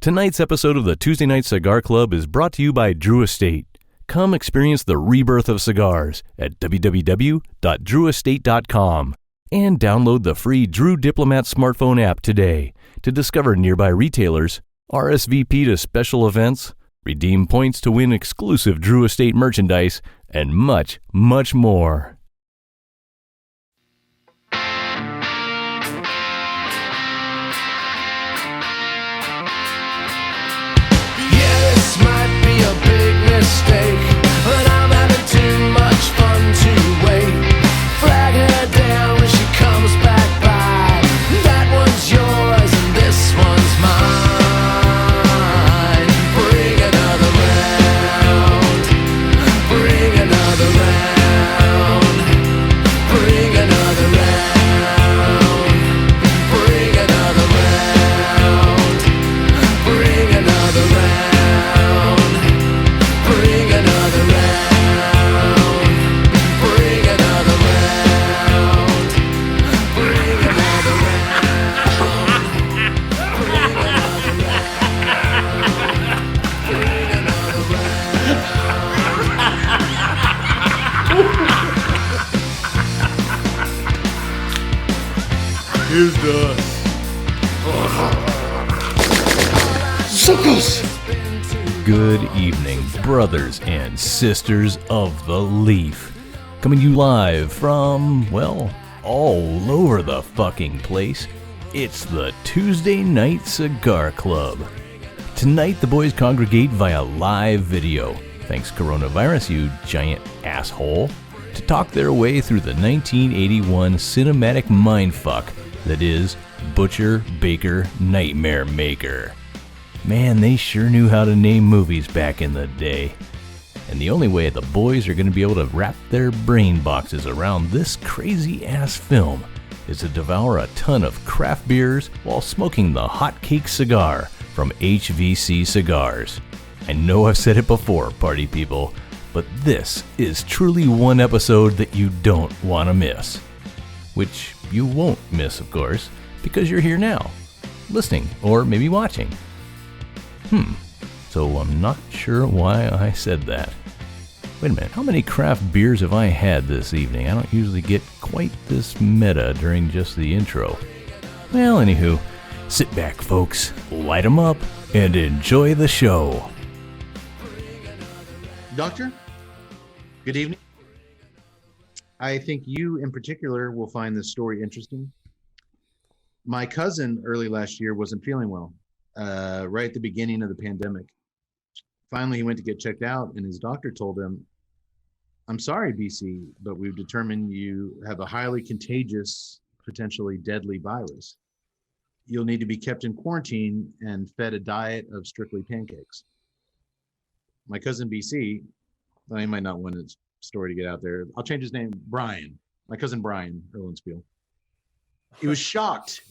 Tonight's episode of the Tuesday Night Cigar Club is brought to you by Drew Estate. Come experience the rebirth of cigars at www.drewestate.com and download the free Drew Diplomat smartphone app today to discover nearby retailers, RSVP to special events, redeem points to win exclusive Drew Estate merchandise, and much, much more. This might be a big mistake, but I'm having too much fun to wait. Flag her down when she comes back by. That one's yours and this one's mine. Bring another round. Bring another round. Bring another round. Bring another round. Bring another round. Bring another round. Bring another round. Bring another round. Bring another round. Bring another round. Here's the Suckles. Good evening, brothers and sisters of the Leaf. Coming to you live from, well, all over the fucking place. It's the Tuesday Night Cigar Club. Tonight, the boys congregate via live video, thanks coronavirus, you giant asshole, to talk their way through the 1981 cinematic mindfuck that is Butcher, Baker, Nightmare Maker. Man, they sure knew how to name movies back in the day. And the only way the boys are going to be able to wrap their brain boxes around this crazy-ass film is to devour a ton of craft beers while smoking the hotcake cigar from HVC Cigars. I know I've said it before, party people, but this is truly one episode that you don't want to miss. Which you won't miss, of course, because you're here now, listening or maybe watching. So I'm not sure why I said that. Wait a minute, how many craft beers have I had this evening? I don't usually get quite this meta during just the intro. Well, anywho, sit back, folks, light 'em up, and enjoy the show. Doctor, good evening. I think you in particular will find this story interesting. My cousin early last year wasn't feeling well, right at the beginning of the pandemic. Finally, he went to get checked out, and his doctor told him, "I'm sorry, BC, but we've determined you have a highly contagious, potentially deadly virus. You'll need to be kept in quarantine and fed a diet of strictly pancakes." My cousin BC, well, he might not want his story to get out there. I'll change his name, Brian. My cousin Brian Erlenspiel. He was shocked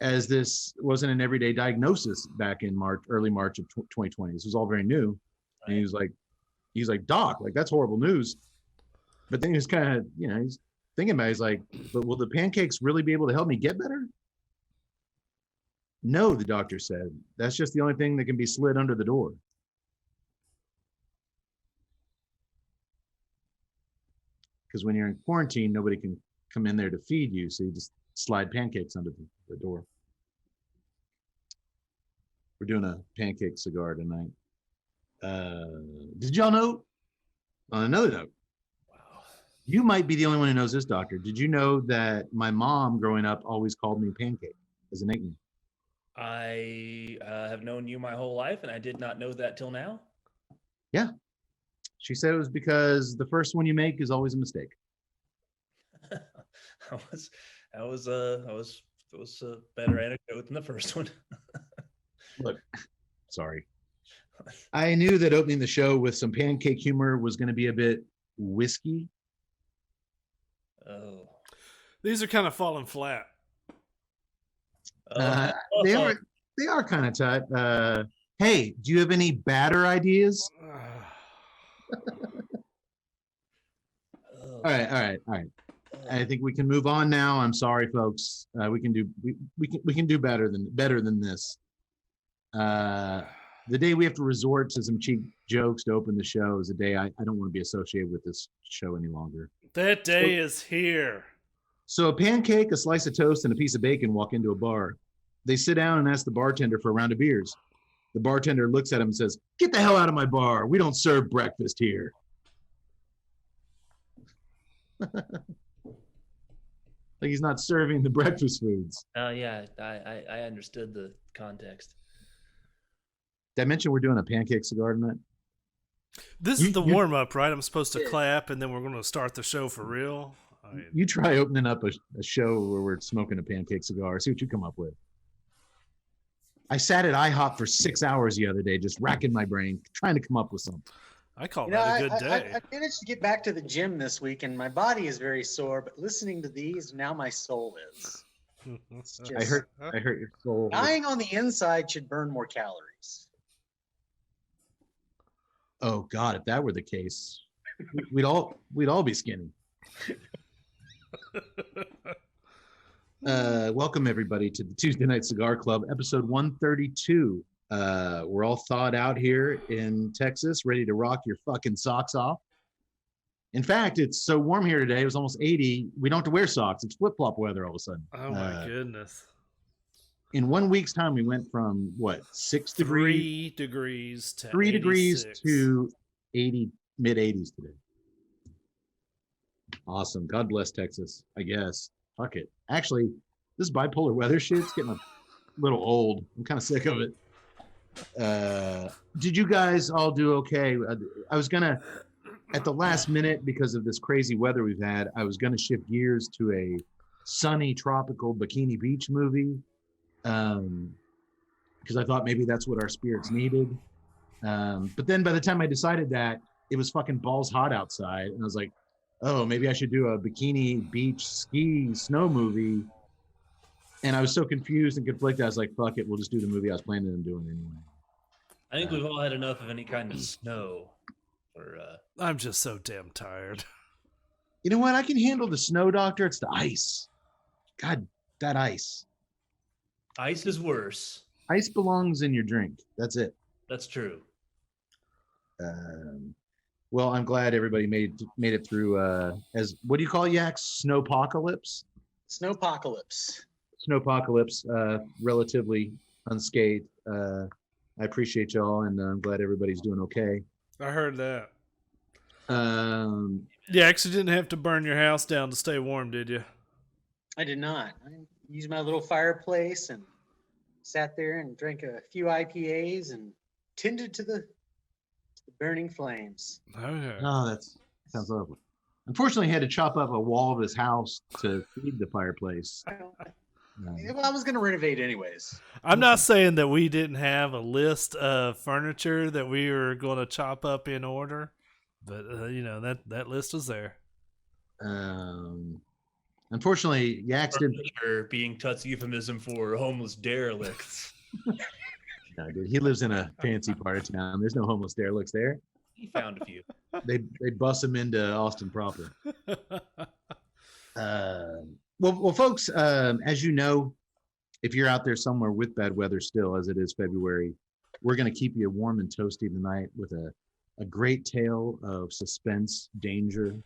as this wasn't an everyday diagnosis back in early March of 2020. This was all very new. And he was like, "Doc, like that's horrible news." But then he was kind of, he's thinking about it. He's like, "But will the pancakes really be able to help me get better?" "No," the doctor said. "That's just the only thing that can be slid under the door." Because when you're in quarantine, nobody can come in there to feed you. So you just slide pancakes under the door. We're doing a pancake cigar tonight. Did y'all know? On another note, wow, you might be the only one who knows this, Doctor. Did you know that my mom growing up always called me Pancake as a nickname? I have known you my whole life, and I did not know that till now. Yeah. She said it was because the first one you make is always a mistake. That was a better anecdote than the first one. Look, sorry. I knew that opening the show with some pancake humor was going to be a bit whiskey. Oh. These are kind of falling flat. They are kind of tight. Hey, do you have any batter ideas? All right. I think we can move on now. I'm sorry, folks. We can do better than this. The day we have to resort to some cheap jokes to open the show is a day I don't want to be associated with this show any longer. That day is here. So a pancake, a slice of toast, and a piece of bacon walk into a bar. They sit down and ask the bartender for a round of beers. The bartender looks at him and says, "Get the hell out of my bar. We don't serve breakfast here." Like he's not serving the breakfast foods. Oh, yeah. I understood the context. Did I mention we're doing a pancake cigar tonight? This is the warm-up, right? I'm supposed to clap, and then we're going to start the show for real? You try opening up a show where we're smoking a pancake cigar. See what you come up with. I sat at IHOP for 6 hours the other day, just racking my brain, trying to come up with something. I call that a good day. I managed to get back to the gym this week, and my body is very sore, but listening to these, now my soul is. It's just, I hurt your soul. Dying on the inside should burn more calories. Oh God, if that were the case, we'd all be skinny. Welcome everybody to the Tuesday Night Cigar Club, episode 132. We're all thawed out here in Texas, ready to rock your fucking socks off. In fact, it's so warm here today. It was almost 80. We don't have to wear socks. It's flip-flop weather all of a sudden. Oh my goodness. In 1 week's time, we went from what, 3 degrees to 3 degrees 86. to 80, mid 80s today. Awesome. God bless Texas, I guess. Fuck it. Actually, this bipolar weather shit's getting a little old. I'm kind of sick of it. Did you guys all do okay? I was gonna, at the last minute, because of this crazy weather we've had, I was gonna shift gears to a sunny tropical Bikini Beach movie, because I thought maybe that's what our spirits needed. But then by the time I decided that, it was fucking balls hot outside, and I was like, oh, maybe I should do a Bikini Beach ski snow movie. And I was so confused and conflicted. I was like, fuck it, we'll just do the movie I was planning on doing anyway. I think we've all had enough of any kind of snow. I'm just so damn tired. You know what? I can handle the snow, doctor. It's the ice. God, that ice. Ice is worse. Ice belongs in your drink. That's it. That's true. Well, I'm glad everybody made it through. As what do you call it, Yaks? Snowpocalypse. Snowpocalypse. Snowpocalypse. Relatively unscathed. I appreciate y'all, and I'm glad everybody's doing okay. I heard that. You actually didn't have to burn your house down to stay warm, did you? I did not. I used my little fireplace and sat there and drank a few IPAs and tended to the burning flames. Okay. Oh, that sounds lovely. Unfortunately, he had to chop up a wall of his house to feed the fireplace. Well, I was going to renovate anyways. I'm not saying that we didn't have a list of furniture that we were going to chop up in order, but that list was there. Unfortunately, Yaks didn't. Being Tut's euphemism for homeless derelicts. No, dude, he lives in a fancy part of town. There's no homeless derelicts there. He found a few. They bus him into Austin proper. Well, folks, as you know, if you're out there somewhere with bad weather still, as it is February, we're going to keep you warm and toasty tonight with a great tale of suspense, danger.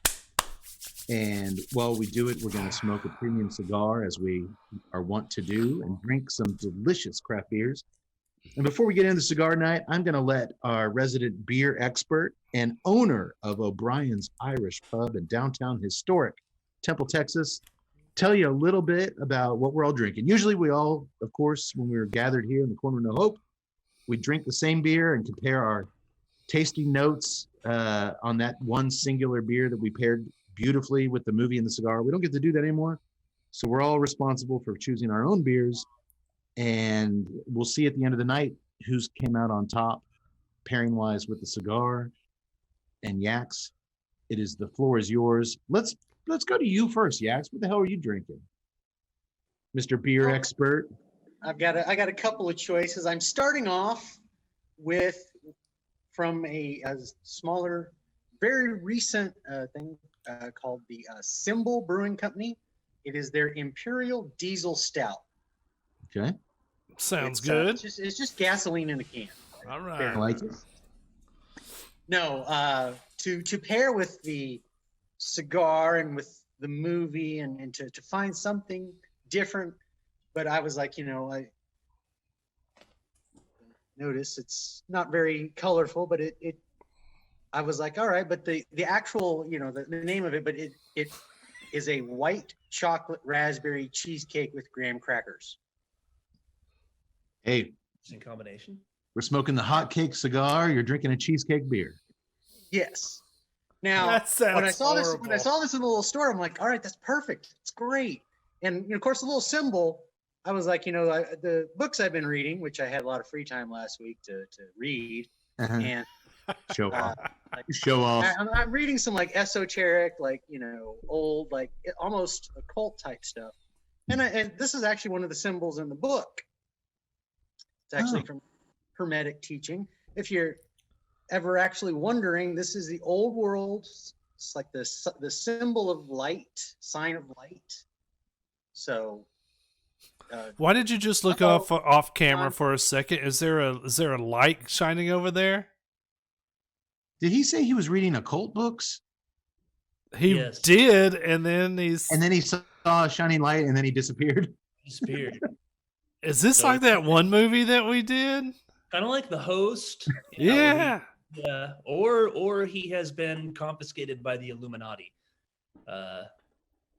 And while we do it, we're going to smoke a premium cigar, as we are wont to do, and drink some delicious craft beers. And before we get into cigar night, I'm going to let our resident beer expert and owner of O'Brien's Irish Pub in downtown historic Temple, Texas, tell you a little bit about what we're all drinking. Usually we all, of course, when we're gathered here in the corner of No Hope, we drink the same beer and compare our tasting notes on that one singular beer that we paired beautifully with the movie and the cigar. We don't get to do that anymore. So we're all responsible for choosing our own beers. And we'll see at the end of the night who's came out on top, pairing wise with the cigar. And Yaks, the floor is yours. Let's go to you first, Yaks. What the hell are you drinking, Mr. Beer Expert? I got a couple of choices. I'm starting off from a smaller, very recent thing called the Symbol Brewing Company. It is their Imperial Diesel Stout. Okay. Sounds It's, good. It's just gasoline in a can. All I right. like it. No, to pair with the cigar and with the movie and to find something different. But I was like, I notice it's not very colorful, but I was like, all right, but the actual, the name of it, but it is a white chocolate raspberry cheesecake with graham crackers. Hey, Interesting combination. we're smoking the hot cake cigar. You're drinking a cheesecake beer. Yes. Now, That sounds when I saw this horrible. in the little store, I'm like, all right, that's perfect. It's great. And of course, the little symbol, I was like, the books I've been reading, which I had a lot of free time last week to read, and Show uh, off. Show off. I'm reading some like esoteric, like old, like almost occult type stuff. And this is actually one of the symbols in the book. It's actually from Hermetic teaching. If you're ever actually wondering, this is the old world. It's like the symbol of light, sign of light. So. Why did you just look off camera for a second? Is there a light shining over there? Did he say he was reading occult books? He Yes. did, and then And then he saw a shining light and then he disappeared? Disappeared. Is this So- like that one movie that we did? Kind of like the host. Yeah. Yeah. Or he has been confiscated by the Illuminati.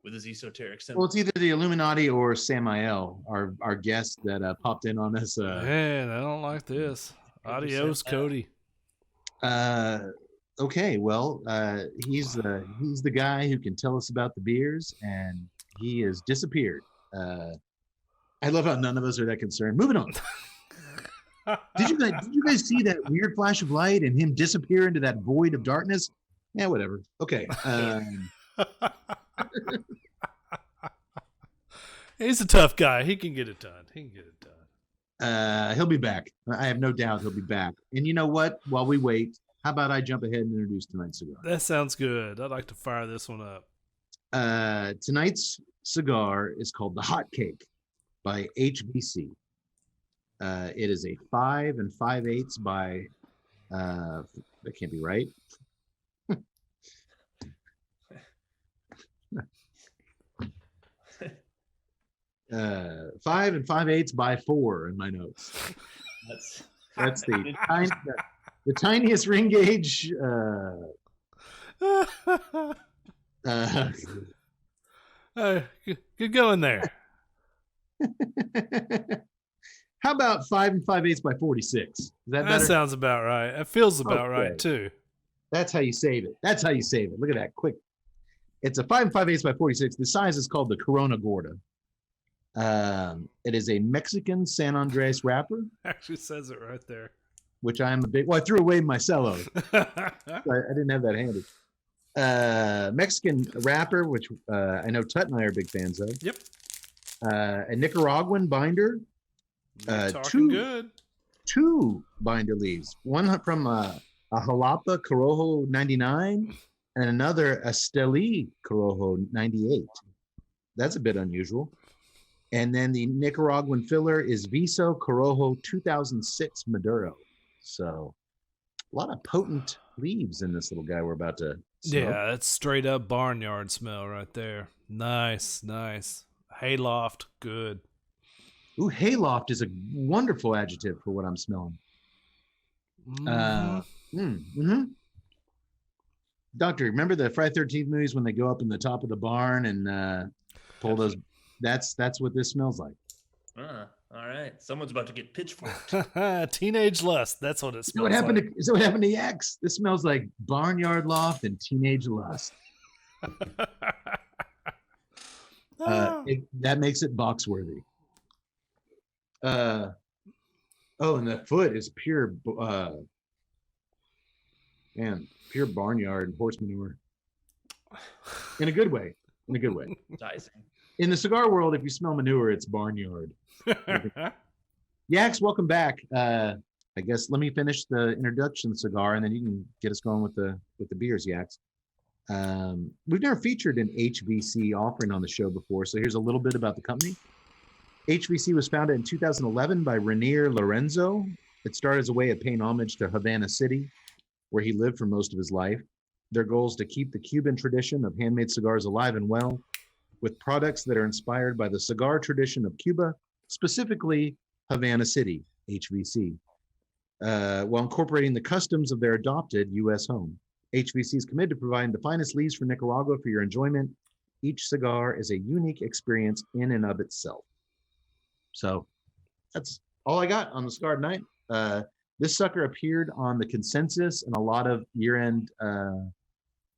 With his esoteric symbol. Well, it's either the Illuminati or Samael, our guest that popped in on us. Man, I don't like this. Adios, Cody. Okay, well, he's the guy who can tell us about the beers, and he has disappeared. I love how none of us are that concerned. Moving on. Did you guys see that weird flash of light and him disappear into that void of darkness? Yeah, whatever. Okay. He's a tough guy. He can get it done. He'll be back. I have no doubt he'll be back. And you know what? While we wait, how about I jump ahead and introduce tonight's cigar? That sounds good. I'd like to fire this one up. Tonight's cigar is called the Hot Cake by HVC. It is a 5 5/8 by that can't be right. 5 5/8 by 4 in my notes. That's the tiniest ring gauge. Good going there. How about 5 5/8 by 46? Is that That better? sounds about right. It feels about Okay. right too. That's how you save it. Look at that quick. It's a 5 5/8 by 46. The size is called the Corona Gorda. It is a Mexican San Andres wrapper, Actually says it right there. which I'm a big. Well, I threw away my cello. I didn't have that handy. Mexican wrapper, which I know Tut and I are big fans of. Yep. A Nicaraguan binder. You're talking two- good. 2 binder leaves. One from a Jalapa Corojo 99 and another Esteli Corojo 98. That's a bit unusual. And then the Nicaraguan filler is Viso Corojo 2006 Maduro. So a lot of potent leaves in this little guy we're about to smoke. Yeah, that's straight up barnyard smell right there. Nice. Hayloft, good. Ooh, hayloft is a wonderful adjective for what I'm smelling. Doctor, remember the Friday 13th movies when they go up in the top of the barn and pull those? That's what this smells like. All right. Someone's about to get pitchforked. Teenage lust. That's what it So what smells happened like. to what happened to Yax? This smells like barnyard loft and teenage lust. That makes it box worthy. And the foot is pure pure barnyard horse manure. In a good way. Dicing. In the cigar world, if you smell manure, it's barnyard. Yax, welcome back. I guess let me finish the introduction cigar, and then you can get us going with the beers, Yax. We've never featured an HVC offering on the show before, so here's a little bit about the company. HVC was founded in 2011 by Rainier Lorenzo. It started as a way of paying homage to Havana City, where he lived for most of his life. Their goal is to keep the Cuban tradition of handmade cigars alive and well, with products that are inspired by the cigar tradition of Cuba, specifically Havana City, HVC, while incorporating the customs of their adopted U.S. home. HVC is committed to providing the finest leaves from Nicaragua for your enjoyment. Each cigar is a unique experience in and of itself. So that's all I got on the cigar tonight. This sucker appeared on the consensus and a lot of year-end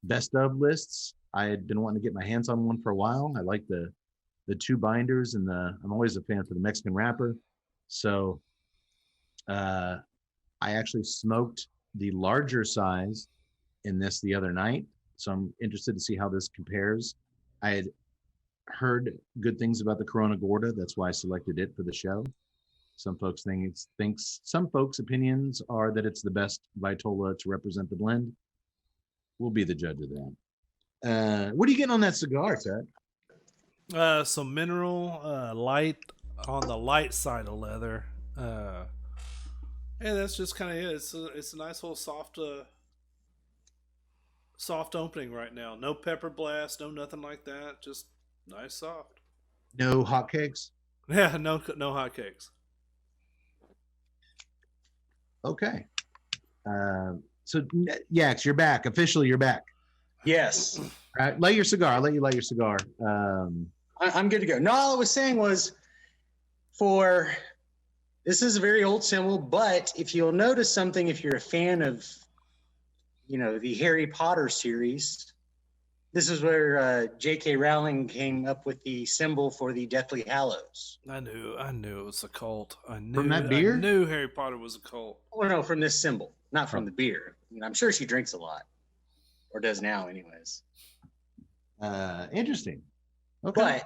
best of lists. I had been wanting to get my hands on one for a while. I like the two binders and I'm always a fan for the Mexican wrapper. So I actually smoked the larger size in this the other night. So I'm interested to see how this compares. I had heard good things about the Corona Gorda. That's why I selected it for the show. Some folks some folks' opinions are that it's the best Vitola to represent the blend. We'll be the judge of that. What are you getting on that cigar, Ted? Some mineral, light on the light side of leather. And that's just kind of it. It's a nice little soft opening right now. No pepper blast, no nothing like that. Just nice soft. No hotcakes? Yeah, no hotcakes. Okay. So Yax, you're back. Officially, you're back. Yes. All right, light your cigar. I'll let you light your cigar. I'm good to go. No, all I was saying was this is a very old symbol, but if you'll notice something, if you're a fan of, the Harry Potter series, this is where J.K. Rowling came up with the symbol for the Deathly Hallows. I knew it was a cult. From that beer? I knew Harry Potter was a cult. Oh, no, from this symbol, not from the beer. I'm sure she drinks a lot, or does now anyways. Interesting. Okay.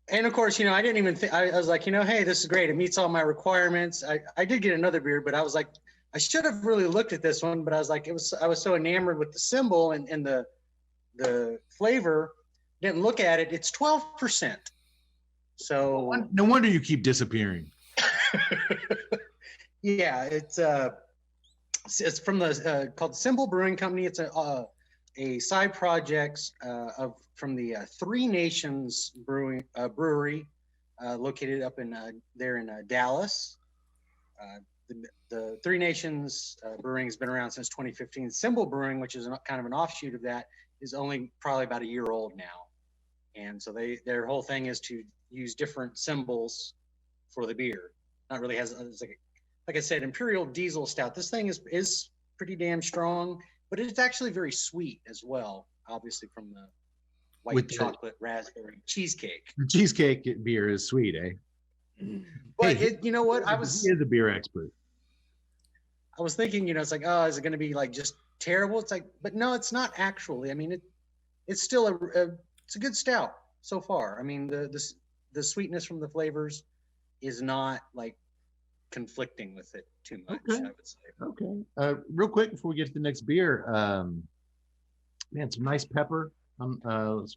And of course, I didn't even think, I was like, hey, this is great. It meets all my requirements. I did get another beer, but I was like, I should have really looked at this one, but I was like, I was so enamored with the symbol and the flavor, didn't look at it. It's 12%. So no wonder you keep disappearing. Yeah, it's from the called Symbol Brewing Company. It's a side project from the Three Nations brewery located up in Dallas. The Three Nations brewing has been around since 2015. Symbol Brewing, which is kind of an offshoot of that, is only probably about a year old now. And so their whole thing is to use different symbols for the beer. Not really it's like I said, Imperial Diesel Stout. This thing is pretty damn strong, but it's actually very sweet as well, obviously from the white chocolate raspberry cheesecake. The cheesecake beer is sweet, eh? But you know what? He is a beer expert. I was thinking, it's like, oh, is it going to be like just terrible? It's like, but no, it's not actually. I mean, it's still it's a good stout so far. I mean, the sweetness from the flavors is not like conflicting with it too much. Okay. I would say. Okay. Real quick before we get to the next beer, man, some nice pepper. Some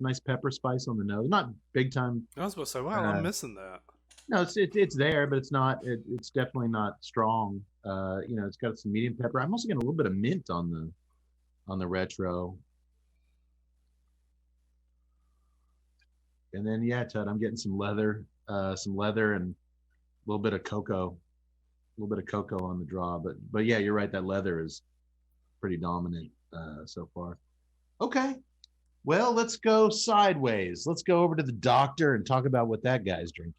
nice pepper spice on the nose. Not big time. I was about to say, wow, I'm missing that. No, it's there, but it's not. It's definitely not strong. It's got some medium pepper. I'm also getting a little bit of mint on the retro. And then Ted, I'm getting some leather and a little bit of cocoa on the draw. But yeah, you're right. That leather is pretty dominant so far. Okay. Well, let's go sideways. Let's go over to the doctor and talk about what that guy's drinking.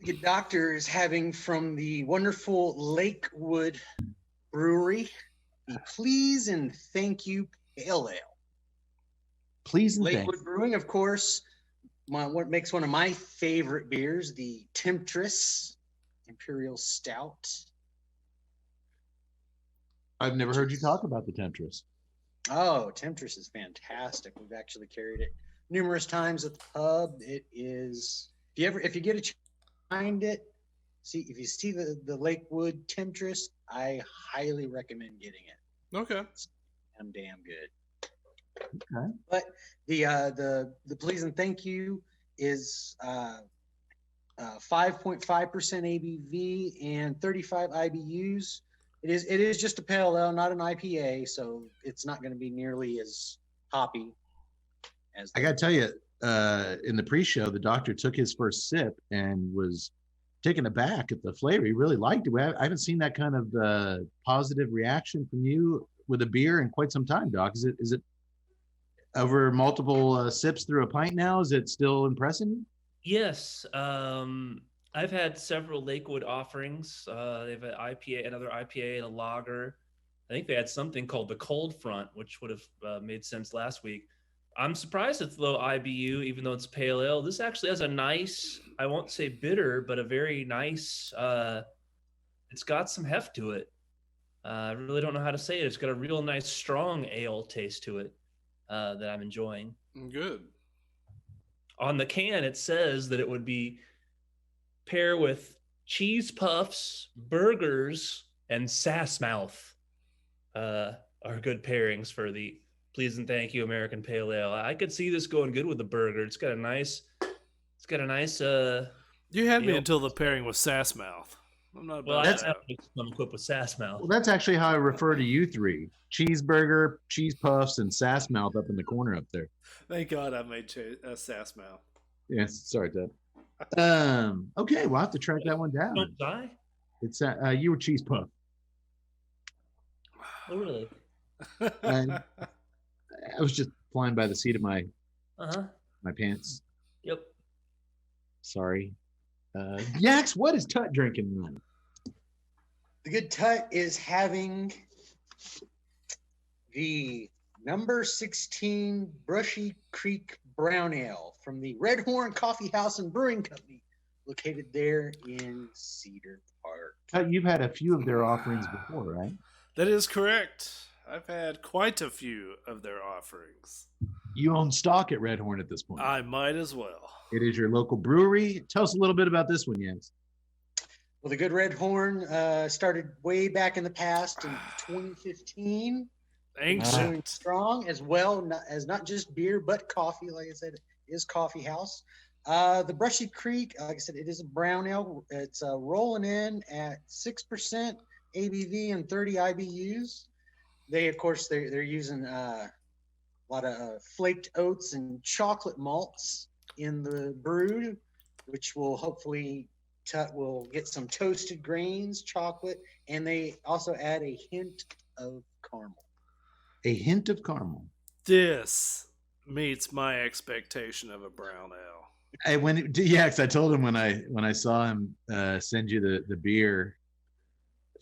The doctor is having from the wonderful Lakewood Brewery the Please and Thank You Pale Ale. Please and thank Lakewood Brewing, of course, what makes one of my favorite beers, the Temptress Imperial Stout. I've never heard you talk about the Temptress. Oh, Temptress is fantastic. We've actually carried it numerous times at the pub. It is, if you get a chance to find it, if you see the Lakewood Temptress, I highly recommend getting it. Okay. It's damn good. Okay. But the Please and Thank You is 5.5% ABV and 35 IBUs. It is just a pale ale, not an IPA, so it's not going to be nearly as hoppy as. I got to tell you, in the pre-show, the doctor took his first sip and was taken aback at the flavor. He really liked it. I haven't seen that kind of positive reaction from you with a beer in quite some time, Doc. Is it over multiple sips through a pint now? Is it still impressing you? Yes. I've had several Lakewood offerings. They have an IPA, another IPA, and a lager. I think they had something called the Cold Front, which would have made sense last week. I'm surprised it's low IBU, even though it's pale ale. This actually has a nice, I won't say bitter, but a very nice, it's got some heft to it. I really don't know how to say it. It's got a real nice, strong ale taste to it that I'm enjoying. Good. On the can, it says that it would be pair with cheese puffs, burgers, and sass mouth are good pairings for the Please and Thank You American Pale Ale. I could see this going good with the burger. It's got a nice. You had me until the pairing with sass mouth. I'm not. Well, that's I'm equipped with sass mouth. Well, that's actually how I refer to you three: cheeseburger, cheese puffs, and sass mouth up in the corner up there. Thank God I made sass mouth. Yes, sorry, Ted. Okay, we'll have to track that one down. Don't die. It's you were cheese puff. Oh, really? And I was just flying by the seat of my my pants. Yep. Sorry. Yax, what is Tut drinking tonight? The Good Tut is having the number 16 Brushy Creek Brown Ale from the Red Horn Coffee House and Brewing Company, located there in Cedar Park. Tut, you've had a few of their offerings before, right? That is correct. I've had quite a few of their offerings. You own stock at Red Horn at this point. I might as well. It is your local brewery. Tell us a little bit about this one, Yax. Well, the Good Red Horn started way back in the past in 2015. Ancient. Strong as well as not just beer, but coffee. Like I said, it is coffee house. The Brushy Creek, like I said, it is a brown ale. It's rolling in at 6% ABV and 30 IBUs. They, of course, they're using a lot of flaked oats and chocolate malts in the brew, which will hopefully will get some toasted grains, chocolate, and they also add a hint of caramel. A hint of caramel. This meets my expectation of a brown ale. I told him when I saw him send you the beer.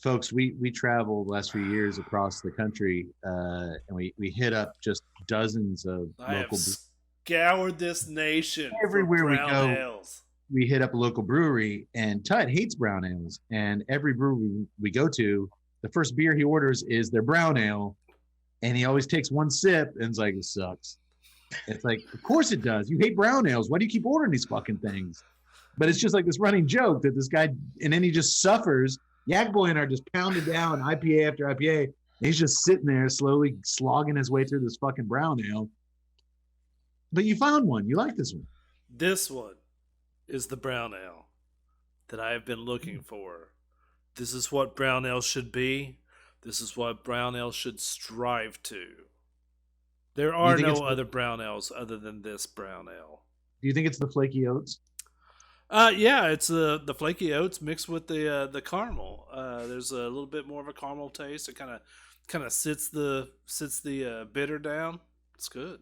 Folks, we traveled the last few years across the country, and we hit up just dozens of I local. have scoured this nation everywhere for we brown go. ales. We hit up a local brewery, and Tut hates brown ales. And every brewery we go to, the first beer he orders is their brown ale, and he always takes one sip and it's like, it sucks. It's like, of course it does. You hate brown ales. Why do you keep ordering these fucking things? But it's just like this running joke that this guy, and then he just suffers. Yak Boy and I are just pounding down IPA after IPA. And he's just sitting there slowly slogging his way through this fucking brown ale. But you found one. You like this one. This one is the brown ale that I have been looking for. This is what brown ale should be. This is what brown ale should strive to. There are no other brown ales other than this brown ale. Do you think it's the flaky oats? Yeah, it's the flaky oats mixed with the caramel. There's a little bit more of a caramel taste. It kind of sits the bitter down. It's good.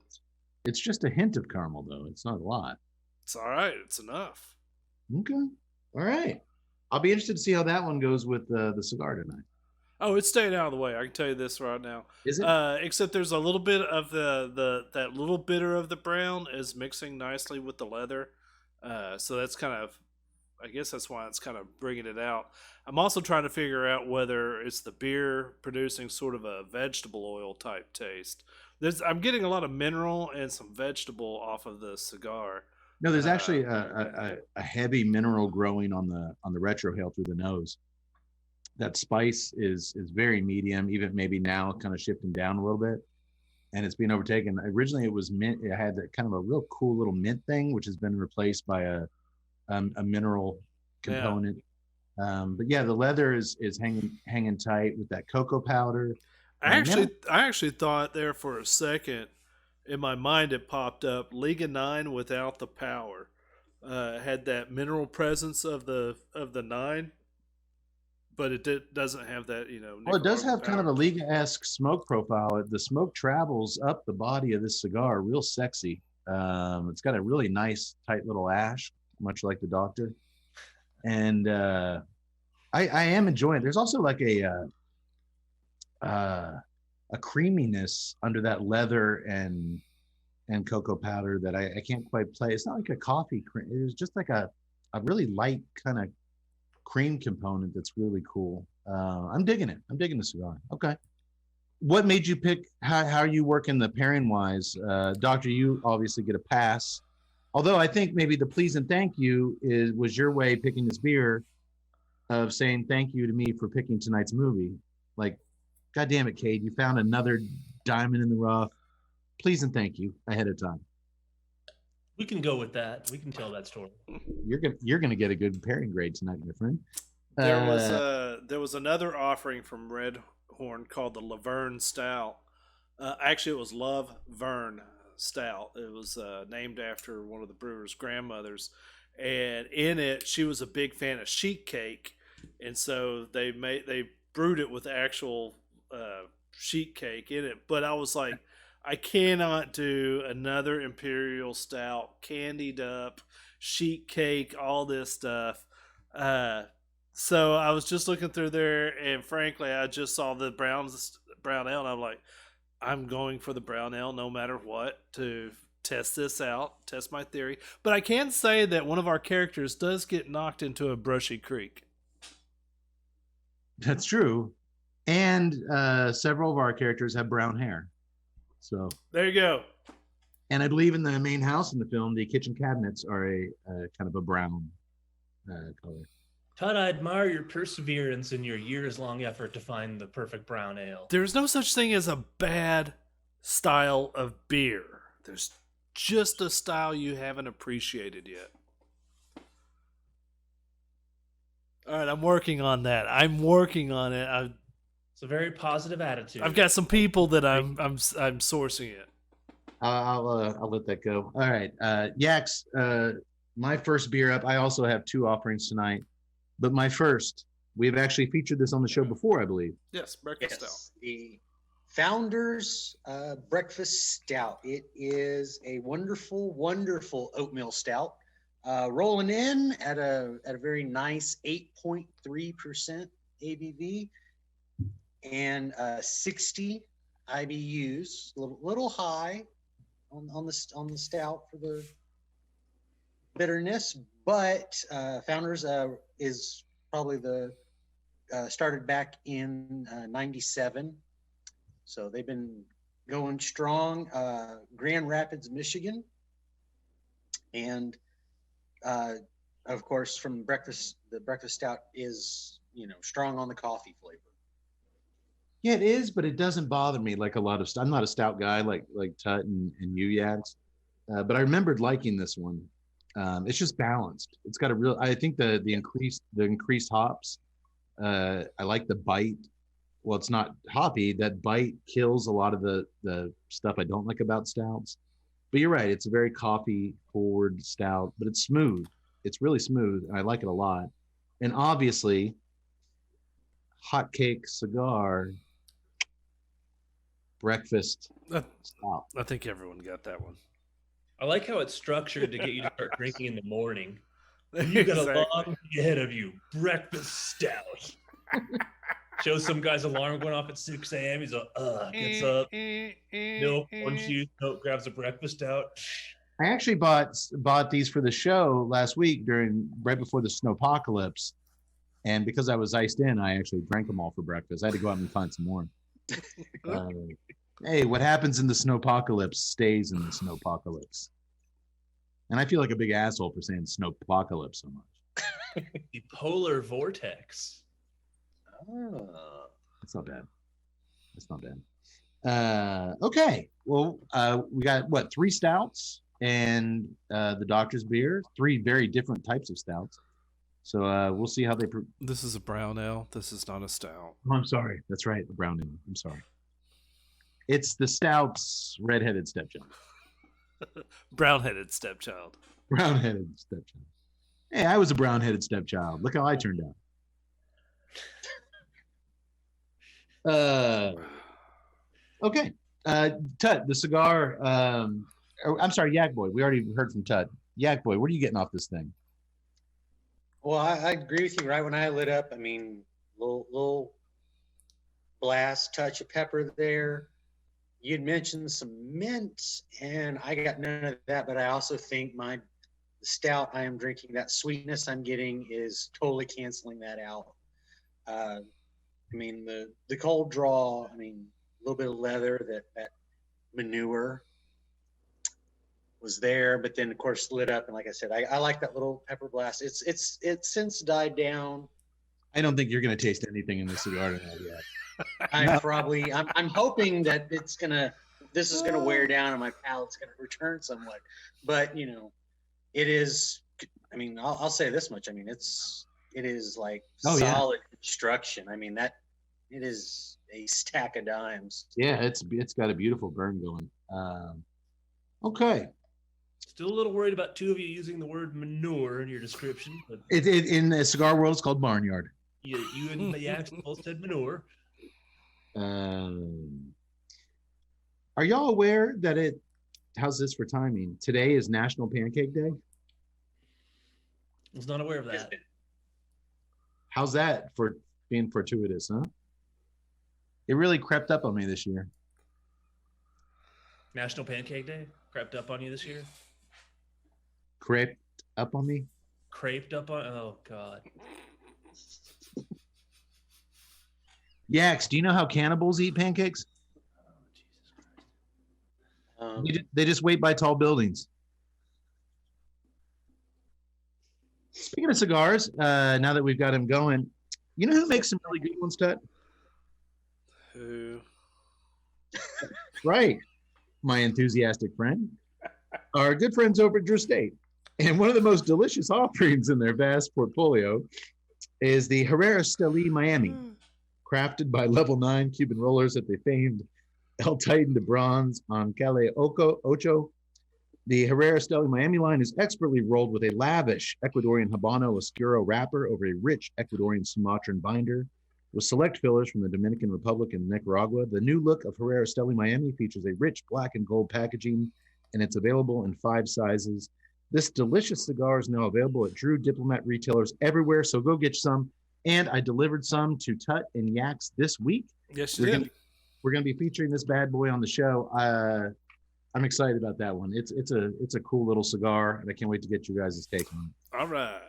It's just a hint of caramel, though. It's not a lot. It's all right. It's enough. Okay. All right. I'll be interested to see how that one goes with the cigar tonight. Oh, it's staying out of the way. I can tell you this right now. Is it? Except there's a little bit of that little bitter of the brown is mixing nicely with the leather. So that's kind of, I guess that's why it's kind of bringing it out. I'm also trying to figure out whether it's the beer producing sort of a vegetable oil type taste. I'm getting a lot of mineral and some vegetable off of the cigar. No, there's actually a heavy mineral growing on the retrohale through the nose. That spice is very medium, even maybe now kind of shifting down a little bit, and it's being overtaken. Originally, it was mint. It had that kind of a real cool little mint thing, which has been replaced by a a mineral component. But yeah, the leather is hanging tight with that cocoa powder. I actually thought there for a second, in my mind it popped up, League of Nine without the power. Had that mineral presence of the 9, but it doesn't have that, Well, it does have kind of a power. Liga-esque smoke profile. The smoke travels up the body of this cigar, real sexy. It's got a really nice, tight little ash, much like the Doctor. And I am enjoying it. There's also like a creaminess under that leather and cocoa powder that I can't quite play. It's not like a coffee cream. It's just like a really light kind of cream component that's really cool. I'm digging it. I'm digging the cigar. Okay. What made you pick, how are you working the pairing wise? Doctor, you obviously get a pass. Although I think maybe the please and thank you was your way picking this beer of saying thank you to me for picking tonight's movie. Like, God damn it, Cade, you found another diamond in the rough. Please and thank you ahead of time. We can go with that. We can tell that story. You're gonna get a good pairing grade tonight, my friend. There was another offering from Red Horn called the Laverne Stout. Actually, it was Laverne Stout. It was named after one of the brewer's grandmothers, and in it, she was a big fan of sheet cake, and so they brewed it with actual sheet cake in it. But I was like, I cannot do another imperial stout, candied up, sheet cake, all this stuff. So I was just looking through there, and frankly, I just saw the brown ale, and I'm like, I'm going for the brown ale no matter what to test this out, test my theory. But I can say that one of our characters does get knocked into a brushy creek. That's true. And several of our characters have brown hair. So there you go. And I believe in the main house in the film, the kitchen cabinets are a kind of a brown color. Todd, I admire your perseverance and your years-long effort to find the perfect brown ale. There's no such thing as a bad style of beer. There's just a style you haven't appreciated yet. All right, I'm working on that. I'm working on it. It's a very positive attitude. I've got some people that I'm sourcing it. I'll let that go. All right, Yaks. My first beer up. I also have 2 offerings tonight, but my first. We've actually featured this on the show before, I believe. Yes, breakfast stout. The Founders Breakfast Stout. It is a wonderful, wonderful oatmeal stout. Rolling in at a very nice 8.3% ABV and 60 IBUs. A little high on the stout for the bitterness, but Founders is probably started back in 97. So they've been going strong. Grand Rapids, Michigan. And of course, from the breakfast stout is, strong on the coffee flavor. Yeah, it is, but it doesn't bother me like a lot of. I'm not a stout guy like Tut and you, Yaks, but I remembered liking this one. It's just balanced. It's got a real. I think the increased hops. I like the bite. Well, it's not hoppy. That bite kills a lot of the stuff I don't like about stouts. But you're right. It's a very coffee forward stout, but it's smooth. It's really smooth, and I like it a lot. And obviously, hotcake cigar breakfast stout. I think everyone got that one. I like how it's structured to get you to start drinking in the morning. You got a long day ahead of you. Breakfast stout. Shows some guy's alarm going off at 6 a.m. He's like, gets up, milk, orange juice, grabs a breakfast stout. I actually bought these for the show last week right before the snowpocalypse. And because I was iced in, I actually drank them all for breakfast. I had to go out and find some more. Hey, what happens in the snowpocalypse stays in the snowpocalypse. And I feel like a big asshole for saying snowpocalypse so much. The polar vortex. Oh. That's not bad. That's not bad. Okay. Well, we got 3 stouts and the Doctor's beer. 3 very different types of stouts. So we'll see how they. This is a brown ale. This is not a stout. Oh, I'm sorry. That's right. The brown ale. I'm sorry. It's the stout's redheaded stepchild. Brown-headed stepchild. Brown-headed stepchild. Hey, I was a brown-headed stepchild. Look how I turned out. Okay. Tut, the cigar. I'm sorry, Yak Boy. We already heard from Tut. Yak Boy, what are you getting off this thing? Well, I agree with you. Right when I lit up, I mean, little blast, touch of pepper there. You'd mentioned some mint, and I got none of that. But I also think the stout I am drinking, that sweetness I'm getting, is totally canceling that out. I mean, the cold draw. I mean, a little bit of leather, that manure was there, but then of course lit up, and like I said, I like that little pepper blast. It's since died down. I don't think you're going to taste anything in the cigar tonight yet. I'm hoping that this is gonna wear down and my palate's gonna return somewhat. But it is. I mean, I'll say this much. I mean, it is like solid construction. I mean, that it is a stack of dimes. Yeah, it's got a beautiful burn going. Okay. Still a little worried about 2 of you using the word manure in your description. But It in the cigar world, it's called barnyard. you and the Yaks both said manure. Are y'all aware that how's this for timing? Today is National Pancake Day. Was not aware of that. How's that for being fortuitous, huh? It really crept up on me this year. National Pancake Day crept up on you this year. Crept up on me? Craped up on. Oh God. Yaks, do you know how cannibals eat pancakes? Oh, Jesus Christ. They just wait by tall buildings. Speaking of cigars, now that we've got him going, you know who makes some really good ones, Tut? Who? Right, my enthusiastic friend. Our good friends over at Drew State. And one of the most delicious offerings in their vast portfolio is the Herrera Steli Miami, crafted by Level 9 Cuban rollers at the famed El Titan de Bronze on Calle Ocho. The Herrera Steli Miami line is expertly rolled with a lavish Ecuadorian Habano Oscuro wrapper over a rich Ecuadorian Sumatran binder with select fillers from the Dominican Republic and Nicaragua. The new look of Herrera Steli Miami features a rich black and gold packaging, and it's available in 5 sizes. This delicious cigar is now available at Drew Diplomat retailers everywhere, so go get some. And I delivered some to Tut and Yaks this week. Yes, you did. We're going to be featuring this bad boy on the show. I'm excited about that one. It's a cool little cigar, and I can't wait to get you guys' take on it. All right.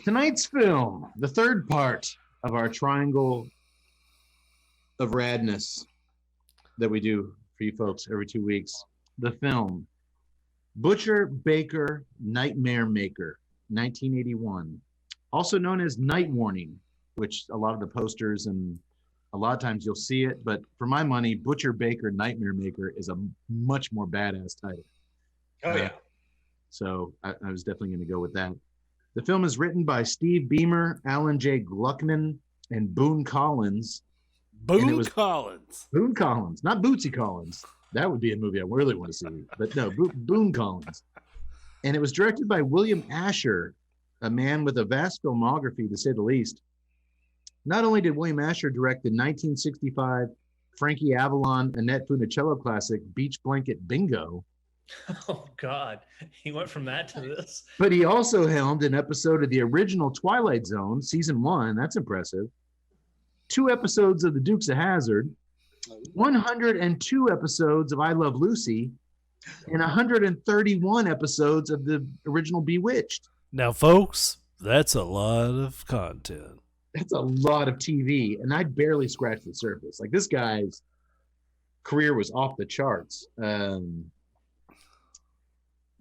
Tonight's film, the third part of our triangle of radness that we do for you folks every 2 weeks. The film, Butcher Baker Nightmare Maker, 1981. Also known as Night Warning, which a lot of the posters and a lot of times you'll see it. But for my money, Butcher Baker Nightmare Maker is a much more badass title. Oh, yeah. So I was definitely going to go with that. The film is written by Steve Beamer, Alan J. Gluckman, and Boone Collins. Boone Collins. Boone Collins, not Bootsy Collins. That would be a movie I really want to see. But no, Boone Collins. And it was directed by William Asher, a man with a vast filmography, to say the least. Not only did William Asher direct the 1965 Frankie Avalon, Annette Funicello classic, Beach Blanket Bingo. Oh, God. He went from that to this. But he also helmed an episode of the original Twilight Zone, season 1. That's impressive. 2 episodes of The Dukes of Hazzard, 102 episodes of I Love Lucy, and 131 episodes of the original Bewitched. Now, folks, that's a lot of content. That's a lot of TV, and I barely scratched the surface. Like, this guy's career was off the charts. Now,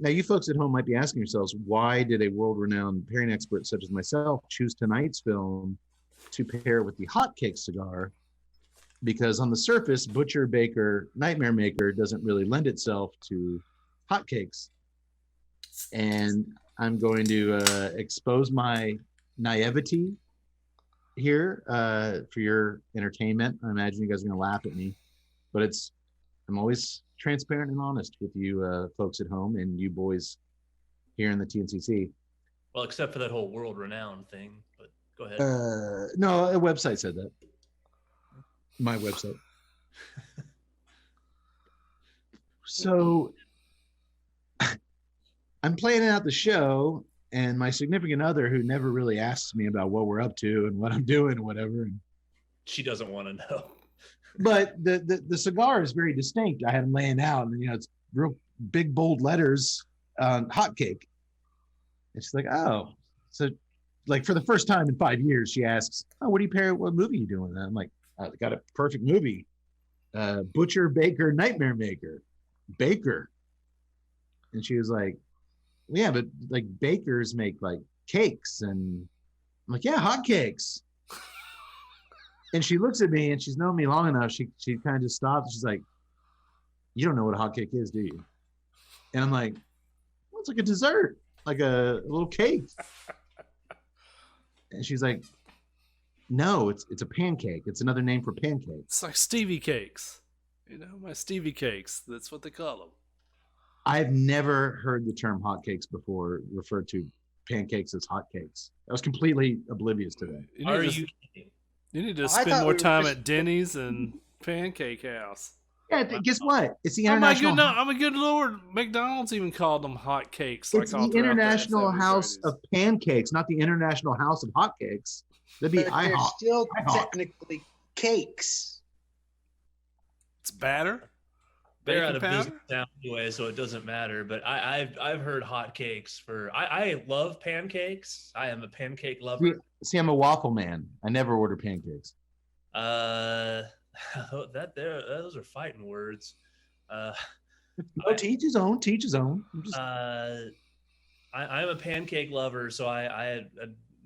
you folks at home might be asking yourselves, why did a world-renowned pairing expert such as myself choose tonight's film to pair with the Hotcake cigar? Because on the surface, Butcher Baker Nightmare Maker doesn't really lend itself to hotcakes. and I'm going to expose my naivety here for your entertainment. I imagine you guys are going to laugh at me, but I'm always transparent and honest with you folks at home and you boys here in the TNCC. Well, except for that whole world-renowned thing, but go ahead. No, a website said that. My website. So I'm planning out the show, and my significant other, who never really asks me about what we're up to and what I'm doing or whatever. And, she doesn't want to know. but the cigar is very distinct. I had them laying out, and it's real big, bold letters, hot cake. And she's like, oh. So like for the first time in 5 years, she asks, oh, what movie are you doing? And I'm like, I got a perfect movie. Butcher, Baker, Nightmare Maker. Baker. And she was like, yeah, but like bakers make like cakes. And I'm like, yeah, hot cakes. And she looks at me and she's known me long enough. She kind of just stops. She's like, you don't know what a hot cake is, do you? And I'm like, well, it's like a dessert, like a little cake. And she's like, no, it's a pancake. It's another name for pancake. It's like Stevie cakes. You know, my Stevie cakes. That's what they call them. I've never heard the term hotcakes before referred to pancakes as hotcakes. I was completely oblivious to that. You need to spend more time at Denny's and Pancake House. Yeah, guess what? It's the international. I'm a good lord. McDonald's even called them hotcakes. It's the International House of Pancakes, not the International House of Hotcakes. That'd be IHOP. They're still technically cakes. It's batter. They're out Baking of powder? business now anyway, so it doesn't matter. But I've heard hot cakes I love pancakes. I am a pancake lover. See, I'm a waffle man. I never order pancakes. Those are fighting words. Teach his own. Teach his own. I'm a pancake lover, so I had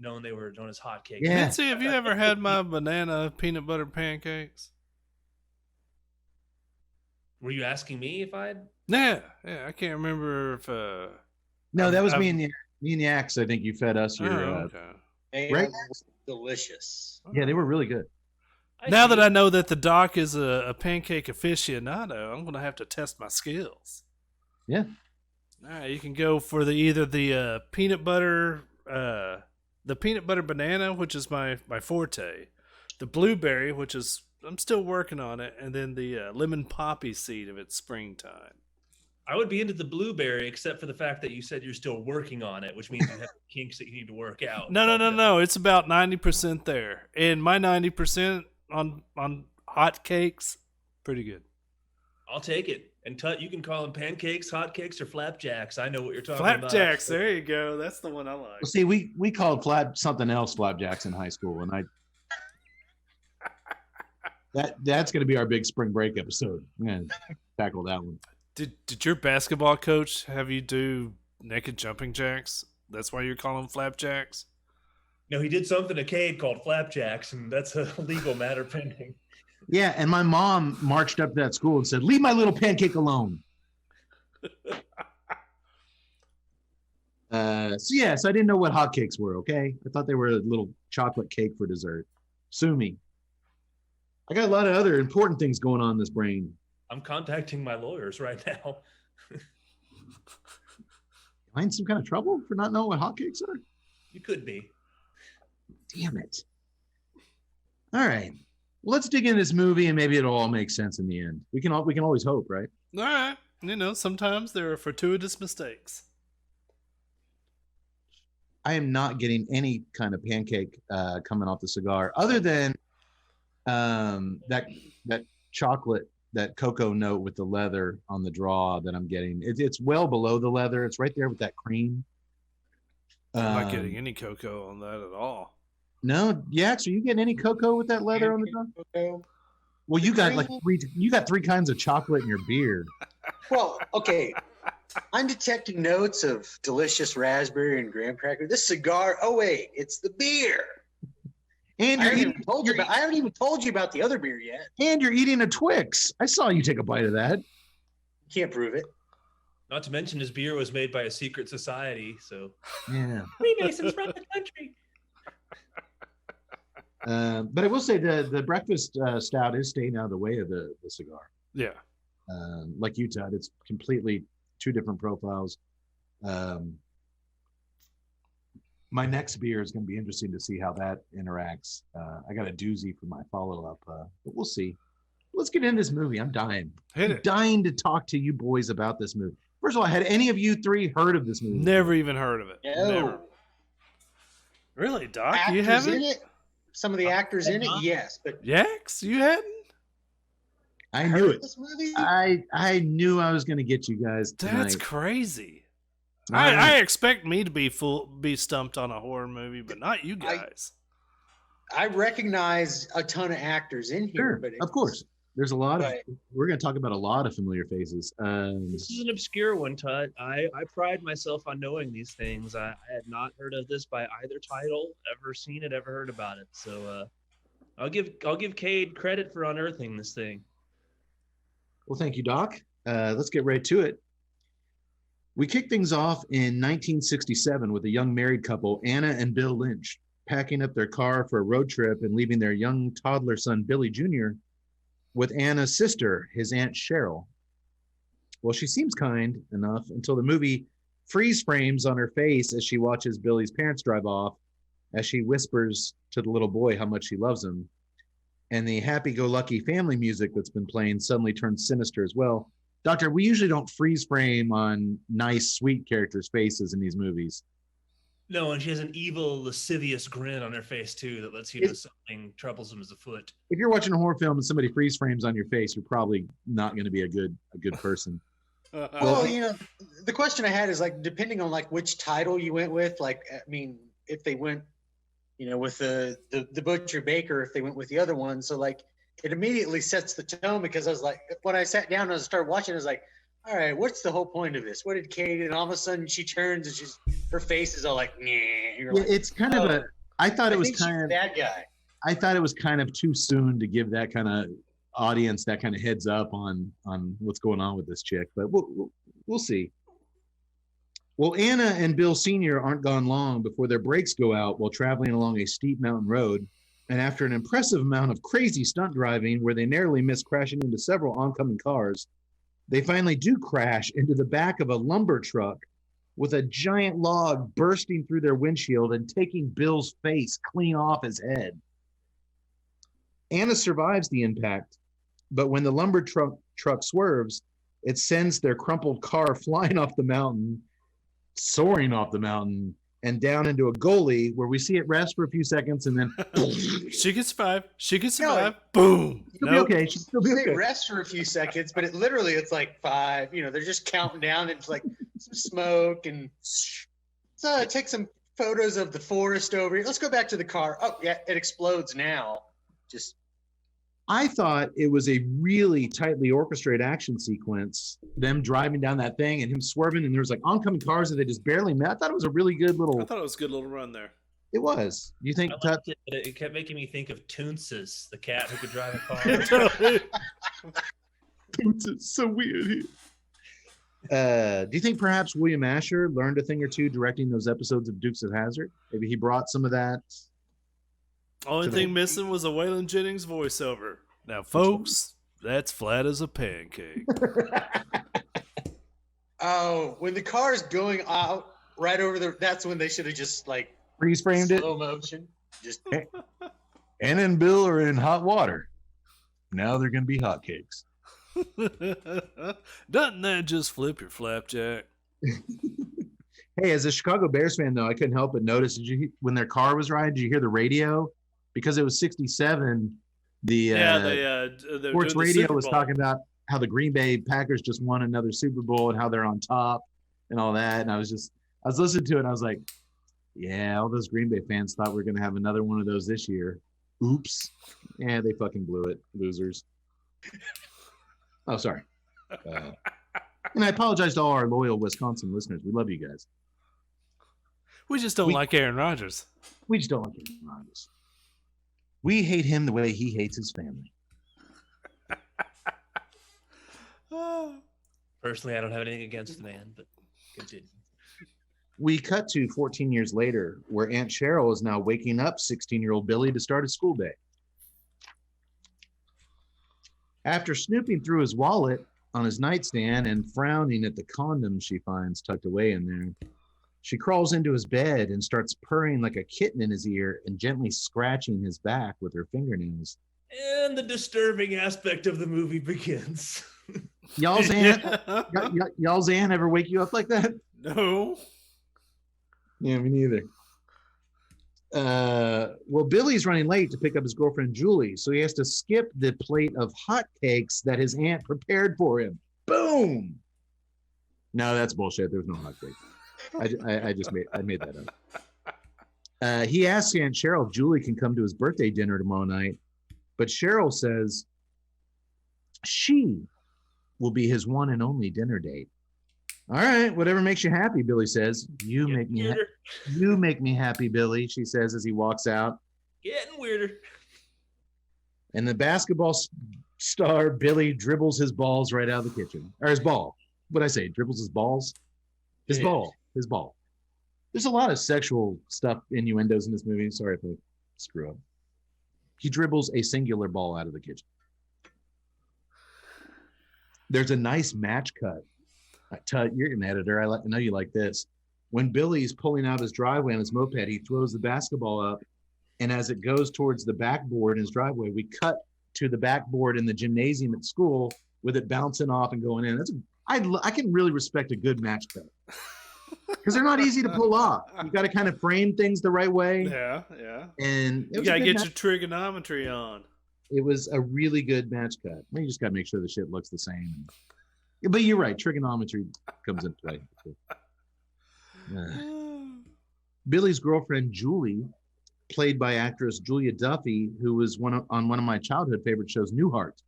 known they were known as hot cakes. Yeah. Nancy, have you ever had my banana peanut butter pancakes? Were you asking me if I'd? Yeah. I can't remember if. No, that was me and the Axe. I think you fed us your. Okay. They Right? are delicious. Yeah, they were really good. Now that I know that the doc is a pancake aficionado, I'm going to have to test my skills. Yeah. All right, you can go for either the peanut butter banana, which is my forte, the blueberry, which is I'm still working on it, and then the lemon poppy seed if it's springtime. I would be into the blueberry, except for the fact that you said you're still working on it, which means you have kinks that you need to work out. No. It's about 90% there, and my 90% on hot cakes, pretty good. I'll take it. And you can call them pancakes, hot cakes, or flapjacks. I know what you're talking about. Flapjacks, there you go. That's the one I like. Well, see, we called something else flapjacks in high school, and that's going to be our big spring break episode. I'm going to tackle that one. Did your basketball coach have you do naked jumping jacks? That's why you're calling them flapjacks? No, he did something to Cade called flapjacks, and that's a legal matter pending. Yeah, and my mom marched up to that school and said, "Leave my little pancake alone." So I didn't know what hotcakes were, okay? I thought they were a little chocolate cake for dessert. Sue me. I got a lot of other important things going on in this brain. I'm contacting my lawyers right now. Am I in some kind of trouble for not knowing what hotcakes are? You could be. Damn it. All right. Well, let's dig into this movie and maybe it'll all make sense in the end. We can always hope, right? All right. Sometimes there are fortuitous mistakes. I am not getting any kind of pancake coming off the cigar other than that chocolate, that cocoa note with the leather on the draw that I'm getting. It's well below the leather. It's right there with that cream. I'm not getting any cocoa on that at all. No, Yax, are you getting any cocoa with that leather on the draw? Cocoa. Well, you got three kinds of chocolate in your beard. Well, okay. I'm detecting notes of delicious raspberry and graham cracker. This cigar, oh wait, it's the beer. And I haven't even told you about the other beer yet. And you're eating a Twix. I saw you take a bite of that. Can't prove it. Not to mention his beer was made by a secret society, so Yeah. Freemasons run the country. But I will say the breakfast stout is staying out of the way of the cigar. Yeah. Like you, Todd, it's completely two different profiles. My next beer is going to be interesting to see how that interacts. I got a doozy for my follow-up, but we'll see. Let's get into this movie. I'm dying. Hit I'm it. dying to talk to you boys about this movie. First of all, had any of you three heard of this movie? Never even heard of it. No. Never. Really, Doc? Actors You haven't? in it? Some of the actors in it, yes. But Yax? You hadn't? I heard knew of it. this movie? I knew I was going to get you guys tonight. That's crazy. Right. I expect me to be stumped on a horror movie, but not you guys. I recognize a ton of actors in here, Sure, but of course. There's a lot Right. of. We're going to talk about a lot of familiar faces. This is an obscure one, Tut. I pride myself on knowing these things. I had not heard of this by either title, ever seen it, ever heard about it. So I'll give Cade credit for unearthing this thing. Well, thank you, Doc. Let's get right to it. We kick things off in 1967 with a young married couple, Anna and Bill Lynch, packing up their car for a road trip and leaving their young toddler son, Billy Jr., with Anna's sister, his Aunt Cheryl. Well, she seems kind enough until the movie freeze frames on her face as she watches Billy's parents drive off, as she whispers to the little boy how much she loves him. And the happy-go-lucky family music that's been playing suddenly turns sinister as well. Doctor, we usually don't freeze frame on nice, sweet characters' faces in these movies. No, and she has an evil, lascivious grin on her face too that lets you know something troublesome is afoot. If you're watching a horror film and somebody freeze frames on your face, you're probably not going to be a good person. well, the question I had is like, depending on like which title you went with, like, I mean, if they went, with the Butcher Baker, if they went with the other one, so like it immediately sets the tone because I was like, when I sat down and I started watching, I was like, all right, what's the whole point of this? What did Kate? And all of a sudden she turns and her face is all like, nah. Yeah, it's kind of I thought it was kind of bad guy. I thought it was kind of too soon to give that kind of audience that kind of heads up on what's going on with this chick, but we'll see. Well, Anna and Bill Sr. aren't gone long before their brakes go out while traveling along a steep mountain road. And after an impressive amount of crazy stunt driving where they narrowly miss crashing into several oncoming cars, they finally do crash into the back of a lumber truck with a giant log bursting through their windshield and taking Bill's face clean off his head. Anna survives the impact, but when the lumber truck swerves, it sends their crumpled car flying off the mountain, soaring off the mountain, and down into a gully where we see it rest for a few seconds and then She can survive. She can survive. Boom. she'll be okay. She'll be They okay. rest for a few seconds, but it's like 5. They're just counting down. It's like some smoke and so take some photos of the forest over here. Let's go back to the car. Oh yeah, it explodes now. Just I thought it was a really tightly orchestrated action sequence, them driving down that thing and him swerving, and there was like oncoming cars that they just barely met. I thought it was a really good I little. thought it was a good little run there. It was. You think? I liked it, but it kept making me think of Toonces, the cat who could drive a car. It's so weird. Do you think perhaps William Asher learned a thing or two directing those episodes of Dukes of Hazzard? Maybe he brought some of that. Only thing missing was a Waylon Jennings voiceover. Now, folks, that's flat as a pancake. oh, when the car is going out right over that's when they should have just like Freeze framed it. slow motion. Just Anna and Bill are in hot water. Now they're going to be hotcakes. Doesn't that just flip your flapjack? Hey, as a Chicago Bears fan, though, I couldn't help but notice. When their car was riding, did you hear the radio? Because it was 67. The sports radio was talking about how the Green Bay Packers just won another Super Bowl and how they're on top and all that. And I was listening to it and I was like, yeah, all those Green Bay fans thought we were going to have another one of those this year. Oops. Yeah, they fucking blew it. Losers. Oh, sorry. And I apologize to all our loyal Wisconsin listeners. We love you guys. We just don't like Aaron Rodgers. We just don't like Aaron Rodgers. We hate him the way he hates his family. Personally, I don't have anything against the man, but continue. We cut to 14 years later, where Aunt Cheryl is now waking up 16-year-old Billy to start a school day. After snooping through his wallet on his nightstand and frowning at the condom she finds tucked away in there, she crawls into his bed and starts purring like a kitten in his ear and gently scratching his back with her fingernails. And the disturbing aspect of the movie begins. Y'all's aunt ever wake you up like that? No. Yeah, me neither. Well, Billy's running late to pick up his girlfriend Julie, so he has to skip the plate of hotcakes that his aunt prepared for him. Boom! No, that's bullshit. There's no hotcakes. I made that up. He asks Aunt Cheryl if Julie can come to his birthday dinner tomorrow night, but Cheryl says she will be his one and only dinner date. All right, whatever makes you happy, Billy says. You make me happy, Billy, she says as he walks out. Getting weirder. And the basketball star, Billy, dribbles his balls right out of the kitchen. Or his ball. What'd I say? Dribbles his balls? His ball. There's a lot of sexual stuff, innuendos in this movie. Sorry if I screw up. He dribbles a singular ball out of the kitchen. There's a nice match cut. You're an editor. I know you like this. When Billy's pulling out his driveway on his moped, he throws the basketball up, and as it goes towards the backboard in his driveway, we cut to the backboard in the gymnasium at school with it bouncing off and going in. I can really respect a good match cut because they're not easy to pull off. You got to kind of frame things the right way. Yeah. And you got to get your trigonometry on. It was a really good match cut. You just got to make sure the shit looks the same. But you're right. Trigonometry comes into play. Billy's girlfriend, Julie, played by actress Julia Duffy, who was on one of my childhood favorite shows, Newhart.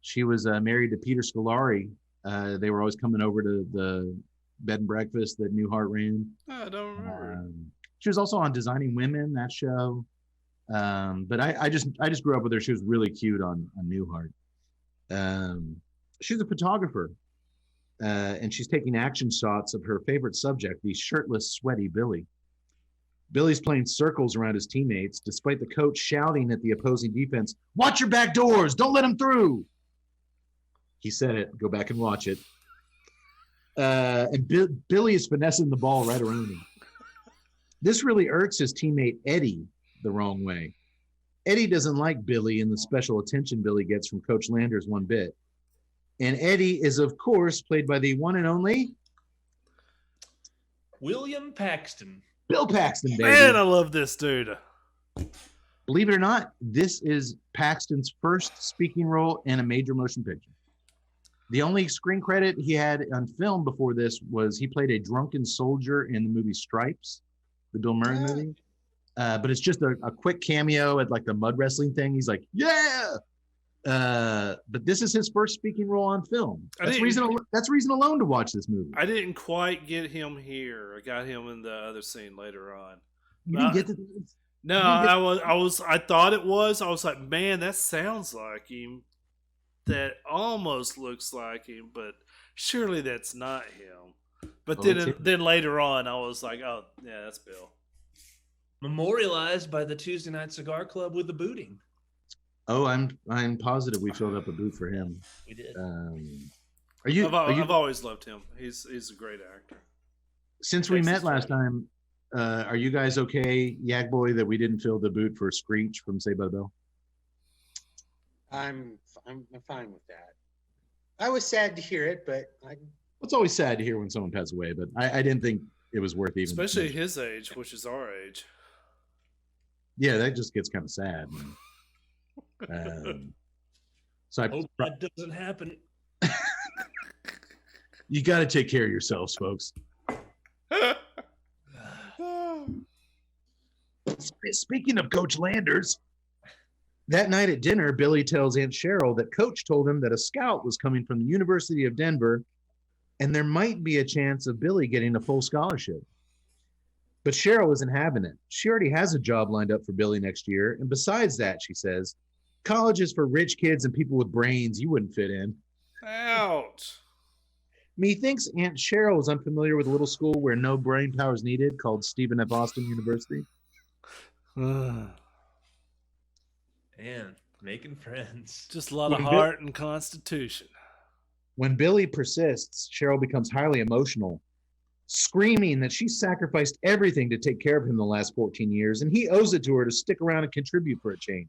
She was married to Peter Scolari. They were always coming over to the bed and breakfast that Newhart ran. I don't remember. She was also on Designing Women, that show. But I just grew up with her. She was really cute on Newhart. She's a photographer, and she's taking action shots of her favorite subject, the shirtless, sweaty Billy. Billy's playing circles around his teammates, despite the coach shouting at the opposing defense, "Watch your back doors! Don't let them through!" He said it. Go back and watch it. And Billy is finessing the ball right around him. This really irks his teammate Eddie the wrong way. Eddie doesn't like Billy and the special attention Billy gets from Coach Landers one bit. And Eddie is, of course, played by the one and only William Paxton. Bill Paxton, baby. Man, I love this dude. Believe it or not, this is Paxton's first speaking role in a major motion picture. The only screen credit he had on film before this was he played a drunken soldier in the movie Stripes, the Bill Murray movie. But it's just a quick cameo at like the mud wrestling thing. He's like, yeah. But this is his first speaking role on film. That's reason alone to watch this movie. I didn't quite get him here. I got him in the other scene later on. You didn't get to No, I thought it was. I was like, man, that sounds like him. That almost looks like him, but surely that's not him. But then later on, I was like, oh yeah, that's Bill. Memorialized by the Tuesday Night Cigar Club with the booting. Oh, I'm positive we filled up a boot for him. We did. I've always loved him. He's a great actor. Since we met last time, are you guys okay, Yak Boy, that we didn't fill the boot for Screech from Saved by the Bell? I'm fine with that. I was sad to hear it, but it's always sad to hear when someone passes away, but I didn't think it was worth even. Especially his age, which is our age. Yeah, that just gets kind of sad. So I hope that doesn't happen. You got to take care of yourselves, folks. Speaking of Coach Landers, that night at dinner, Billy tells Aunt Cheryl that Coach told him that a scout was coming from the University of Denver, and there might be a chance of Billy getting a full scholarship. But Cheryl isn't having it. She already has a job lined up for Billy next year, and besides that, she says, college is for rich kids and people with brains. You wouldn't fit in. Ouch. Methinks Aunt Cheryl is unfamiliar with a little school where no brain power is needed called Stephen F. Austin University. Man, making friends. Just a lot of When heart and constitution. When Billy persists, Cheryl becomes highly emotional, screaming that she sacrificed everything to take care of him the last 14 years, and he owes it to her to stick around and contribute for a change.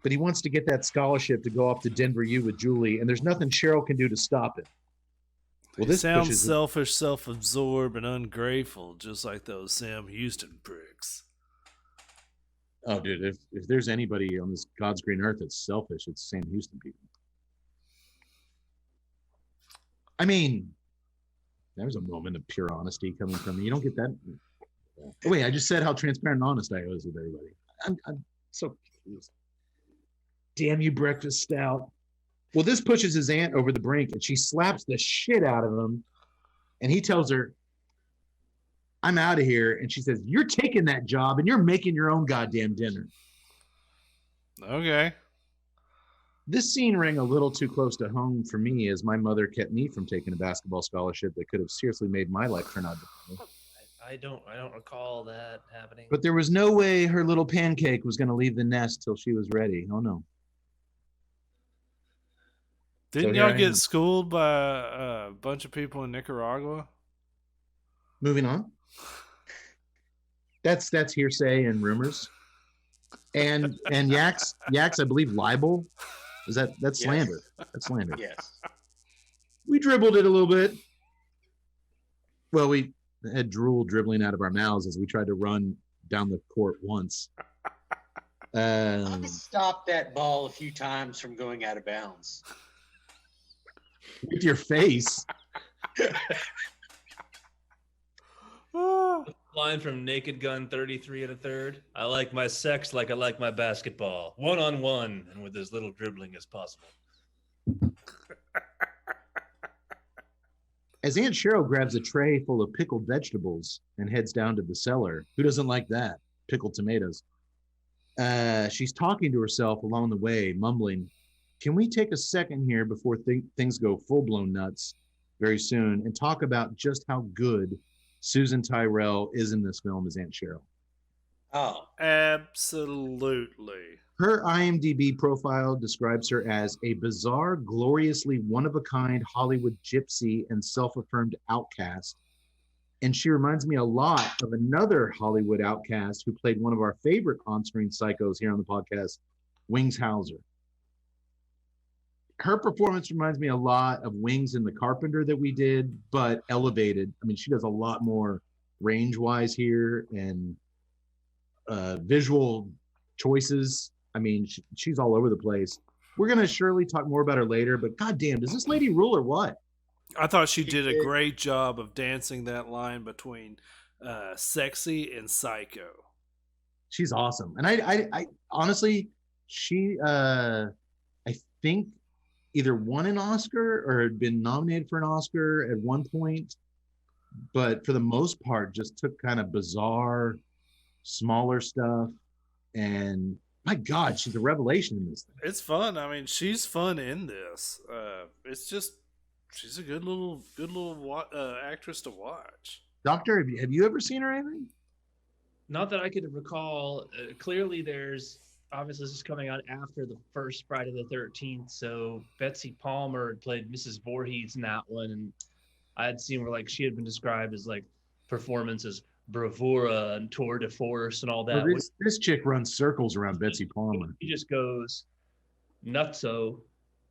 But he wants to get that scholarship to go off to Denver U with Julie, and there's nothing Cheryl can do to stop it. Well, He sounds selfish, self-absorbed, and ungrateful, just like those Sam Houston pricks. Oh, dude, if there's anybody on this God's green earth that's selfish, it's Sam Houston people. I mean, there was a moment of pure honesty coming from me. You don't get that. Oh, wait, I just said how transparent and honest I was with everybody. I'm so confused. Damn you, breakfast stout. Well, this pushes his aunt over the brink, and she slaps the shit out of him. And he tells her, I'm out of here. And she says, you're taking that job, and you're making your own goddamn dinner. Okay. This scene rang a little too close to home for me, as my mother kept me from taking a basketball scholarship that could have seriously made my life turn out differently. I don't recall that happening. But there was no way her little pancake was going to leave the nest till she was ready. Oh, no. Didn't y'all get schooled by a bunch of people in Nicaragua? Moving on. That's hearsay and rumors. And Yaks, I believe libel. That's slander. That's slander. Yes. We dribbled it a little bit. Well, we had drool dribbling out of our mouths as we tried to run down the court once. I stopped that ball a few times from going out of bounds. With your face. Line from Naked Gun 33 1/3. I like my sex like I like my basketball. 1-on-1 and with as little dribbling as possible. As Aunt Cheryl grabs a tray full of pickled vegetables and heads down to the cellar, who doesn't like that? Pickled tomatoes. She's talking to herself along the way, mumbling, can we take a second here before things go full-blown nuts very soon and talk about just how good Susan Tyrrell is in this film as Aunt Cheryl? Oh, absolutely. Her IMDb profile describes her as a bizarre, gloriously one-of-a-kind Hollywood gypsy and self-affirmed outcast. And she reminds me a lot of another Hollywood outcast who played one of our favorite on-screen psychos here on the podcast, Wings Hauser. Her performance reminds me a lot of Wings and the Carpenter that we did, but elevated. I mean, she does a lot more range-wise here and visual choices. I mean, she's all over the place. We're going to surely talk more about her later, but goddamn, does this lady rule or what? I thought she did a great job of dancing that line between sexy and psycho. She's awesome. And I honestly, she, I think either won an Oscar or had been nominated for an Oscar at one point, but for the most part, just took kind of bizarre, smaller stuff. And my God, she's a revelation in this thing. It's fun. I mean, she's fun in this. It's just, she's a good little actress to watch. Doctor, have you ever seen her or anything? Not that I could recall. Clearly, there's obviously this is coming out after the first Friday the 13th. So Betsy Palmer had played Mrs. Voorhees in that one, and I had seen where like she had been described as like performances bravura and tour de force and all that. Well, this chick runs circles around Betsy Palmer. She just goes nutso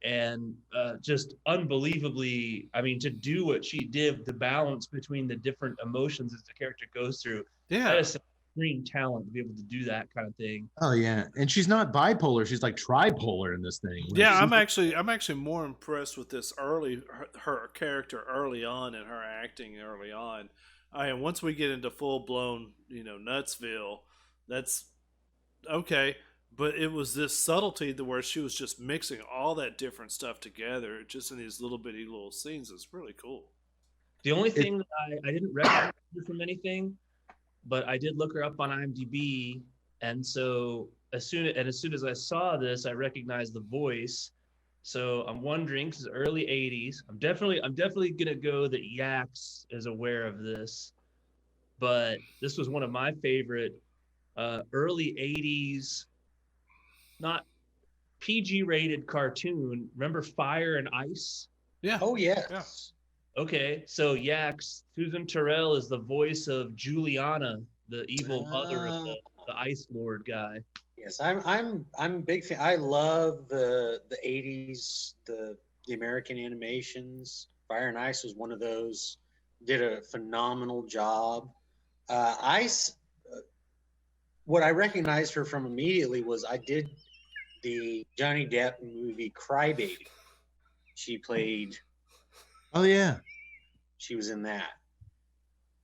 and just unbelievably, I mean, to do what she did, the balance between the different emotions as the character goes through. Yeah. That is extreme talent to be able to do that kind of thing. Oh yeah, and she's not bipolar; she's like tripolar in this thing. Like, yeah, I'm actually more impressed with this her character early on and her acting early on. And once we get into full blown, Nutsville, that's okay. But it was this subtlety to where she was just mixing all that different stuff together, just in these little bitty little scenes. It's really cool. The only thing that I didn't recognize her from anything, but I did look her up on IMDb, and so as soon as I saw this, I recognized the voice, So I'm wondering, because early '80s, I'm definitely gonna go that Yax is aware of this, but this was one of my favorite early '80s, not PG rated cartoon. Remember Fire and Ice? Yeah. Oh yes. Yeah. Okay, so Yax, Susan Terrell is the voice of Juliana, the evil mother of the Ice Lord guy. Yes, I'm a big fan. I love the '80s, the American animations. Fire and Ice was one of those. Did a phenomenal job. Ice, what I recognized her from immediately was I did the Johnny Depp movie Crybaby. She played. Oh yeah. She was in that,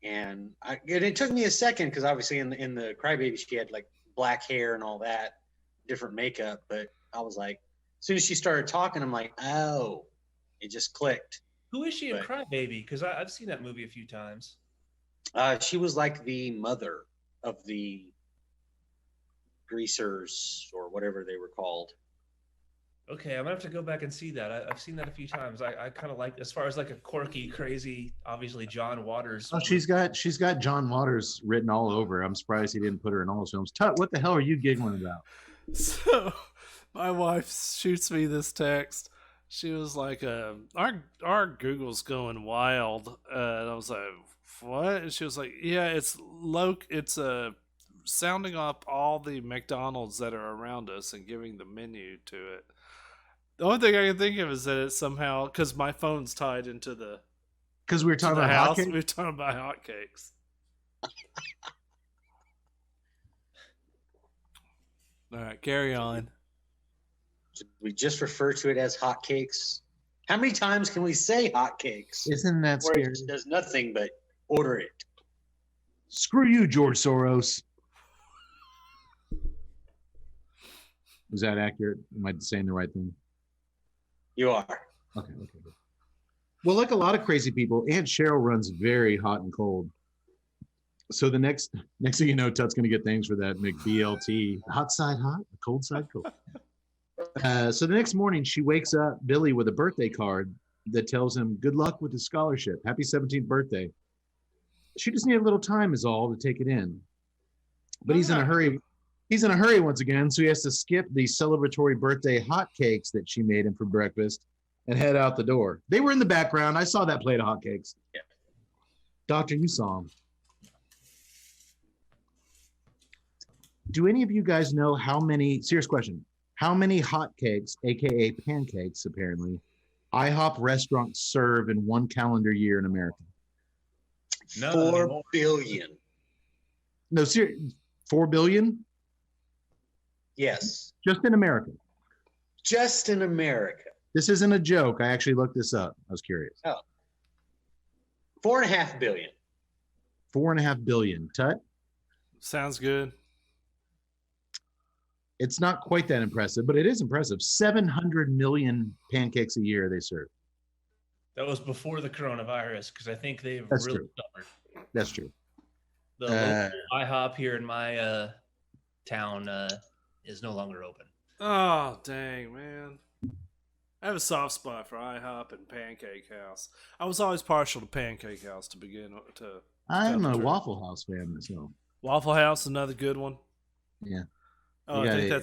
and it took me a second because obviously in the Crybaby she had like black hair and all that, different makeup. But I was like, as soon as she started talking, I'm like, oh, it just clicked. Who is she in But- Crybaby? Because I've seen that movie a few times. She was like the mother of the greasers or whatever they were called. Okay, I'm gonna have to go back and see that. I've seen that a few times. I kind of like, as far as like a quirky, crazy, obviously John Waters. Oh, she's got John Waters written all over. I'm surprised he didn't put her in all his films. Tut, what the hell are you giggling about? So my wife shoots me this text. She was like, our Google's going wild. And I was like, what? And she was like, yeah, it's sounding up all the McDonald's that are around us and giving the menu to it. The only thing I can think of is that it's somehow, because my phone's tied into the Because we were talking about house. hotcakes? We were talking about hotcakes. All right, carry on. We just refer to it as hotcakes. How many times can we say hotcakes? Isn't that Where scary? it does nothing but order it. Screw you, George Soros. Is that accurate? Am I saying the right thing? You are. Okay. Good. Well, like a lot of crazy people, Aunt Cheryl runs very hot and cold. So the next thing you know, Tut's going to get things for that McBLT. Hot side hot, cold side cold. So the next morning, she wakes up Billy with a birthday card that tells him, good luck with his scholarship. Happy 17th birthday. She just needed a little time is all to take it in. But he's in a hurry. He's in a hurry once again, so he has to skip the celebratory birthday hotcakes that she made him for breakfast and head out the door. They were in the background. I saw that plate of hotcakes. Yeah. Doctor, you saw them. Do any of you guys know serious question, how many hotcakes, aka pancakes apparently, IHOP restaurants serve in one calendar year in America? None 4 anymore. billion. No, seriously, 4 billion? Yes. Just in America. Just in America. This isn't a joke. I actually looked this up. I was curious. 4.5 billion. 4.5 billion. Tut? Sounds good. It's not quite that impressive, but it is impressive. 700 million pancakes a year they serve. That was before the coronavirus, because I think they've That's really true. suffered. That's true. The local IHOP here in my town is no longer open. Oh, dang, man. I have a soft spot for IHOP and Pancake House. I was always partial to Pancake House to begin to. I'm a True. Waffle House fan myself. Waffle House, another good one. Yeah. Oh, You I think gotta-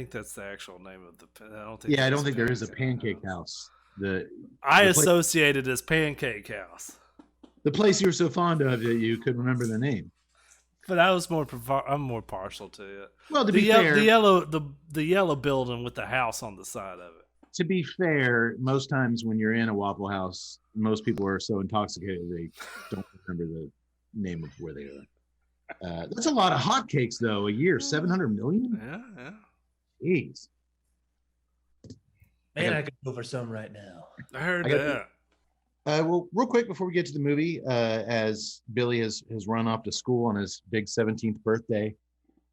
that's the actual name of the. I don't think. Yeah, I there's don't think there is a pancake house. The I the pla- associate it as Pancake House, the place you were so fond of that you couldn't remember the name. but I was I'm more partial to it. Well, to The, be ye- fair, the yellow building with the house on the side of it. most times when you're in a Waffle House, most people are so intoxicated they don't remember the name of where they are. That's a lot of hotcakes, though, a year. 700 million? Yeah. Jeez. Man, I could go for some right now. I heard I got that. Well, real quick before we get to the movie, as Billy has run off to school on his big 17th birthday,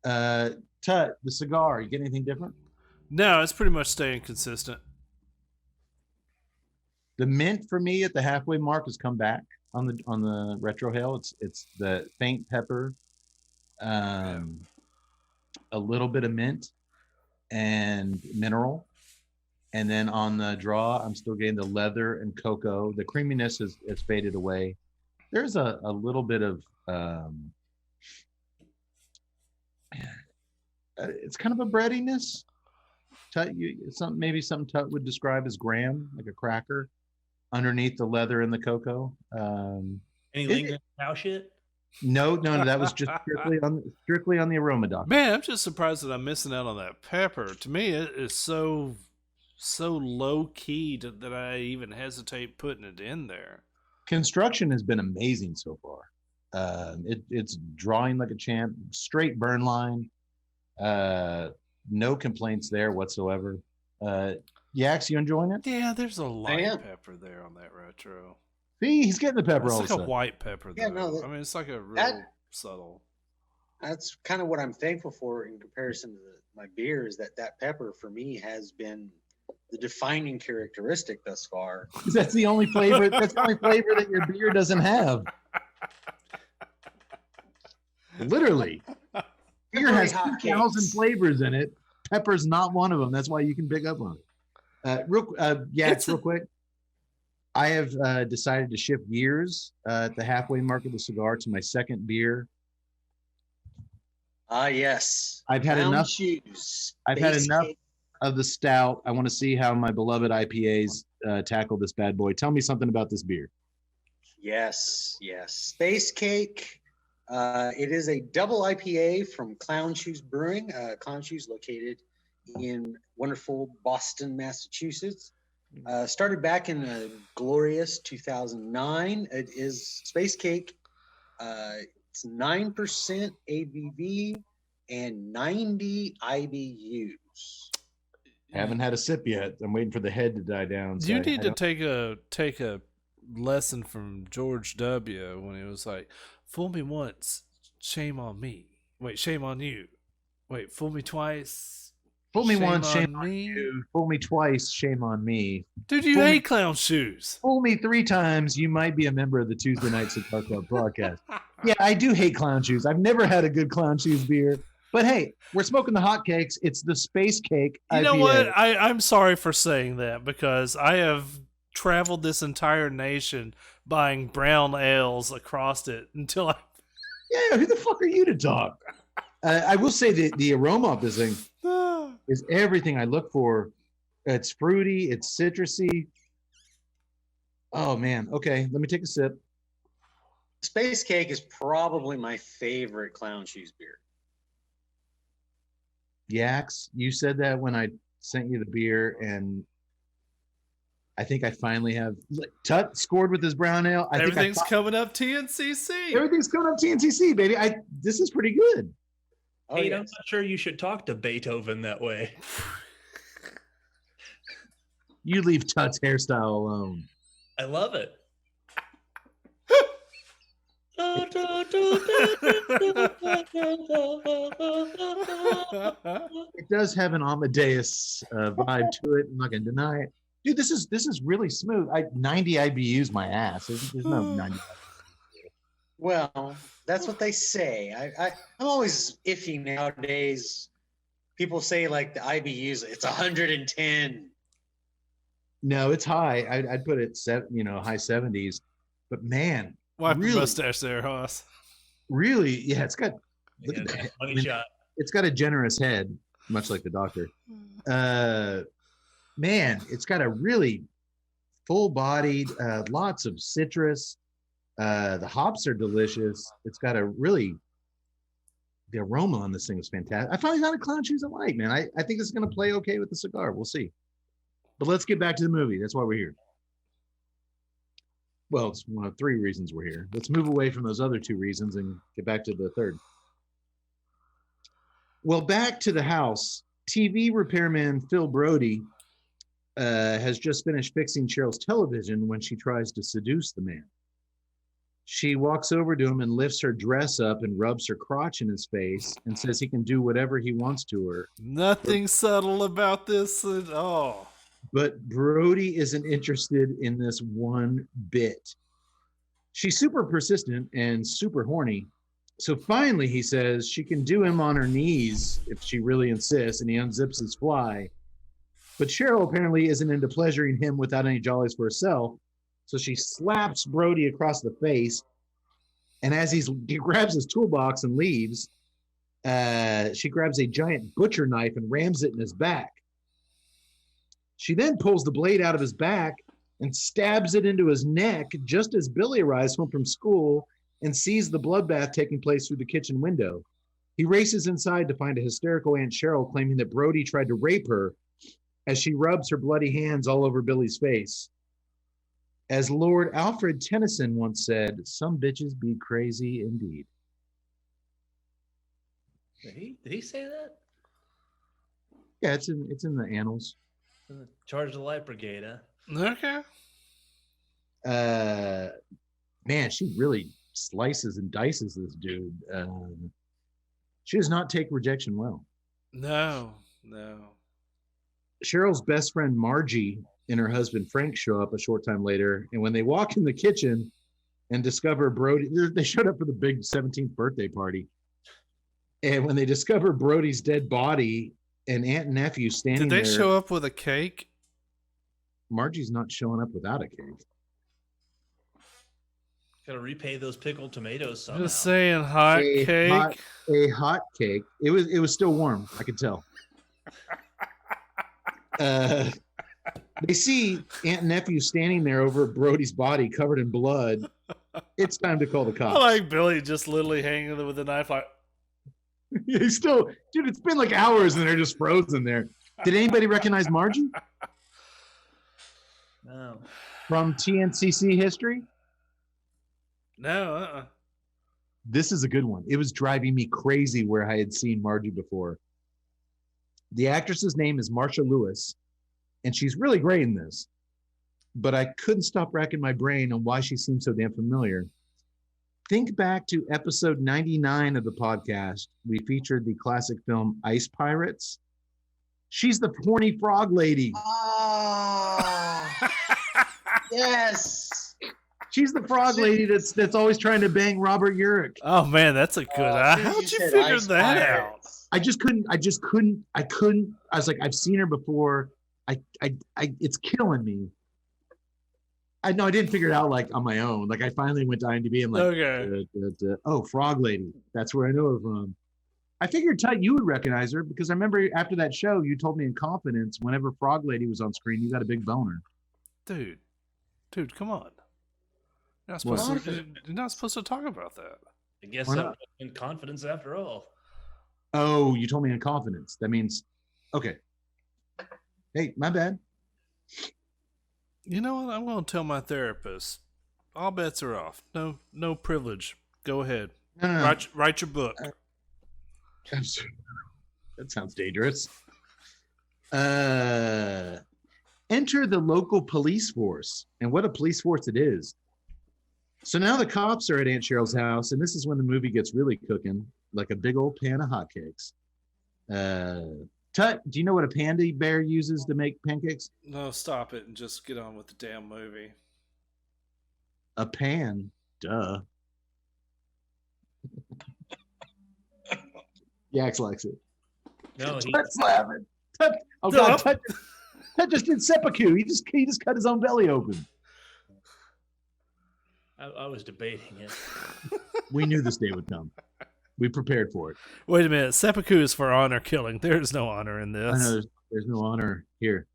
Tut, the cigar, you get anything different? No, it's pretty much staying consistent. The mint for me at the halfway mark has come back on the retro hail. It's the faint pepper, a little bit of mint and mineral. And then on the draw, I'm still getting the leather and cocoa. The creaminess has faded away. There's a little bit of, it's kind of a breadiness. Maybe something Tut would describe as graham, like a cracker, underneath the leather and the cocoa. Any lingering cow shit? No, that was just strictly on the aroma, doc. Man, I'm just surprised that I'm missing out on that pepper. To me, it is so low key that I even hesitate putting it in there. Construction has been amazing so far. It's drawing like a champ, straight burn line. No complaints there whatsoever. Yaks, you enjoying it? Yeah, there's a light pepper there on that retro. See, he's getting the pepper It's also. like a white pepper, though. Yeah, no, I mean, it's like a real subtle. That's kind of what I'm thankful for in comparison to my beer, is that pepper for me has been the defining characteristic thus far. That's the only flavor. That's the only flavor that your beer doesn't have. Literally, beer has 2,000 flavors in it. Pepper's not one of them. That's why you can pick up on it. Real quick. I have decided to shift gears at the halfway mark of the cigar to my second beer. Yes. I've had enough. I've had enough of the stout. I want to see how my beloved IPAs tackle this bad boy. Tell me something about this beer. Yes. Space Cake. It is a double IPA from Clown Shoes Brewing. Clown Shoes located in wonderful Boston, Massachusetts. Started back in a glorious 2009. It is Space Cake. It's 9% ABV and 90 IBUs. Haven't had a sip yet. I'm waiting for the head to die down. You need to take a lesson from George W. when he was like, "Fool me once, shame on me. Wait, shame on you. Wait, fool me twice. Fool me once, shame on you. Fool me twice, shame on me. Dude, you hate Clown Shoes. Fool me 3 times, you might be a member of the Tuesday Night Cigar Club podcast." Yeah, I do hate Clown Shoes. I've never had a good Clown Shoes beer. But hey, we're smoking the hotcakes. It's the Space Cake IPA. You know what? I'm sorry for saying that, because I have traveled this entire nation buying brown ales across it until I... Yeah, who the fuck are you to talk? I will say that the aroma of this thing is everything I look for. It's fruity. It's citrusy. Oh, man. Okay, let me take a sip. Space Cake is probably my favorite Clown Shoes beer. Yaks, you said that when I sent you the beer, and I think I finally have. Tut scored with his brown ale. Everything's coming up TNCC. Everything's coming up TNCC, baby. This is pretty good. Hey, I'm not sure you should talk to Beethoven that way. You leave Tut's hairstyle alone. I love it. It does have an Amadeus vibe to it. I'm not gonna deny it, dude. This is really smooth. 90 IBUs my ass. There's no 90. Well, that's what they say. I'm always iffy nowadays. People say like the IBUs, it's 110. No, it's high. I'd put it high 70s. But man, wipe really, your mustache there, Hoss. Really, yeah. It's got look at that. Money shot. It's got a generous head, much like the doctor. Man, it's got a really full-bodied, lots of citrus. The hops are delicious. It's got the aroma on this thing is fantastic. I finally found a Clown Shoes I like, man. I think this is going to play okay with the cigar. We'll see. But let's get back to the movie. That's why we're here. Well, it's one of 3 reasons we're here. Let's move away from those other 2 reasons and get back to the third. Well, back to the house. TV repairman Phil Brody has just finished fixing Cheryl's television when she tries to seduce the man. She walks over to him and lifts her dress up and rubs her crotch in his face and says he can do whatever he wants to her. Nothing subtle about this at all. But Brody isn't interested in this one bit. She's super persistent and super horny. So finally he says she can do him on her knees if she really insists, and he unzips his fly. But Cheryl apparently isn't into pleasuring him without any jollies for herself. So she slaps Brody across the face. And as he grabs his toolbox and leaves, she grabs a giant butcher knife and rams it in his back. She then pulls the blade out of his back and stabs it into his neck just as Billy arrives home from school and sees the bloodbath taking place through the kitchen window. He races inside to find a hysterical Aunt Cheryl claiming that Brody tried to rape her as she rubs her bloody hands all over Billy's face. As Lord Alfred Tennyson once said, some bitches be crazy indeed. Did he say that? Yeah, it's in the annals. Charge the Light Brigade, huh? Okay. Man, she really slices and dices this dude. She does not take rejection well. No. Cheryl's best friend Margie and her husband Frank show up a short time later, and when they walk in the kitchen and discover Brody, they showed up for the big 17th birthday party. And when they discover Brody's dead body and aunt and nephew standing there. Did they show up with a cake? Margie's not showing up without a cake. Gotta repay those pickled tomatoes somehow. Just saying, hot cake. A hot cake. It was still warm. I could tell. They see aunt and nephew standing there over Brody's body covered in blood. It's time to call the cops. I like Billy just literally hanging there with a knife like. He's still, dude, it's been like hours and they're just frozen there. Did anybody recognize Margie? No. From TNCC history? No. This is a good one. It was driving me crazy where I had seen Margie before. The actress's name is Marsha Lewis, and she's really great in this. But I couldn't stop racking my brain on why she seemed so damn familiar. Think back to episode 99 of the podcast. We featured the classic film Ice Pirates. She's the horny frog lady. Oh, yes. She's the frog lady that's always trying to bang Robert Urich. Oh man, that's a good. How'd you figure that out? I couldn't. I was like, I've seen her before. It's killing me. I didn't figure it out like on my own. Like I finally went to IMDb and like, okay. Oh, Frog Lady. That's where I know her from. I figured, Tut, you would recognize her because I remember after that show, you told me in confidence whenever Frog Lady was on screen, you got a big boner. Dude, come on. You're not supposed to talk about that. I guess I'm in confidence after all. Oh, you told me in confidence. That means, okay. Hey, my bad. You know what? I'm going to tell my therapist. All bets are off. No privilege. Go ahead. No. Write your book. That sounds dangerous. Enter the local police force. And what a police force it is. So now the cops are at Aunt Cheryl's house, and this is when the movie gets really cooking, like a big old pan of hotcakes. Tut, do you know what a panda bear uses to make pancakes? No, stop it and just get on with the damn movie. A pan, duh. Yax likes it. No, Tut's laughing. Tut, oh God, Tut just did seppuku. He just cut his own belly open. I was debating it. We knew this day would come. We prepared for it. Wait a minute. Seppuku is for honor killing. There is no honor in this. I know there's no honor here.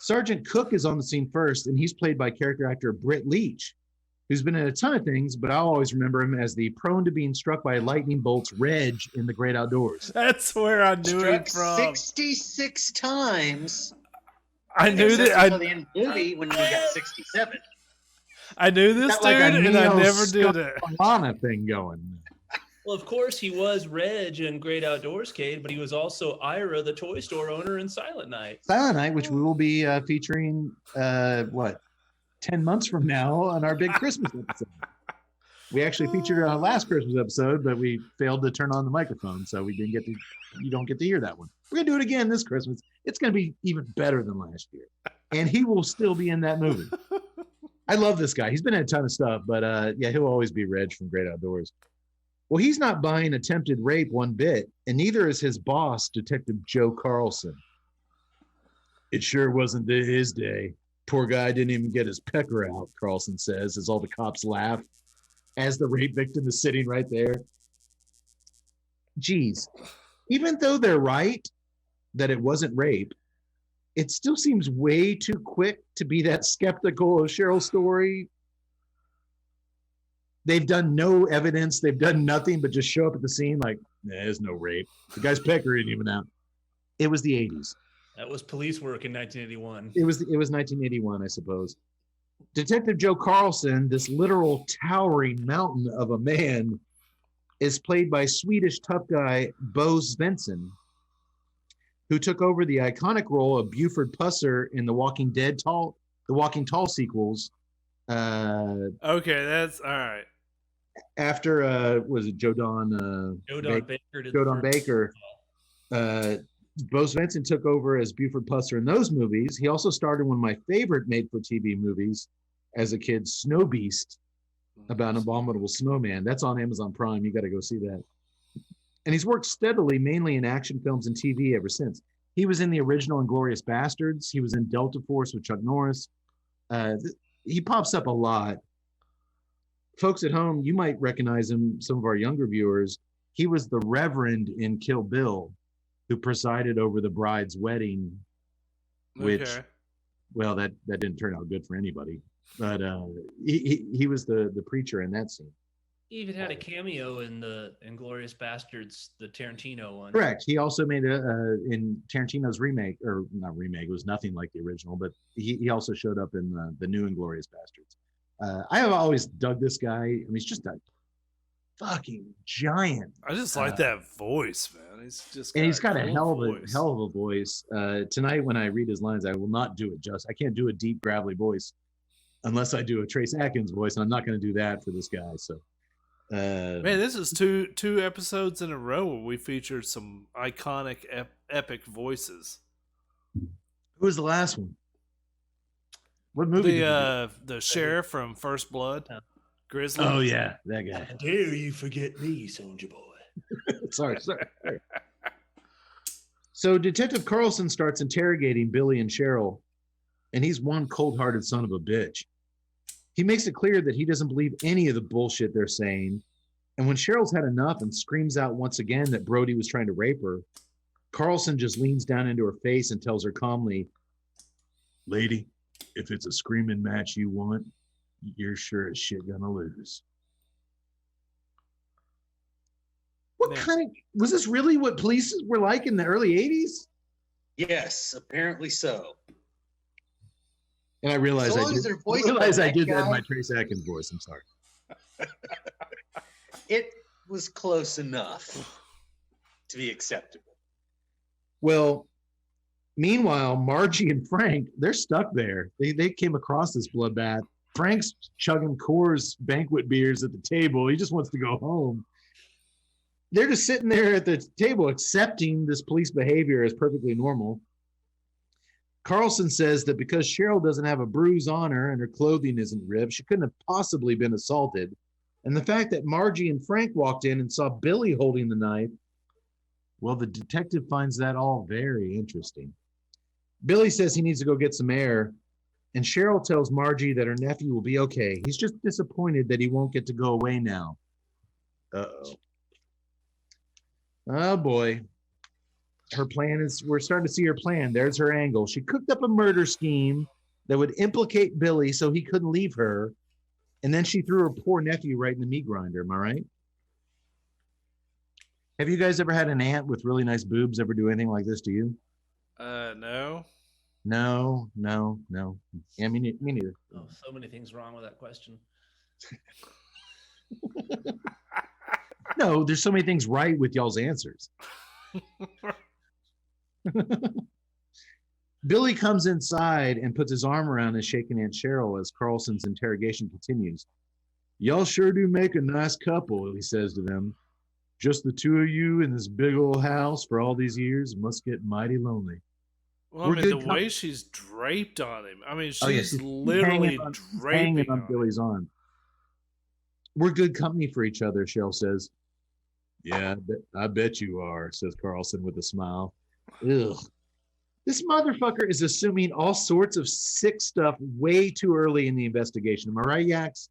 Sergeant Cook is on the scene first, and he's played by character actor Britt Leach, who's been in a ton of things, but I'll always remember him as the prone to being struck by lightning bolts Reg in The Great Outdoors. That's where I knew him Struck from. 66 times. I knew that. Until the end of the movie when we got 67. I knew this dude, and I never did it. Lana thing going. Well, of course, he was Reg in Great Outdoors, Cade, but he was also Ira, the toy store owner in Silent Night. Silent Night, which we will be featuring, 10 months from now on our big Christmas episode. We actually featured our last Christmas episode, but we failed to turn on the microphone, so you don't get to hear that one. We're going to do it again this Christmas. It's going to be even better than last year. And he will still be in that movie. I love this guy. He's been in a ton of stuff, but he'll always be Reg from Great Outdoors. Well, he's not buying attempted rape one bit, and neither is his boss, Detective Joe Carlson. It sure wasn't his day. Poor guy didn't even get his pecker out, Carlson says, as all the cops laugh, as the rape victim is sitting right there. Geez, even though they're right that it wasn't rape, it still seems way too quick to be that skeptical of Cheryl's story. They've done no evidence. They've done nothing but just show up at the scene like, there's no rape. The guy's pecker isn't even out. It was the 80s. That was police work in 1981. It was 1981, I suppose. Detective Joe Carlson, this literal towering mountain of a man, is played by Swedish tough guy Bo Svensson, who took over the iconic role of Buford Pusser in the Walking Tall sequels. Okay, that's all right. After was it Joe Don Baker? Joe Don Baker. Bo Svensson took over as Buford Pusser in those movies. He also starred in one of my favorite made-for-TV movies as a kid, Snow Beast, about an abominable snowman. That's on Amazon Prime. You got to go see that. And he's worked steadily, mainly in action films and TV ever since. He was in the original Inglourious Bastards. He was in Delta Force with Chuck Norris. He pops up a lot. Folks at home, you might recognize him, some of our younger viewers. He was the Reverend in Kill Bill, who presided over the bride's wedding, which, well, that didn't turn out good for anybody. But he was the preacher in that scene. He even had a cameo in the Inglourious Bastards, the Tarantino one. Correct. He also made in Tarantino's remake, or not remake, it was nothing like the original, but he also showed up in the new Inglourious Bastards. I have always dug this guy. I mean, he's just a fucking giant. I just like that voice, man. He's got a hell of a voice. Tonight, when I read his lines, I will not do it justice. I can't do a deep, gravelly voice unless I do a Trace Atkins voice, and I'm not going to do that for this guy. So, man, this is two episodes in a row where we featured some iconic, epic voices. Who was the last one? What movie? The sheriff from First Blood. Grizzly. Oh yeah, that guy. How dare you forget me, soldier boy? sorry. So Detective Carlson starts interrogating Billy and Cheryl, and he's one cold-hearted son of a bitch. He makes it clear that he doesn't believe any of the bullshit they're saying, and when Cheryl's had enough and screams out once again that Brody was trying to rape her, Carlson just leans down into her face and tells her calmly, "Lady, if it's a screaming match you want, you're sure as shit gonna lose." What kind of, was this really what police were like in the early 80s? Yes, apparently so. And I realized So I long as did, their voice I realized was I that did that in guy. my Trace Atkins voice. I'm sorry. It was close enough to be acceptable. Well, meanwhile, Margie and Frank, they're stuck there. They came across this bloodbath. Frank's chugging Coors banquet beers at the table. He just wants to go home. They're just sitting there at the table accepting this police behavior as perfectly normal. Carlson says that because Cheryl doesn't have a bruise on her and her clothing isn't ripped, she couldn't have possibly been assaulted. And the fact that Margie and Frank walked in and saw Billy holding the knife, well, the detective finds that all very interesting. Billy says he needs to go get some air, and Cheryl tells Margie that her nephew will be okay. He's just disappointed that he won't get to go away now. Uh-oh. Oh, boy. Her plan is, we're starting to see her plan. There's her angle. She cooked up a murder scheme that would implicate Billy so he couldn't leave her, and then she threw her poor nephew right in the meat grinder. Am I right? Have you guys ever had an aunt with really nice boobs ever do anything like this to you? No. No. Yeah, me neither. Oh, so many things wrong with that question. No, there's so many things right with y'all's answers. Billy comes inside and puts his arm around his shaking Aunt Cheryl as Carlson's interrogation continues. "Y'all sure do make a nice couple," he says to them. "Just the two of you in this big old house for all these years must get mighty lonely." Well, We're I mean, good the way she's draped on him. I mean, she's Oh, yeah, she's literally hanging draping on on him. Billy's arm. "We're good company for each other," Cheryl says. "Yeah, I bet you are," says Carlson with a smile. Ugh. This motherfucker is assuming all sorts of sick stuff way too early in the investigation. Am I right, Yax?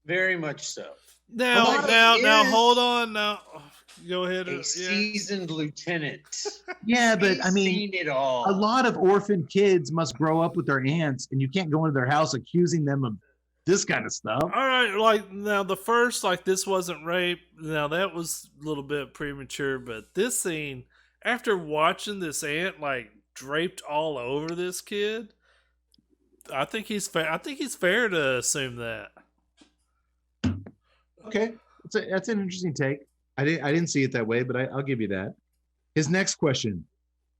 Very much so. Now, But now, he is hold on. Now, go ahead. a seasoned lieutenant. Yeah, but He's I mean, seen it all. a lot of orphan kids must grow up with their aunts, and you can't go into their house accusing them of this kind of stuff. All right, like now the first, like this wasn't rape. Now that was a little bit premature, but this scene, after watching this aunt like draped all over this kid, I think he's fair. I think he's fair to assume that. Okay, that's an interesting take. I didn't see it that way, but I'll give you that. His next question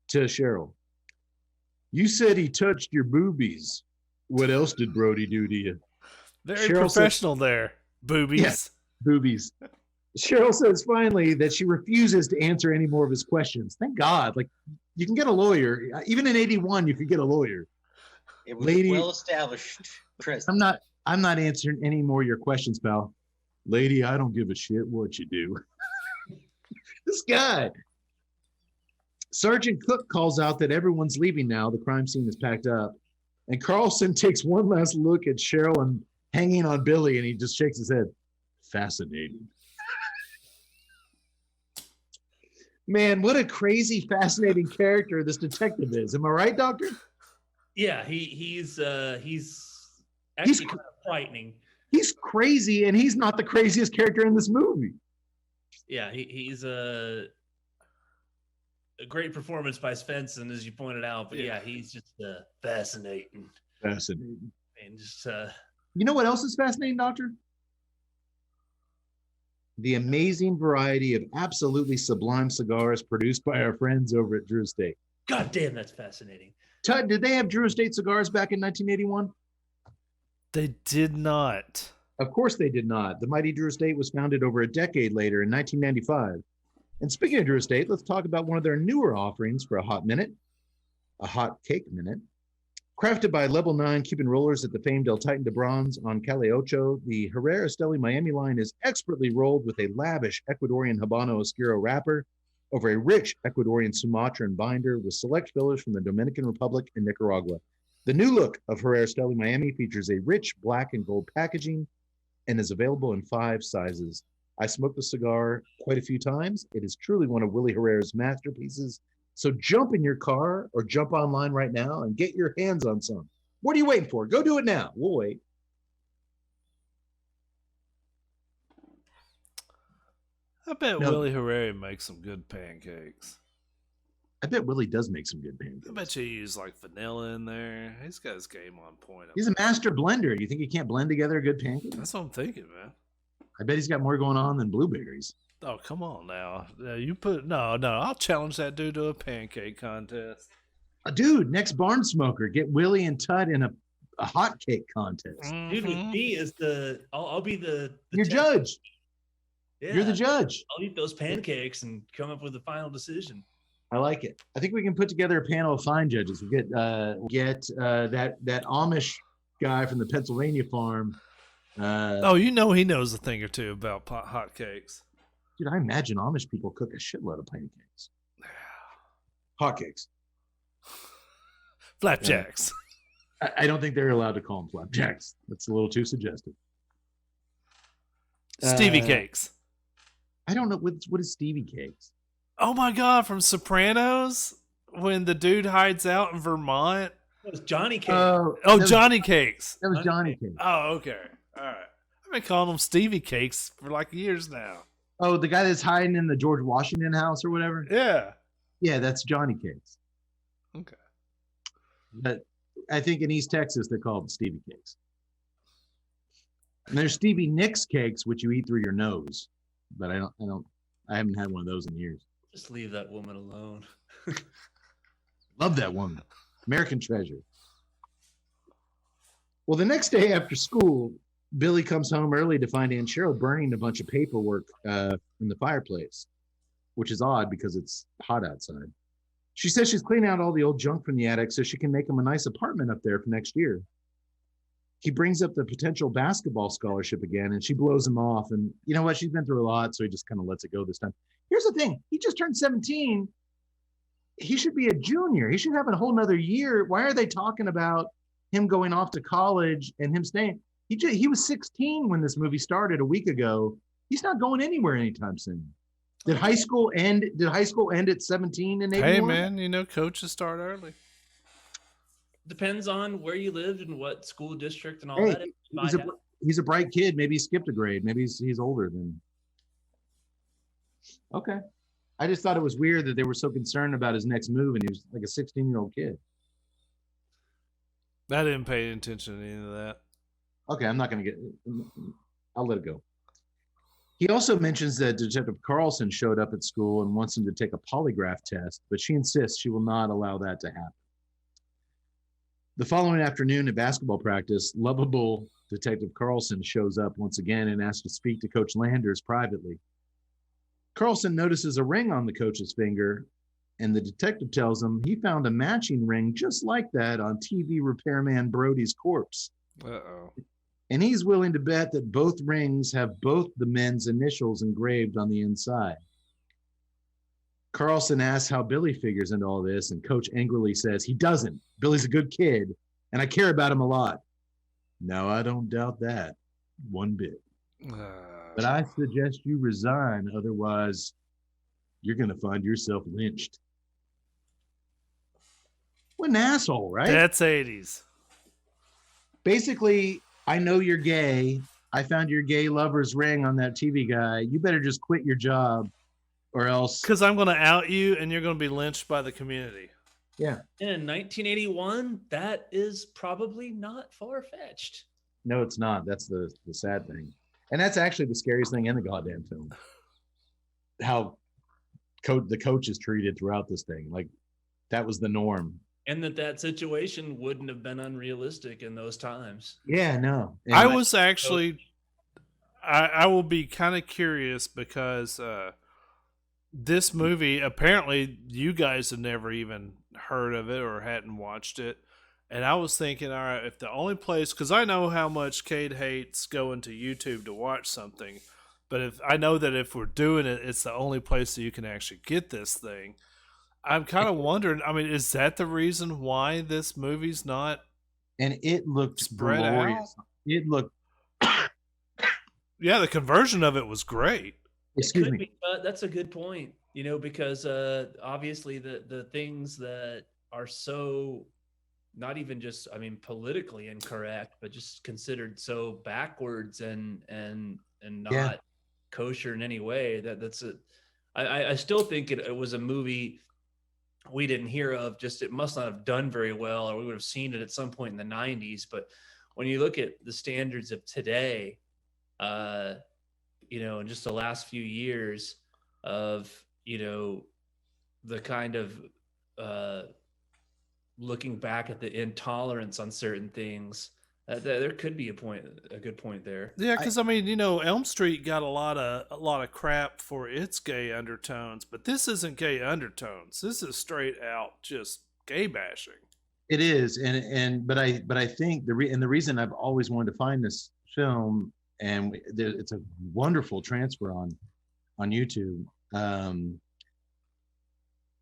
to Cheryl: you said he touched your boobies. What else did Brody do to you? Very Cheryl professional there, boobies. Yeah. Boobies. Cheryl says finally that she refuses to answer any more of his questions. Thank God. Like, you can get a lawyer. Even in 81, you could get a lawyer. It was Lady- well established. I'm not answering any more of your questions, pal. Lady, I don't give a shit what you do. This guy. Sergeant Cook calls out that everyone's leaving now. The crime scene is packed up. And Carlson takes one last look at Cheryl and hanging on Billy, and he just shakes his head. Fascinating. Man, what a crazy, fascinating character this detective is. Am I right, Doctor? Yeah, he's actually kind of frightening. He's crazy, and he's not the craziest character in this movie. Yeah, he's a great performance by Svensson, as you pointed out. But yeah, he's just fascinating. Fascinating. And just You know what else is fascinating, Doctor? The amazing variety of absolutely sublime cigars produced by our friends over at Drew Estate. God damn, that's fascinating. Tut, did they have Drew Estate cigars back in 1981? They did not. Of course they did not. The mighty Drew Estate was founded over a decade later in 1995. And speaking of Drew Estate, let's talk about one of their newer offerings for a hot cake minute. Crafted by Level 9 Cuban rollers at the famed El Titan de Bronze on Calle Ocho, the Herrera Esteli Miami line is expertly rolled with a lavish Ecuadorian Habano Oscuro wrapper over a rich Ecuadorian Sumatran binder with select fillers from the Dominican Republic and Nicaragua. The new look of Herrera Esteli Miami features a rich black and gold packaging and is available in 5 sizes. I smoked the cigar quite a few times. It is truly one of Willie Herrera's masterpieces. So jump in your car or jump online right now and get your hands on some. What are you waiting for? Go do it now. We'll wait. I bet No. Willie Herrera makes some good pancakes. I bet Willie does make some good pancakes. I bet you use like vanilla in there. He's got his game on point. He's a master blender. You think he can't blend together a good pancake? That's what I'm thinking, man. I bet he's got more going on than blueberries. Oh, come on now. No, I'll challenge that dude to a pancake contest. Dude, next barn smoker, get Willie and Tut in a hot cake contest. Dude, with me is I'll be the You're test- judge. Yeah, You're the judge. I'll eat those pancakes and come up with the final decision. I like it. I think we can put together a panel of fine judges. We get that Amish guy from the Pennsylvania farm. You know he knows a thing or two about hot cakes. Dude, I imagine Amish people cook a shitload of pancakes. Hotcakes. Flapjacks. I don't think they're allowed to call them flapjacks. That's a little too suggestive. Stevie cakes. I don't know. What is Stevie cakes? Oh my God, from Sopranos? When the dude hides out in Vermont? It was Johnny Cake. Oh, that was- Johnny Cakes. That was Johnny Cake. Oh, okay. All right. I've been calling them Stevie Cakes for like years now. Oh, the guy that's hiding in the George Washington house or whatever? Yeah. Yeah, that's Johnny Cakes. Okay. But I think in East Texas, they're called Stevie Cakes. And there's Stevie Nicks cakes, which you eat through your nose. But I haven't had one of those in years. Just leave that woman alone. Love that woman. American treasure. Well, the next day after school, Billy comes home early to find Aunt Cheryl burning a bunch of paperwork in the fireplace, which is odd because it's hot outside. She says she's cleaning out all the old junk from the attic so she can make him a nice apartment up there for next year. He brings up the potential basketball scholarship again, and she blows him off. And you know what? She's been through a lot, so he just kind of lets it go this time. Here's the thing. He just turned 17. he should be a junior. He should have a whole nother year. Why are they talking about him going off to college and him staying? He was 16 when this movie started a week ago. He's not going anywhere anytime soon. Did high school end? Did high school end at 17 and 81? Hey man, you know coaches start early. Depends on where you lived and what school district and all Hey, that. he's a bright kid. Maybe he skipped a grade. Maybe he's older than. Okay. I just thought it was weird that they were so concerned about his next move, and he was like a 16-year-old kid. I didn't pay attention to any of that. Okay, I'm not going to get. I'll let it go. He also mentions that Detective Carlson showed up at school and wants him to take a polygraph test, but she insists she will not allow that to happen. The following afternoon at basketball practice, lovable Detective Carlson shows up once again and asks to speak to Coach Landers privately. Carlson notices a ring on the coach's finger, and the detective tells him he found a matching ring just like that on TV repairman Brody's corpse. Uh-oh. And he's willing to bet that both rings have both the men's initials engraved on the inside. Carlson asks how Billy figures into all this, and Coach angrily says he doesn't. Billy's a good kid, and I care about him a lot. No, I don't doubt that one bit. But I suggest you resign, otherwise you're going to find yourself lynched. What an asshole, right? That's 80s. Basically, I know you're gay. I found your gay lover's ring on that TV guy. You better just quit your job or else. Because I'm going to out you and you're going to be lynched by the community. Yeah. In 1981, that is probably not far-fetched. No, it's not. That's the sad thing. And that's actually the scariest thing in the goddamn film. How the coach is treated throughout this thing. Like, that was the norm. And that situation wouldn't have been unrealistic in those times. Yeah, no. And I was actually, I will be kind of curious because this movie, apparently you guys have never even heard of it or hadn't watched it. And I was thinking, all right, if the only place, because I know how much Cade hates going to YouTube to watch something, but if I know that if we're doing it, it's the only place that you can actually get this thing. I'm kind of wondering, I mean, is that the reason why this movie's not and it looked spread glorious. out? It looked. Yeah, the conversion of it was great. Excuse me. That's a good point, because obviously the things that are so not even just, politically incorrect, but just considered so backwards and not kosher in any way. I still think it was a movie we didn't hear of. Just it must not have done very well, or we would have seen it at some point in the 90s. But when you look at the standards of today, in just the last few years of the kind of looking back at the intolerance on certain things, there could be a good point there. Yeah, because Elm Street got a lot of crap for its gay undertones, but this isn't gay undertones. This is straight out just gay bashing. It is, but I think the reason I've always wanted to find this film, and it's a wonderful transfer on YouTube.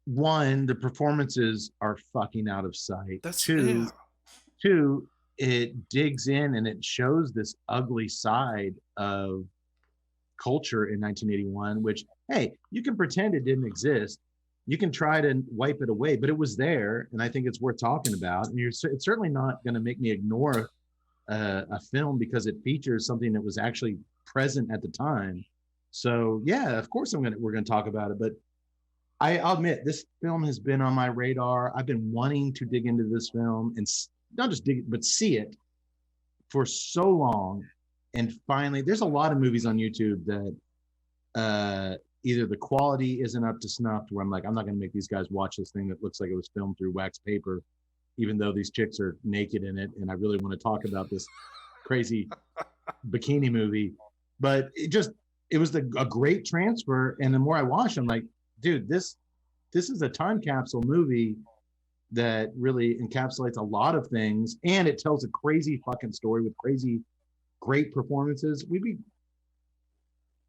One, the performances are fucking out of sight. That's two, it digs in and it shows this ugly side of culture in 1981, which, hey, you can pretend it didn't exist. You can try to wipe it away, but it was there, and I think it's worth talking about. And it's certainly not going to make me ignore a film because it features something that was actually present at the time. So yeah, of course we're going to talk about it, but I'll admit this film has been on my radar. I've been wanting to dig into this film and not just dig it, but see it for so long. And finally, there's a lot of movies on YouTube that either the quality isn't up to snuff, where I'm like, I'm not going to make these guys watch this thing that looks like it was filmed through wax paper, even though these chicks are naked in it. And I really want to talk about this crazy bikini movie. But it was a great transfer. And the more I watch, I'm like, dude, this is a time capsule movie that really encapsulates a lot of things, and it tells a crazy fucking story with crazy, great performances.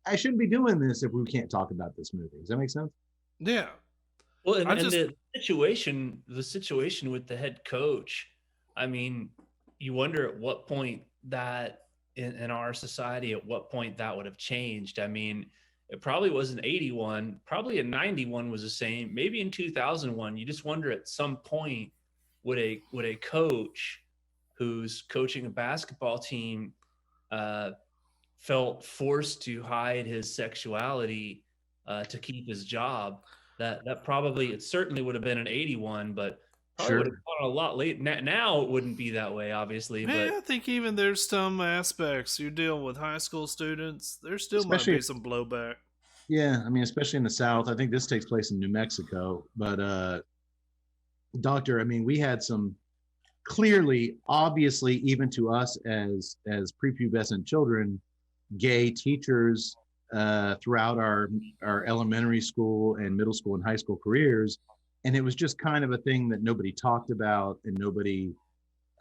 I shouldn't be doing this if we can't talk about this movie. Does that make sense? Yeah. Well, and, I and just the situation with the head coach, I mean, you wonder at what point that in our society, at what point that would have changed. I mean, it probably wasn't 81, probably in 91 was the same. Maybe in 2001, you just wonder at some point would a coach who's coaching a basketball team uh, felt forced to hide his sexuality to keep his job. That probably it certainly would have been an 81, but probably would have Sure. gone a lot late. Now it wouldn't be that way, obviously, Hey, but I think even there's some aspects you're dealing with high school students. There still might Especially be some blowback. yeah, I mean, especially in the South. I think this takes place in New Mexico. But doctor, I mean, we had some clearly, obviously, even to us as prepubescent children, gay teachers throughout our elementary school and middle school and high school careers, and it was just kind of a thing that nobody talked about, and nobody,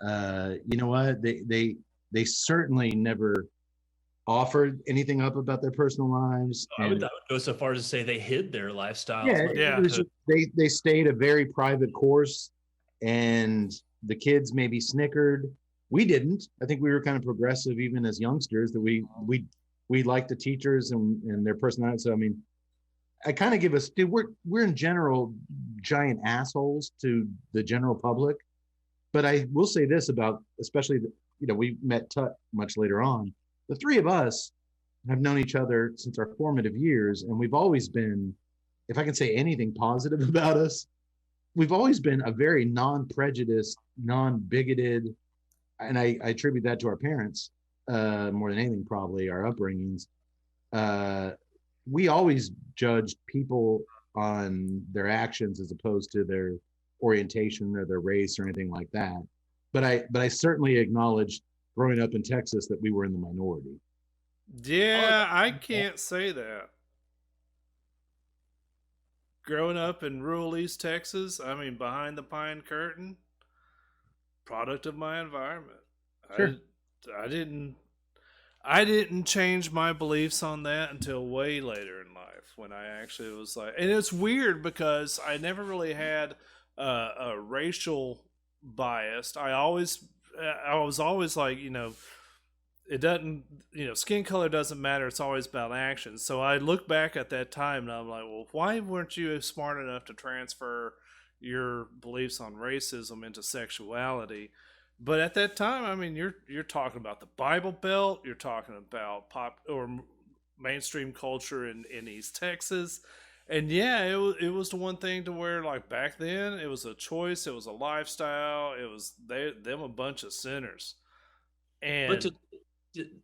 you know what, they certainly never offered anything up about their personal lives, I would and go so far as to say they hid their lifestyle yeah, as much as it Yeah. they was could. just, they stayed a very private course, and the kids maybe snickered. We didn't. I think we were kind of progressive even as youngsters, that we liked the teachers and their personality. So I mean, I kind of give us, dude, we're in general giant assholes to the general public. But I will say this about, especially you know, we met Tut much later on. The three of us have known each other since our formative years, and we've always been, if I can say anything positive about us, we've always been a very non-prejudiced, non-bigoted, and I attribute that to our parents more than anything, probably our upbringings. Uh, we always judged people on their actions as opposed to their orientation or their race or anything like that. But I certainly acknowledged growing up in Texas that we were in the minority. Yeah, I can't say that. Growing up in rural East Texas, I mean, behind the pine curtain, product of my environment. Sure. I didn't I didn't change my beliefs on that until way later in life when I actually was like, and it's weird because I never really had a racial bias. I was always like, it doesn't, skin color doesn't matter. It's always about action. So I look back at that time and I'm like, well, why weren't you smart enough to transfer your beliefs on racism into sexuality? But at that time, I mean, you're talking about the Bible Belt. You're talking about pop or mainstream culture in East Texas, and yeah, it was the one thing to where, like, back then it was a choice, it was a lifestyle, it was them a bunch of sinners, But and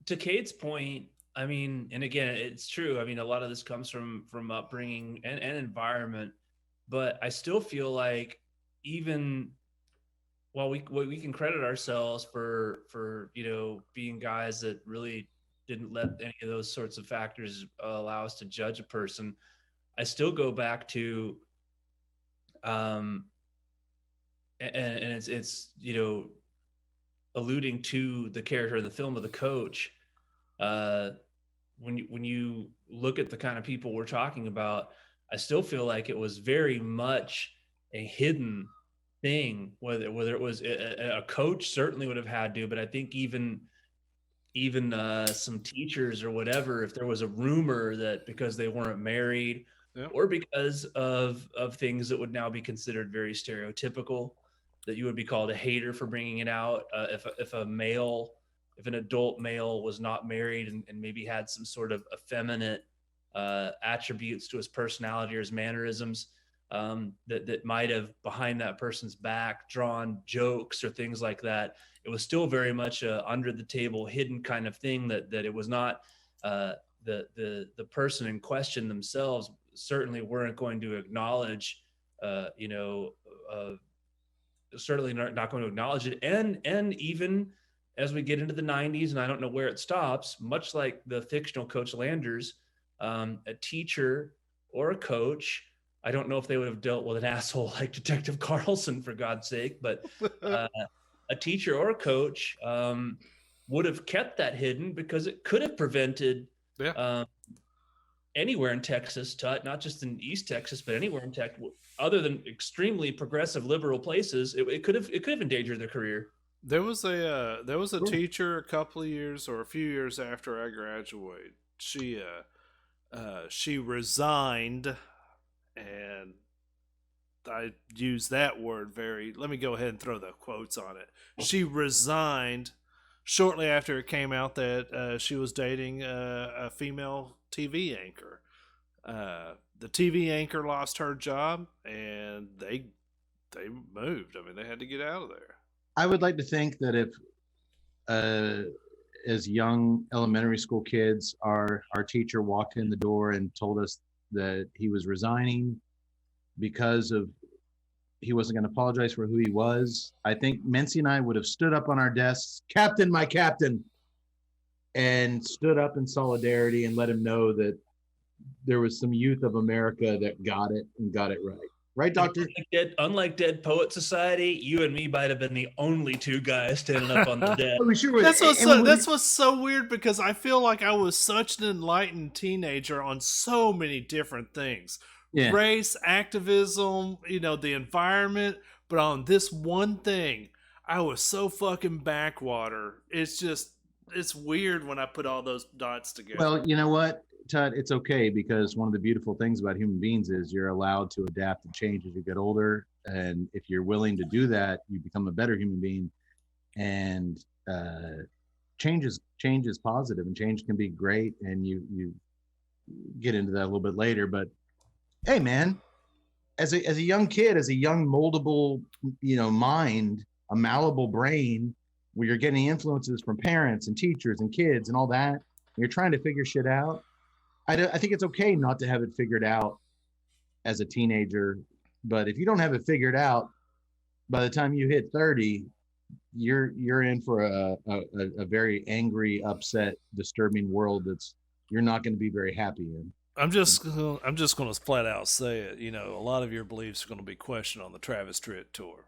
to Cade's point, I mean, and again, it's true. I mean, a lot of this comes from upbringing and environment, but I still feel like even while we can credit ourselves for being guys that really didn't let any of those sorts of factors allow us to judge a person, I still go back to um and it's alluding to the character in the film of the coach. uh when you look at the kind of people we're talking about, I still feel like it was very much a hidden thing. Whether it was a coach certainly would have had to, but I think even some teachers or whatever, if there was a rumor that because they weren't married Yep. or because of things that would now be considered very stereotypical, that you would be called a hater for bringing it out. If an adult male was not married and maybe had some sort of effeminate attributes to his personality or his mannerisms, that might have behind that person's back drawn jokes or things like that, it was still very much a under the table hidden kind of thing, that it was not the person in question themselves certainly weren't going to acknowledge, certainly not going to acknowledge it. And even as we get into the 90s, and I don't know where it stops, much like the fictional Coach Landers, a teacher or a coach, I don't know if they would have dealt with an asshole like Detective Carlson, for God's sake, but a teacher or a coach would have kept that hidden because it could have prevented Yeah. anywhere in Texas, Tut, not just in East Texas, but anywhere in Texas, other than extremely progressive liberal places, it could have endangered their career. There was a teacher a couple of years or a few years after I graduated. She resigned, and I use that word very. Let me go ahead and throw the quotes on it. She resigned shortly after it came out that she was dating a female TV anchor. The TV anchor lost her job, and they moved. I mean, they had to get out of there. I would like to think that if, as young elementary school kids, our teacher walked in the door and told us that he was resigning because of he wasn't going to apologize for who he was, I think Mency and I would have stood up on our desks, "Captain, my captain," and stood up in solidarity and let him know that there was some youth of America that got it and got it right. Right, Doctor? Unlike Dead Poet Society, you and me might have been the only two guys standing up on the deck. That's what's so weird, because I feel like I was such an enlightened teenager on so many different things. Yeah. Race, activism, the environment. But on this one thing, I was so fucking backwater. It's weird when I put all those dots together. Well, you know what, Todd, it's okay, because one of the beautiful things about human beings is you're allowed to adapt and change as you get older. And if you're willing to do that, you become a better human being. And change is positive, and change can be great. And you get into that a little bit later. But hey, man, as a young kid, as a young moldable, mind, a malleable brain, where you're getting influences from parents and teachers and kids and all that, and you're trying to figure shit out. I think it's okay not to have it figured out as a teenager, but if you don't have it figured out, by the time you hit 30, you're in for a very angry, upset, disturbing world you're not going to be very happy in. I'm just going to flat out say it. A lot of your beliefs are going to be questioned on the Travis Tritt tour.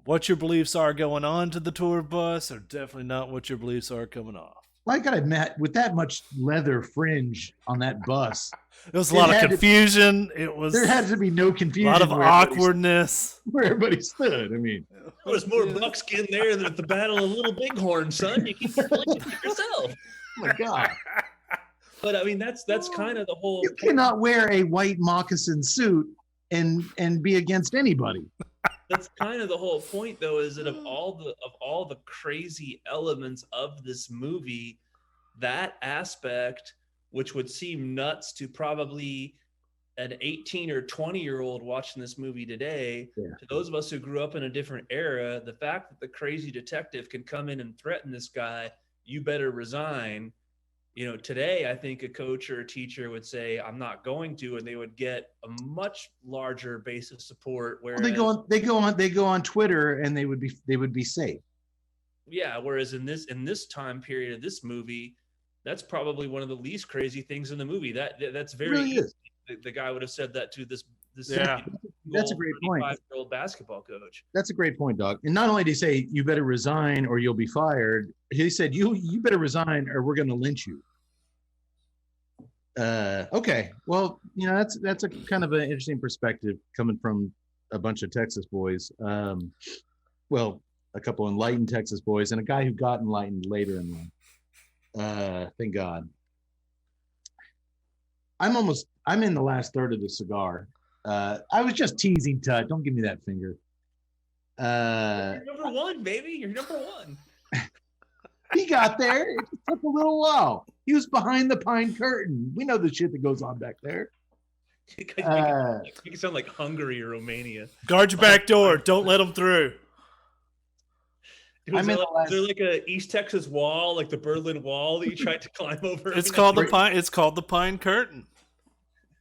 What your beliefs are going on to the tour bus are definitely not what your beliefs are coming off. Well, I gotta admit, with that much leather fringe on that bus, there was a lot of confusion. There had to be no confusion. A lot of awkwardness where everybody stood. I mean, there was more buckskin there than at the Battle of Little Bighorn, son. You keep looking at yourself. Oh my God. But I mean, that's kind of the whole. You cannot wear a white moccasin suit and be against anybody. That's kind of the whole point, though, is that of all the crazy elements of this movie, that aspect, which would seem nuts to probably an 18 or 20-year-old watching this movie today, to those of us who grew up in a different era, the fact that the crazy detective can come in and threaten this guy, "You better resign." Today, I think a coach or a teacher would say, "I'm not going to," and they would get a much larger base of support. Whereas they go on Twitter, and they would be safe. Yeah. Whereas in this time period of this movie, that's probably one of the least crazy things in the movie. That's very really easy. The guy would have said that to this. Yeah, that's a great point. 35-year-old basketball coach. That's a great point, Doc. And not only did he say, "You better resign or you'll be fired," he said, "You better resign or we're going to lynch you." Okay, well, that's a kind of an interesting perspective coming from a bunch of Texas boys. Well, a couple enlightened Texas boys and a guy who got enlightened later in life. Thank God. I'm in the last third of the cigar. I was just teasing, Tut. Don't give me that finger. You're number one, baby. You're number one. He got there. It took a little while. He was behind the pine curtain. We know the shit that goes on back there. You can sound like Hungary or Romania. Guard your back door. Don't let them through. Is there like a East Texas wall, like the Berlin Wall that you tried to climb over? It's called the pine curtain.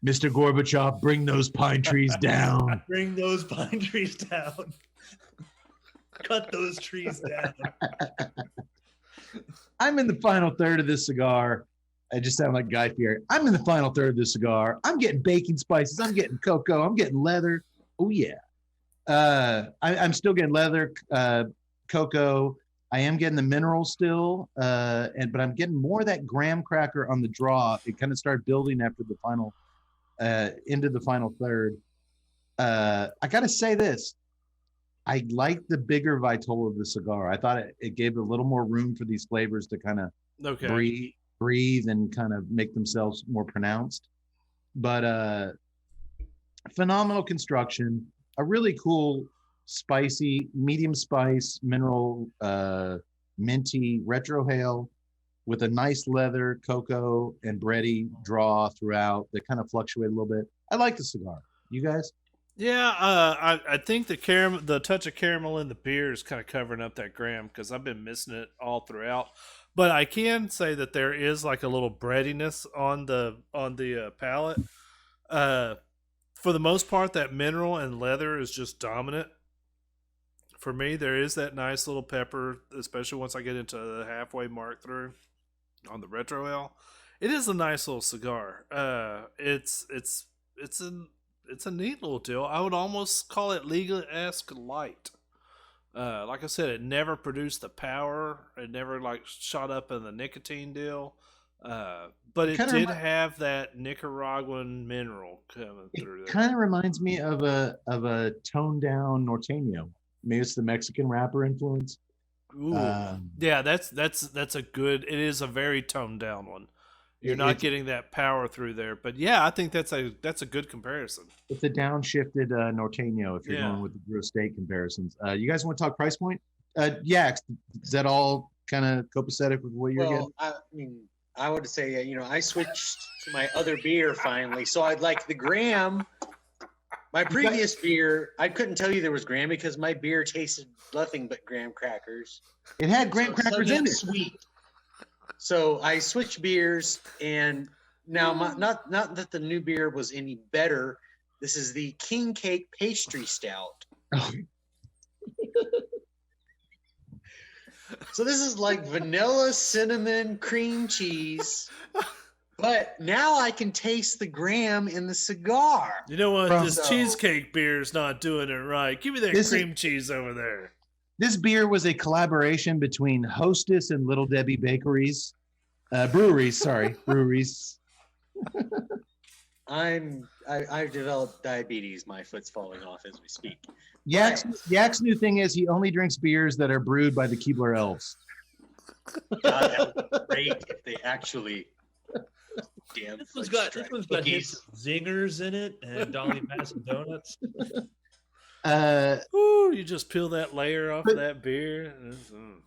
Mr. Gorbachev, bring those pine trees down. Bring those pine trees down. Cut those trees down. I'm in the final third of this cigar. I just sound like Guy Fieri. I'm in the final third of this cigar. I'm getting baking spices. I'm getting cocoa. I'm getting leather. Oh, yeah. I'm still getting leather, cocoa. I am getting the mineral still, but I'm getting more of that graham cracker on the draw. It kind of started building after the final, into the final third. I gotta say this. I like the bigger Vitola of the cigar. I thought it gave a little more room for these flavors to kind of breathe and kind of make themselves more pronounced. But phenomenal construction, a really cool, spicy, medium spice, mineral, minty retrohale with a nice leather, cocoa, and bready draw throughout that kind of fluctuate a little bit. I like the cigar. You guys? Yeah, I think the touch of caramel in the beer is kind of covering up that graham because I've been missing it all throughout. But I can say that there is like a little breadiness on the palate. For the most part, that mineral and leather is just dominant. For me, there is that nice little pepper, especially once I get into the halfway mark through on the retro ale. It is a nice little cigar. It's a neat little deal. I would almost call it legal-esque light. Like I said, it never produced the power. It never like shot up in the nicotine deal. But it did have that Nicaraguan mineral coming through there. It kind of reminds me of a toned down Norteño. Maybe it's the Mexican rapper influence. Ooh. Yeah, that's a good. It is a very toned down one. You're not getting that power through there, but yeah, I think that's a good comparison. It's a downshifted Norteño if you're going with the Brew Estate comparisons. You guys want to talk price point? Yeah, is that all kind of copacetic with what you're getting? I mean, I would say I switched to my other beer finally, so I'd like the graham. My previous beer, I couldn't tell you there was graham because my beer tasted nothing but graham crackers. It had graham crackers in it. Sweet. So I switched beers, and now not that the new beer was any better. This is the King Cake Pastry Stout. Oh. So this is like vanilla, cinnamon, cream cheese. But now I can taste the graham in the cigar. You know what? This cheesecake beer is not doing it right. Give me that cream cheese over there. This beer was a collaboration between Hostess and Little Debbie Breweries. I've developed diabetes. My foot's falling off as we speak. Yak's new thing is he only drinks beers that are brewed by the Keebler Elves. God, that would be great if they actually. Damn, this one's got zingers in it and Dolly Madison donuts. You just peel that layer off of that beer.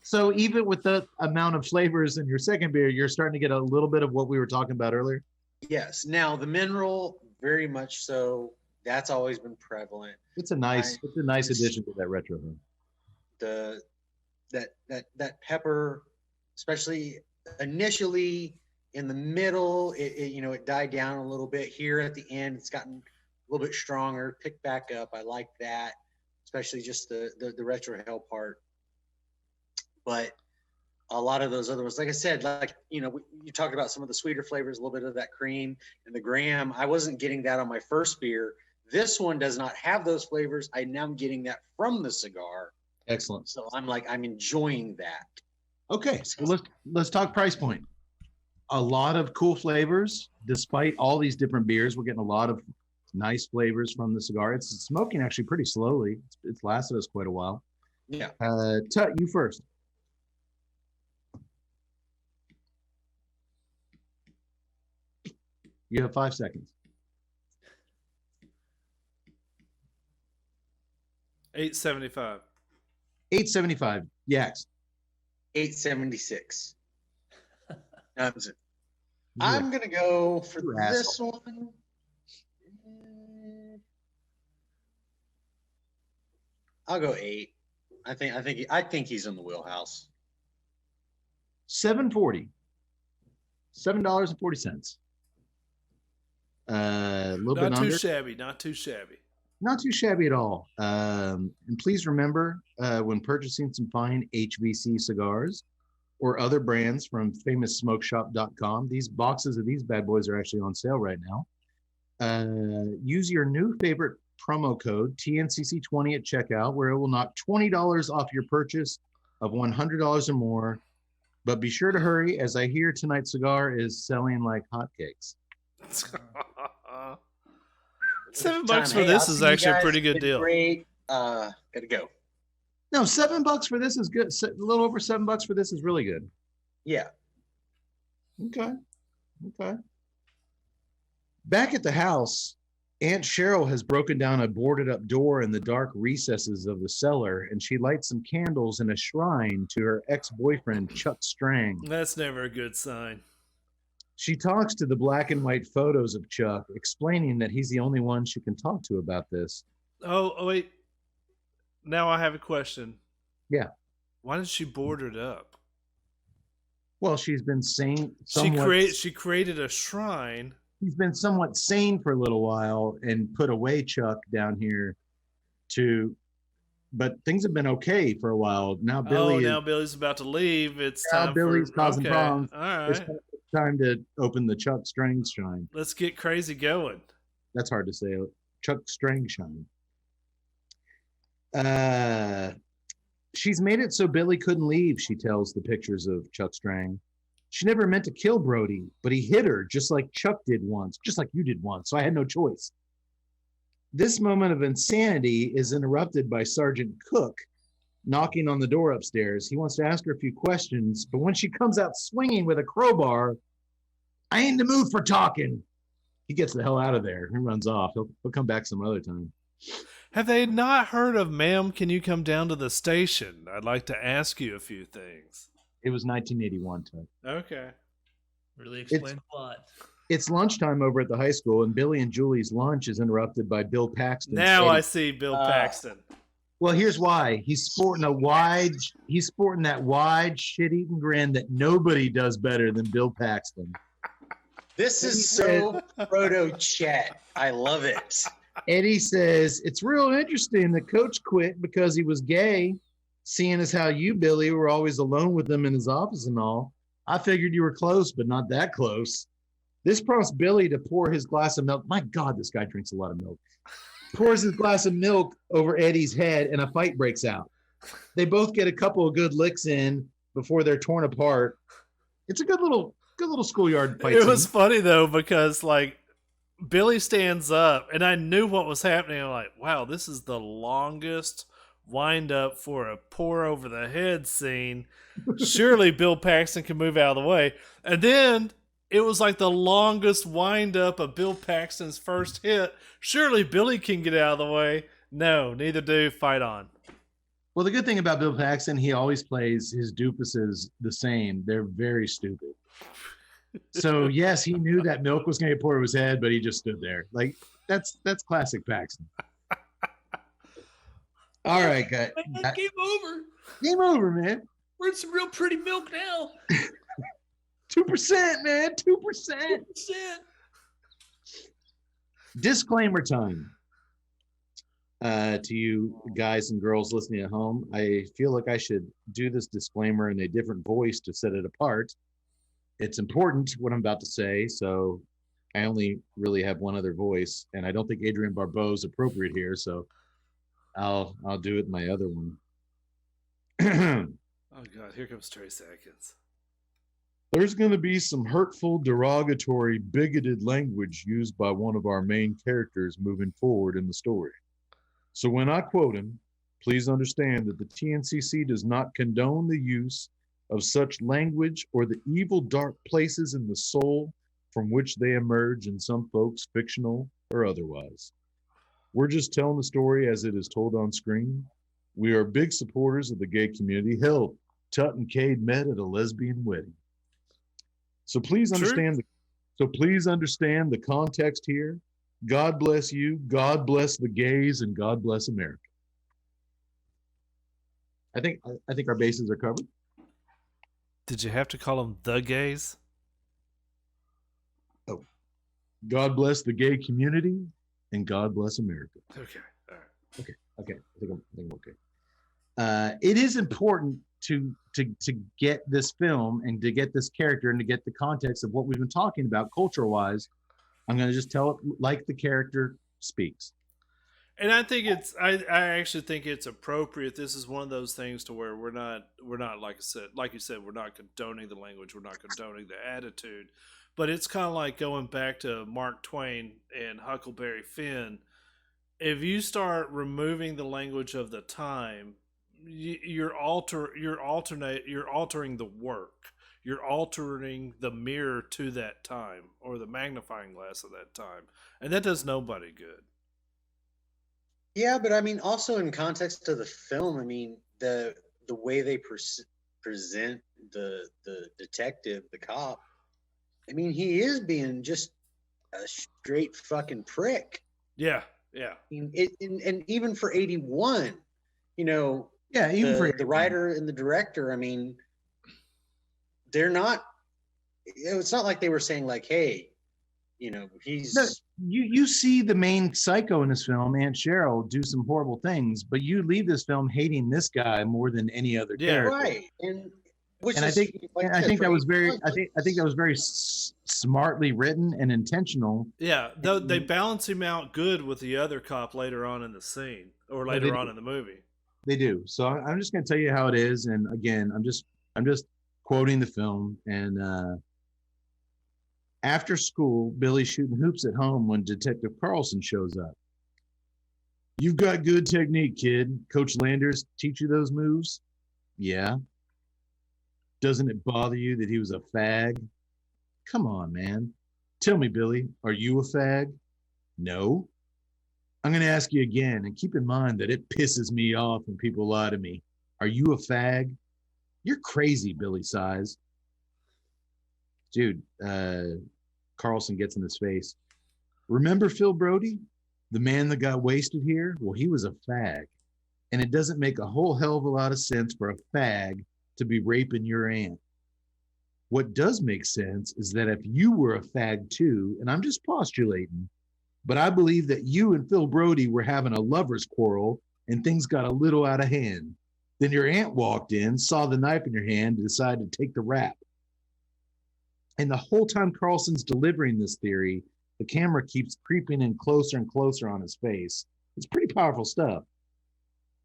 So even with the amount of flavors in your second beer, you're starting to get a little bit of what we were talking about earlier. Yes. Now the mineral, very much so. That's always been prevalent. It's a nice addition to that retro. That pepper, especially initially. In the middle, it died down a little bit. Here at the end, it's gotten a little bit stronger, picked back up. I like that, especially just the retrohale part. But a lot of those other ones, like I said, you talked about some of the sweeter flavors, a little bit of that cream and the graham. I wasn't getting that on my first beer. This one does not have those flavors. Now I'm getting that from the cigar. Excellent. So I'm enjoying that. Okay, so let's talk price point. A lot of cool flavors, despite all these different beers. We're getting a lot of nice flavors from the cigar. It's smoking actually pretty slowly. It's lasted us quite a while. Yeah. Tut, you first. You have 5 seconds. 875. 875. Yes. 876. I'm gonna go for this one. I'll go 8. I think he's in the wheelhouse. $7.40. $7.40. A little bit under. Not too shabby. Not too shabby at all. And please remember, when purchasing some fine HVC cigars or other brands from famousmokeshop.com, these boxes of these bad boys are actually on sale right now. Use your new favorite promo code TNCC20 at checkout, where it will knock $20 off your purchase of $100 or more, but be sure to hurry as I hear tonight's cigar is selling like hotcakes. $7 for this is actually a pretty good deal. Great. Gotta go. No, $7 for this is good. A little over $7 for this is really good. Yeah. Okay. Back at the house, Aunt Cheryl has broken down a boarded up door in the dark recesses of the cellar, and she lights some candles in a shrine to her ex-boyfriend, Chuck Strang. That's never a good sign. She talks to the black and white photos of Chuck, explaining that he's the only one she can talk to about this. Oh, wait. Now I have a question. Yeah. Why did she board it up? Well, she's been sane. She created a shrine. She's been somewhat sane for a little while and put away Chuck down here but things have been okay for a while. Now Billy's about to leave. It's time Billy's causing problems. All right. It's time to open the Chuck Strang shrine. Let's get crazy going. That's hard to say. Chuck Strang shrine. She's made it so Billy couldn't leave, she tells the pictures of Chuck Strang. She never meant to kill Brody, but he hit her just like Chuck did once, just like you did once, so I had no choice. This moment of insanity is interrupted by Sergeant Cook knocking on the door upstairs. He wants to ask her a few questions, but when she comes out swinging with a crowbar, I ain't in the mood for talking. He gets the hell out of there. He runs off. He'll come back some other time. Have they not heard of "Ma'am, can you come down to the station? I'd like to ask you a few things." It was 1981, Ted. Okay. Really explain a lot. It's lunchtime over at the high school, and Billy and Julie's lunch is interrupted by Bill Paxton. Now I see Bill Paxton. Well, here's why. He's sporting that wide, shit-eating grin that nobody does better than Bill Paxton. This is so proto-Chet. I love it. Eddie says, it's real interesting that Coach quit because he was gay, seeing as how you, Billy, were always alone with him in his office and all. I figured you were close, but not that close. This prompts Billy to pour his glass of milk. My God, this guy drinks a lot of milk. Pours his glass of milk over Eddie's head, and a fight breaks out. They both get a couple of good licks in before they're torn apart. It's a good little schoolyard fight. It was funny though, because like Billy stands up, and I knew what was happening. I'm like, wow, this is the longest wind up for a pour over the head scene. Surely Bill Paxton can move out of the way. And then it was like the longest wind up of Bill Paxton's first hit. Surely Billy can get out of the way. No, neither do. Fight on. Well, the good thing about Bill Paxton, he always plays his doofuses the same. They're very stupid. So yes, he knew that milk was going to pour over his head, but he just stood there. Like that's classic Paxton. All right, guys. Game over. Game over, man. We're in some real pretty milk now. 2%, man. 2%. Disclaimer time. To you guys and girls listening at home, I feel like I should do this disclaimer in a different voice to set it apart. It's important what I'm about to say, so I only really have one other voice, and I don't think Adrian Barbeau is appropriate here, so I'll do it in my other one. Oh God, here comes Trace Atkins. There's going to be some hurtful, derogatory, bigoted language used by one of our main characters moving forward in the story. So when I quote him, please understand that the TNCC does not condone the use of such language or the evil, dark places in the soul from which they emerge in some folks, fictional or otherwise. We're just telling the story as it is told on screen. We are big supporters of the gay community. Hell, Tut and Cade met at a lesbian wedding. So please understand the context here. God bless you, God bless the gays, and God bless America. I think our bases are covered. Did you have to call them the gays? Oh, God bless the gay community, and God bless America. Okay, all right. Okay. I think I'm okay. It is important to get this film and to get this character and to get the context of what we've been talking about culture-wise. I'm going to just tell it like the character speaks. And I think I actually think it's appropriate. This is one of those things to where we're not like you said, we're not condoning the language, we're not condoning the attitude, but it's kind of like going back to Mark Twain and Huckleberry Finn. If you start removing the language of the time, you're altering the work. You're altering the mirror to that time or the magnifying glass of that time, and that does nobody good. Yeah, but I mean, also in context of the film, I mean, the way they present the detective, the cop. I mean, he is being just a straight fucking prick. Yeah, yeah. I mean, and even for 81, you know, Yeah, even for the writer and the director, I mean, they're not. It's not like they were saying like, "Hey, you know, he's." No, you see the main psycho in this film, Aunt Cheryl, do some horrible things, but you leave this film hating this guy more than any other character. Right, and I think that was very, I think that was very smartly written and intentional. Yeah, though they balance him out good with the other cop later on in the scene or later on in the movie. They do. So I'm just going to tell you how it is, and again, I'm just quoting the film. And after school, Billy's shooting hoops at home when Detective Carlson shows up. You've got good technique, kid. Coach Landers teach you those moves? Yeah. Doesn't it bother you that he was a fag? Come on, man. Tell me, Billy, are you a fag? No. I'm going to ask you again, and keep in mind that it pisses me off when people lie to me. Are you a fag? You're crazy, Billy sighs. Dude, Carlson gets in his face. Remember Phil Brody? The man that got wasted here? Well, he was a fag. And it doesn't make a whole hell of a lot of sense for a fag to be raping your aunt. What does make sense is that if you were a fag too, and I'm just postulating, but I believe that you and Phil Brody were having a lover's quarrel and things got a little out of hand. Then your aunt walked in, saw the knife in your hand, and decided to take the rap. And the whole time Carlson's delivering this theory, the camera keeps creeping in closer and closer on his face. It's pretty powerful stuff.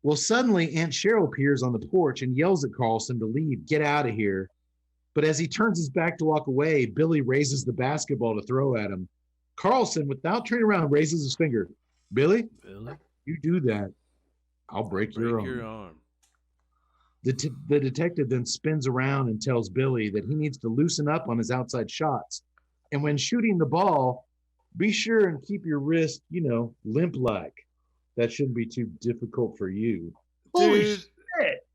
Well, suddenly Aunt Cheryl appears on the porch and yells at Carlson to leave, get out of here. But as he turns his back to walk away, Billy raises the basketball to throw at him. Carlson, without turning around, raises his finger. Billy, you do that, I'll break your arm. The detective then spins around and tells Billy that he needs to loosen up on his outside shots. And when shooting the ball, be sure and keep your wrist, limp-like. That shouldn't be too difficult for you. Holy shit.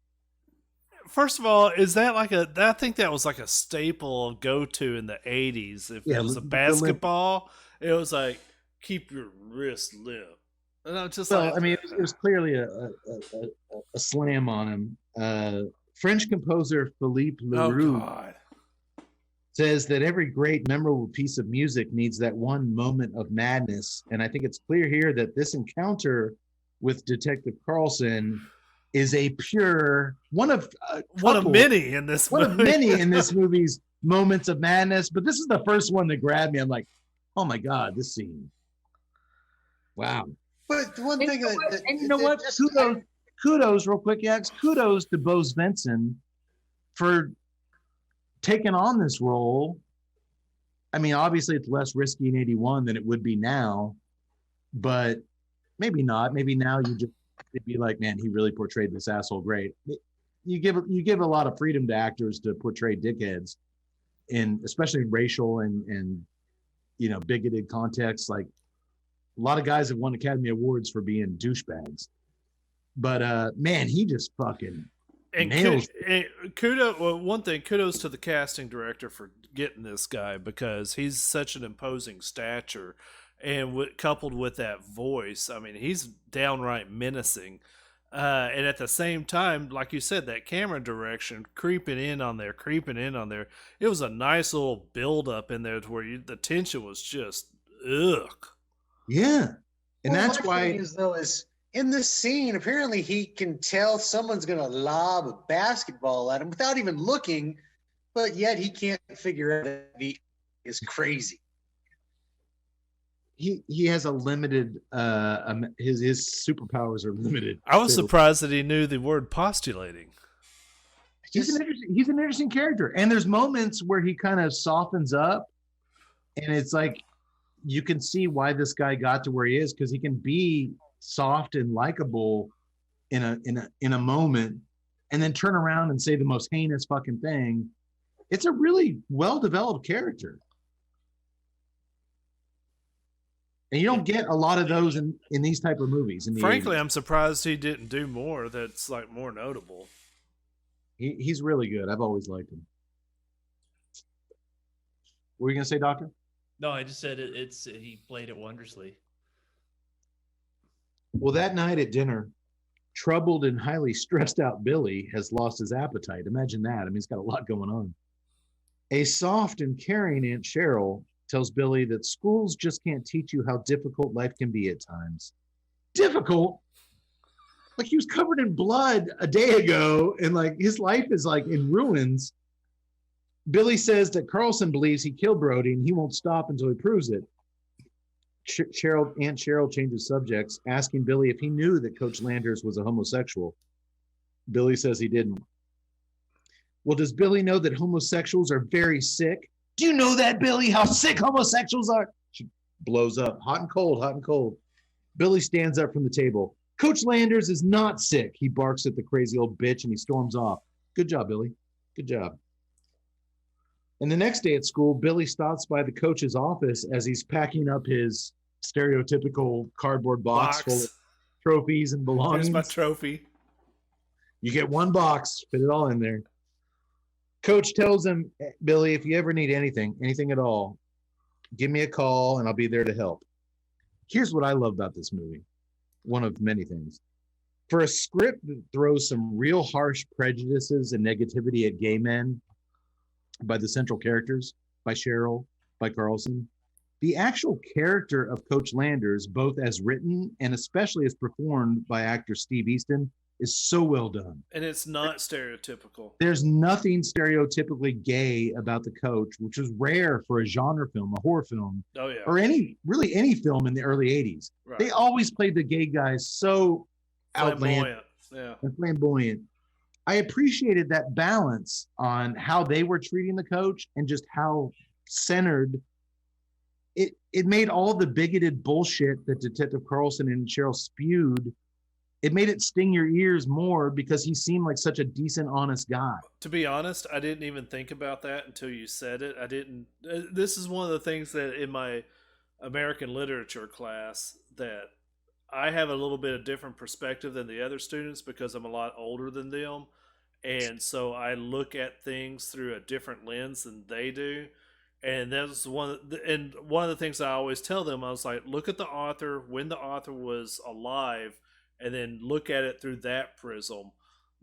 First of all, is that I think that was like a staple of go-to in the 80s. If it was a basketball, it was like, keep your wrist limp. And I'm just it was clearly a slam on him. French composer Philippe Leroux says that every great, memorable piece of music needs that one moment of madness. And I think it's clear here that this encounter with Detective Carlson is a pure one of many in this movie's moments of madness. But this is the first one that grabbed me. I'm like, oh my God, this scene. Wow. But one thing kudos real quick, Yax. Kudos to Bo Svensson for taking on this role. I mean, obviously it's less risky in 81 than it would be now, but maybe not. Maybe now you'd be like, man, he really portrayed this asshole great. You give a lot of freedom to actors to portray dickheads, in especially racial and bigoted contexts. Like, a lot of guys have won Academy Awards for being douchebags, but man, he just fucking nails. Kudos to the casting director for getting this guy, because he's such an imposing stature, and coupled with that voice, I mean, he's downright menacing. And at the same time, like you said, that camera direction creeping in on there. It was a nice little build up in there to where the tension was just ugh. Yeah, and that's why is in this scene, apparently he can tell someone's gonna lob a basketball at him without even looking, but yet he can't figure out that he is crazy. he has a limited his superpowers are limited. I was too. surprised that he knew the word postulating. He's an interesting character, and there's moments where he kind of softens up, and it's like you can see why this guy got to where he is, because he can be soft and likable in a moment, and then turn around and say the most heinous fucking thing. It's a really well developed character. And you don't get a lot of those in these type of movies. Frankly, 80s. I'm surprised he didn't do more that's like more notable. He's really good. I've always liked him. What were you going to say, Doctor? No, I just said he played it wondrously. Well, that night at dinner, troubled and highly stressed out Billy has lost his appetite. Imagine that. I mean, he's got a lot going on. A soft and caring Aunt Cheryl tells Billy that schools just can't teach you how difficult life can be at times. Difficult? Like, he was covered in blood a day ago, and like his life is like in ruins. Billy says that Carlson believes he killed Brody and he won't stop until he proves it. Aunt Cheryl changes subjects, asking Billy if he knew that Coach Landers was a homosexual. Billy says he didn't. Well, does Billy know that homosexuals are very sick? Do you know that, Billy, how sick homosexuals are? She blows up. Hot and cold, hot and cold. Billy stands up from the table. Coach Landers is not sick. He barks at the crazy old bitch and he storms off. Good job, Billy. Good job. And the next day at school, Billy stops by the coach's office as he's packing up his stereotypical cardboard box full of trophies and belongings. Here's my trophy. You get one box, fit it all in there. Coach tells him, Billy, if you ever need anything at all, give me a call and I'll be there to help. Here's what I love about this movie. One of many things. For a script that throws some real harsh prejudices and negativity at gay men by the central characters, by Cheryl, by Carlson, the actual character of Coach Landers, both as written and especially as performed by actor Steve Easton, is so well done. And it's not stereotypical. There's nothing stereotypically gay about the coach, which was rare for a genre film, a horror film, Oh yeah. or any film in the early 80s. Right. They always played the gay guys so outlandish Flamboyant. Yeah. and flamboyant. I appreciated that balance on how they were treating the coach and just how centered it made all the bigoted bullshit that Detective Carlson and Cheryl spewed. It made it sting your ears more because he seemed like such a decent, honest guy. To be honest, I didn't even think about that until you said it. I didn't. This is one of the things that in my American literature class that I have a little bit of different perspective than the other students because I'm a lot older than them. And so I look at things through a different lens than they do. And that's one of the things I always tell them. I was like, look at the author when the author was alive, and then look at it through that prism,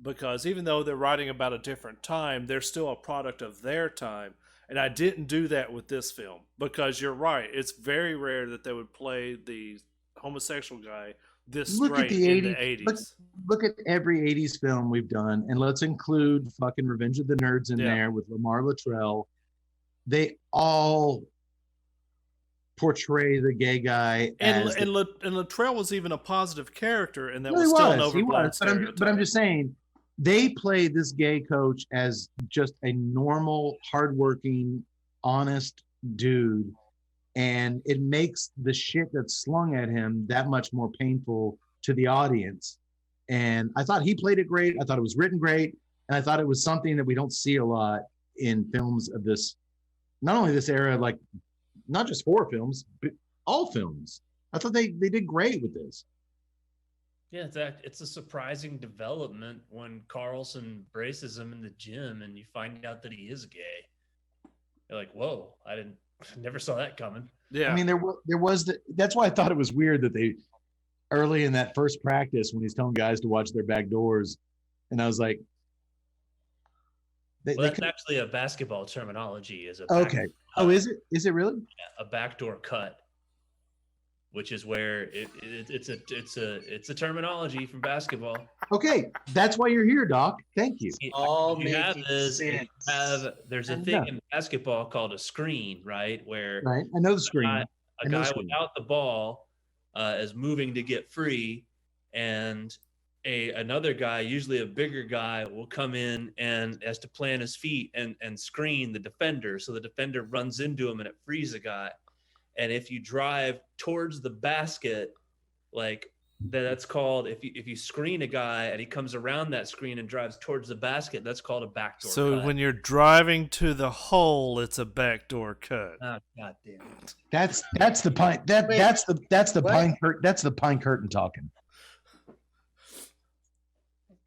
because even though they're writing about a different time, they're still a product of their time. And I didn't do that with this film because you're right. It's very rare that they would play the homosexual guy this straight in the 80s. Look at every 80s film we've done, and let's include fucking Revenge of the Nerds in there with Lamar Luttrell. They all portray the gay guy and as... And Luttrell was even a positive character, and that Well, was still an he overblown was, stereotype. but I'm just saying, they play this gay coach as just a normal, hardworking, honest dude, and it makes the shit that's slung at him that much more painful to the audience. And I thought he played it great. I thought it was written great, and I thought it was something that we don't see a lot in films of this, not only this era, like not just horror films, but all films. I thought they did great with this. Yeah, it's a surprising development when Carlson braces him in the gym and you find out that he is gay. You're like, whoa, never saw that coming. Yeah. I mean, that's why I thought it was weird that they, early in that first practice when he's telling guys to watch their back doors, and I was like, that's actually a basketball terminology. Okay. Oh, is it? Is it really? A backdoor cut, which is where it's a terminology from basketball. Okay, that's why you're here, Doc. Thank you. There's a thing in basketball called a screen, right? Where I know the screen. A a guy without the ball is moving to get free, and another guy, usually a bigger guy, will come in and has to plant his feet and screen the defender. So the defender runs into him and it frees the guy. And if you drive towards the basket, like that's called, if you screen a guy and he comes around that screen and drives towards the basket, that's called a backdoor So cut. when you're driving to the hole, it's a backdoor cut. Oh, God damn it. That's the pine. That's the what? pine curtain. That's the pine curtain talking.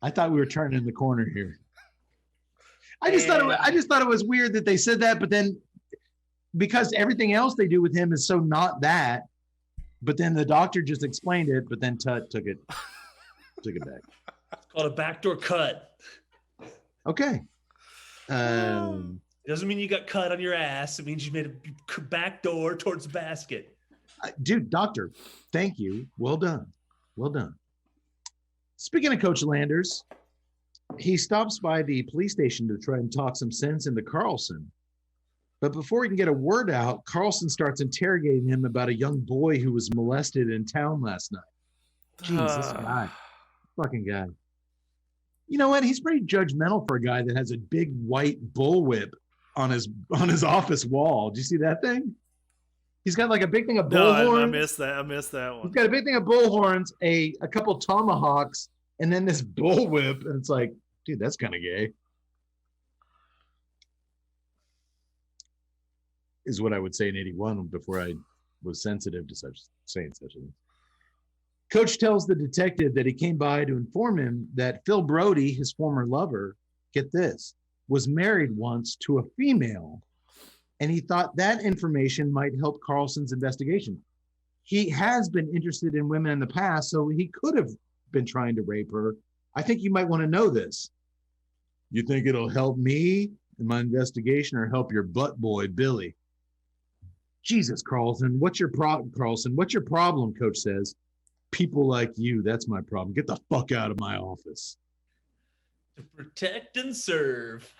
I thought we were turning the corner here. I just thought it was weird that they said that, but then because everything else they do with him is so not that, but then the doctor just explained it, but then Tut took it back. It's called a backdoor cut. Okay. It doesn't mean you got cut on your ass. It means you made a back door towards the basket. Dude, doctor, thank you. Well done. Well done. Speaking of Coach Landers, he stops by the police station to try and talk some sense into Carlson. But before he can get a word out, Carlson starts interrogating him about a young boy who was molested in town last night. Jeez, this guy. Fucking guy. You know what? He's pretty judgmental for a guy that has a big white bullwhip on his office wall. Do you see that thing? He's got like a big thing of bullhorns. I missed that. I missed that one. He's got a big thing of bullhorns, a couple tomahawks, and then this bullwhip. And it's like, dude, that's kind of gay. Is what I would say in 81 before I was sensitive to saying such a thing. Coach tells the detective that he came by to inform him that Phil Brody, his former lover, get this, was married once to a female, and he thought that information might help Carlson's investigation. He has been interested in women in the past, so he could have been trying to rape her. I think you might want to know this. You think it'll help me in my investigation or help your butt boy, Billy? Jesus, Carlson, what's your problem? Coach says. People like you, that's my problem. Get the fuck out of my office. To protect and serve.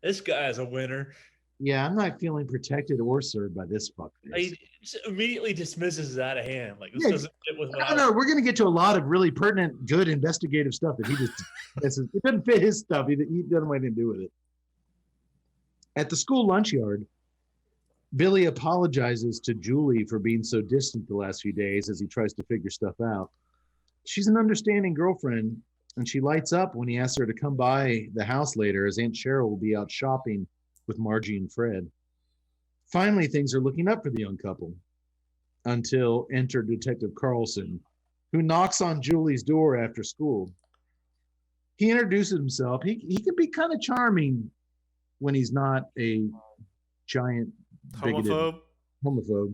This guy's a winner. Yeah, I'm not feeling protected or served by this fuckface. He just immediately dismisses it out of hand. Like, this doesn't fit with what I don't know. We're going to get to a lot of really pertinent, good investigative stuff that he just dismisses. It doesn't fit his stuff. He doesn't want anything to do with it. At the school lunch yard, Billy apologizes to Julie for being so distant the last few days as he tries to figure stuff out. She's an understanding girlfriend, and she lights up when he asks her to come by the house later as Aunt Cheryl will be out shopping with Margie and Fred. Finally, things are looking up for the young couple until enter Detective Carlson, who knocks on Julie's door after school. He introduces himself. He can be kind of charming when he's not a giant bigoted homophobe.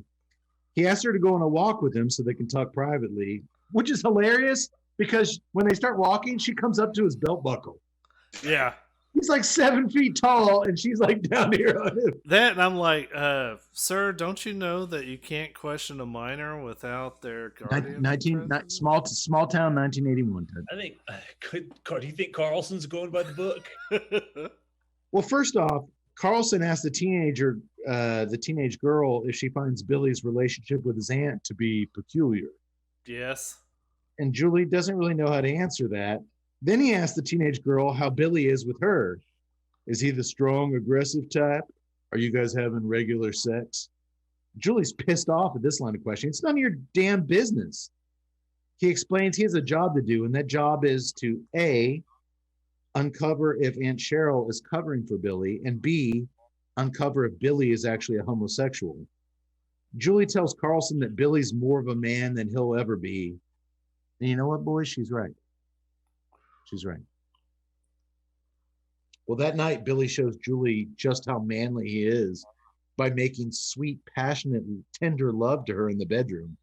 He asked her to go on a walk with him so they can talk privately, which is hilarious because when they start walking, she comes up to his belt buckle. Yeah. He's like 7 feet tall and she's like down here on him. That, and I'm like, sir, don't you know that you can't question a minor without their guardian? Small town 1981. I think, do you think Carlson's going by the book? Well, first off, Carlson asked the teenage girl if she finds Billy's relationship with his aunt to be peculiar. Yes. And Julie doesn't really know how to answer that. Then he asked the teenage girl how Billy is with her. Is he the strong, aggressive type? Are you guys having regular sex? Julie's pissed off at this line of questioning. It's none of your damn business. He explains he has a job to do, and that job is to A, uncover if Aunt Cheryl is covering for Billy, and B, uncover if Billy is actually a homosexual. Julie tells Carlson that Billy's more of a man than he'll ever be. And you know what, boys? She's right. She's right. Well, that night, Billy shows Julie just how manly he is by making sweet, passionate, tender love to her in the bedroom.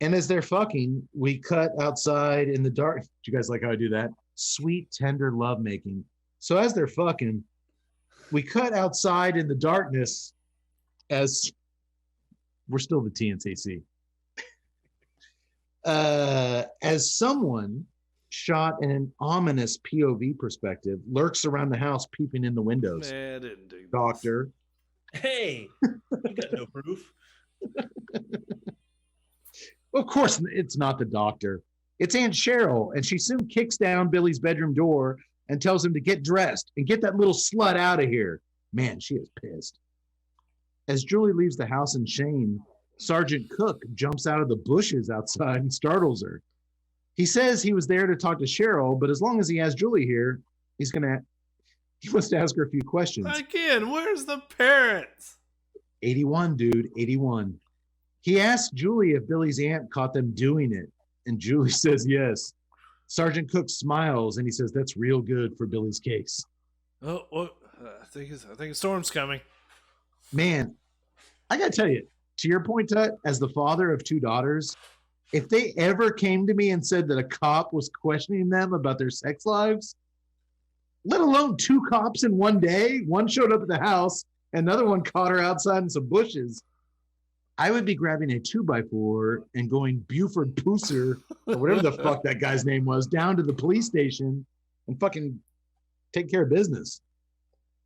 And as they're fucking, we cut outside in the dark. Do you guys like how I do that? Sweet, tender love making. So as they're fucking, we cut outside in the darkness as we're still the TNCC. As someone shot in an ominous POV perspective lurks around the house peeping in the windows. Man, I didn't do Doctor. Hey, you got no proof. Of course, it's not the doctor. It's Aunt Cheryl, and she soon kicks down Billy's bedroom door and tells him to get dressed and get that little slut out of here. Man, she is pissed. As Julie leaves the house in shame, Sergeant Cook jumps out of the bushes outside and startles her. He says he was there to talk to Cheryl, but as long as he has Julie here, he wants to ask her a few questions. Again, where's the parents? 81, dude, 81. He asks Julie if Billy's aunt caught them doing it, and Julie says yes. Sergeant Cook smiles, and he says that's real good for Billy's case. Oh, well, I think a storm's coming. Man, I gotta tell you, to your point, Tut, as the father of 2 daughters, if they ever came to me and said that a cop was questioning them about their sex lives, let alone 2 cops in one day, one showed up at the house, another one caught her outside in some bushes, I would be grabbing a 2x4 and going Buford Pooser, or whatever the fuck that guy's name was, down to the police station and fucking take care of business.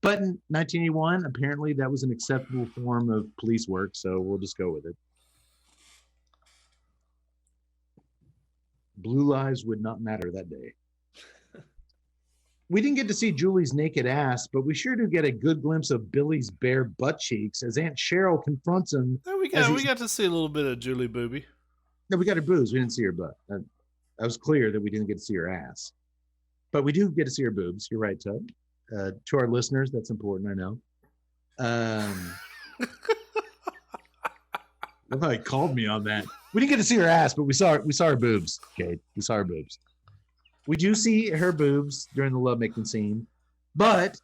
But in 1981, apparently that was an acceptable form of police work, so we'll just go with it. Blue lives would not matter that day. We didn't get to see Julie's naked ass, but we sure do get a good glimpse of Billy's bare butt cheeks as Aunt Cheryl confronts him. We got to see a little bit of Julie Booby. No, we got her boobs. We didn't see her butt. That was clear that we didn't get to see her ass. But we do get to see her boobs. You're right, Tub. To our listeners, that's important, I know. Nobody called me on that. We didn't get to see her ass, but we saw her boobs. Okay, we saw her boobs. We do see her boobs during the lovemaking scene, but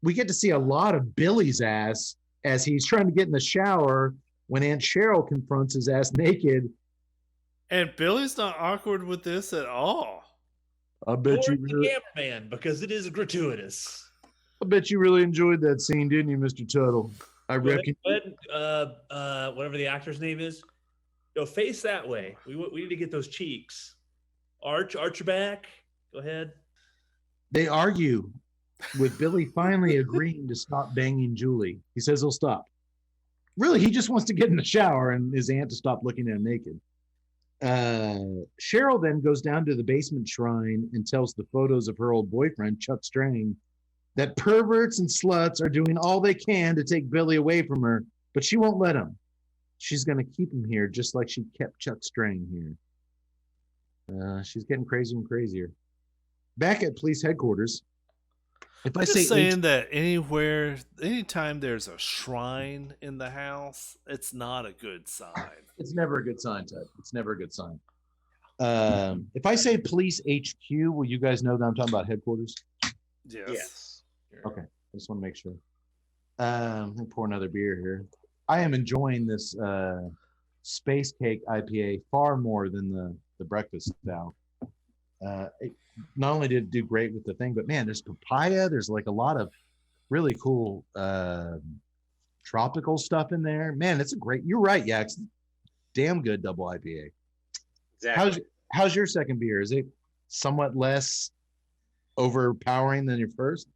we get to see a lot of Billy's ass as he's trying to get in the shower when Aunt Cheryl confronts his ass naked. And Billy's not awkward with this at all. I bet Or you the really, cameraman, because it is gratuitous. I bet you really enjoyed that scene, didn't you, Mr. Tuttle? I reckon. Whatever the actor's name is, go face that way. We need to get those cheeks. Arch your back. Go ahead. They argue with Billy finally agreeing to stop banging Julie. He says he'll stop. Really, he just wants to get in the shower and his aunt to stop looking at him naked. Cheryl then goes down to the basement shrine and tells the photos of her old boyfriend, Chuck Strang, that perverts and sluts are doing all they can to take Billy away from her, but she won't let him. She's going to keep him here just like she kept Chuck Strang here. She's getting crazier and crazier. Back at police headquarters, if I say saying that anytime there's a shrine in the house, it's not a good sign. it's never a good sign, Ted. It's never a good sign. If I say police HQ, will you guys know that I'm talking about headquarters? Yes. Okay, I just want to make sure. Let me pour another beer here. I am enjoying this Space Cake IPA far more than the breakfast stout. Not only did it do great with the thing, but man, there's papaya. There's like a lot of really cool tropical stuff in there. Man, it's a great. You're right, Yax. Damn good double IPA. Exactly. How's your second beer? Is it somewhat less overpowering than your first?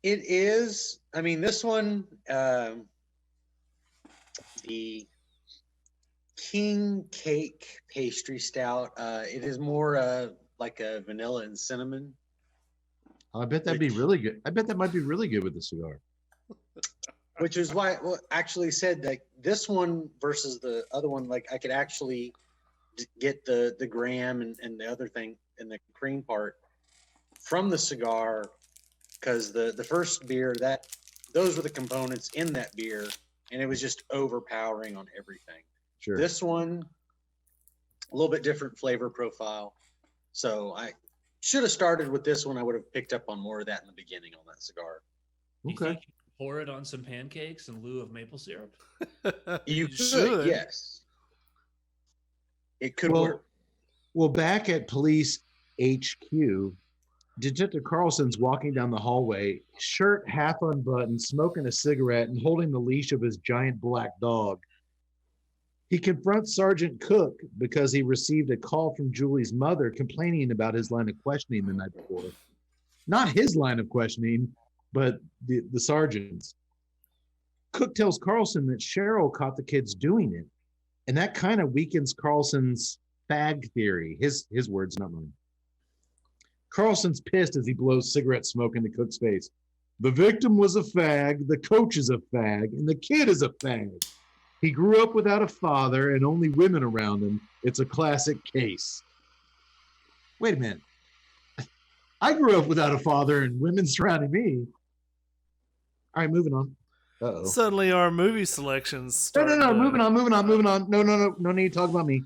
It is. I mean, this one, the King Cake Pastry Stout. It is more like a vanilla and cinnamon. I bet that'd be really good. I bet that might be really good with the cigar. Which is why I actually said that this one versus the other one, like I could actually get the graham and the other thing and the cream part from the cigar, because the first beer, those were the components in that beer, and it was just overpowering on everything. Sure. This one, a little bit different flavor profile. So I should have started with this one. I would have picked up on more of that in the beginning on that cigar. You Okay. think you could pour it on some pancakes in lieu of maple syrup? You could, should. yes. It could work. Well, back at police HQ, Detective Carlson's walking down the hallway, shirt half unbuttoned, smoking a cigarette and holding the leash of his giant black dog. He confronts Sergeant Cook because he received a call from Julie's mother complaining about his line of questioning the night before. Not his line of questioning, but the sergeant's. Cook tells Carlson that Cheryl caught the kids doing it, and that kind of weakens Carlson's fag theory. His words, not mine. Carlson's pissed as he blows cigarette smoke into Cook's face. The victim was a fag, the coach is a fag, and the kid is a fag. He grew up without a father and only women around him. It's a classic case. Wait a minute. I grew up without a father and women surrounding me. All right, moving on. Uh-oh. Suddenly our movie selections No, start moving on. No need to talk about me.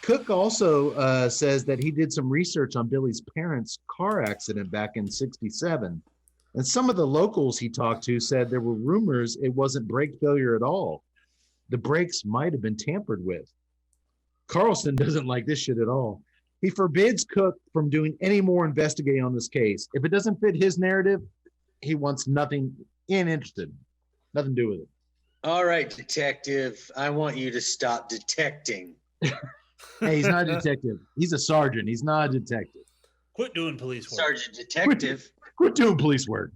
Cook also says that he did some research on Billy's parents' car accident back in '67. And some of the locals he talked to said there were rumors it wasn't brake failure at all. The brakes might have been tampered with. Carlson doesn't like this shit at all. He forbids Cook from doing any more investigating on this case. If it doesn't fit his narrative, he wants nothing interested. Nothing to do with it. All right, detective. I want you to stop detecting. Hey, he's not a detective. He's a sergeant. He's not a detective. Quit doing police work. Sergeant Detective. Quit doing police work,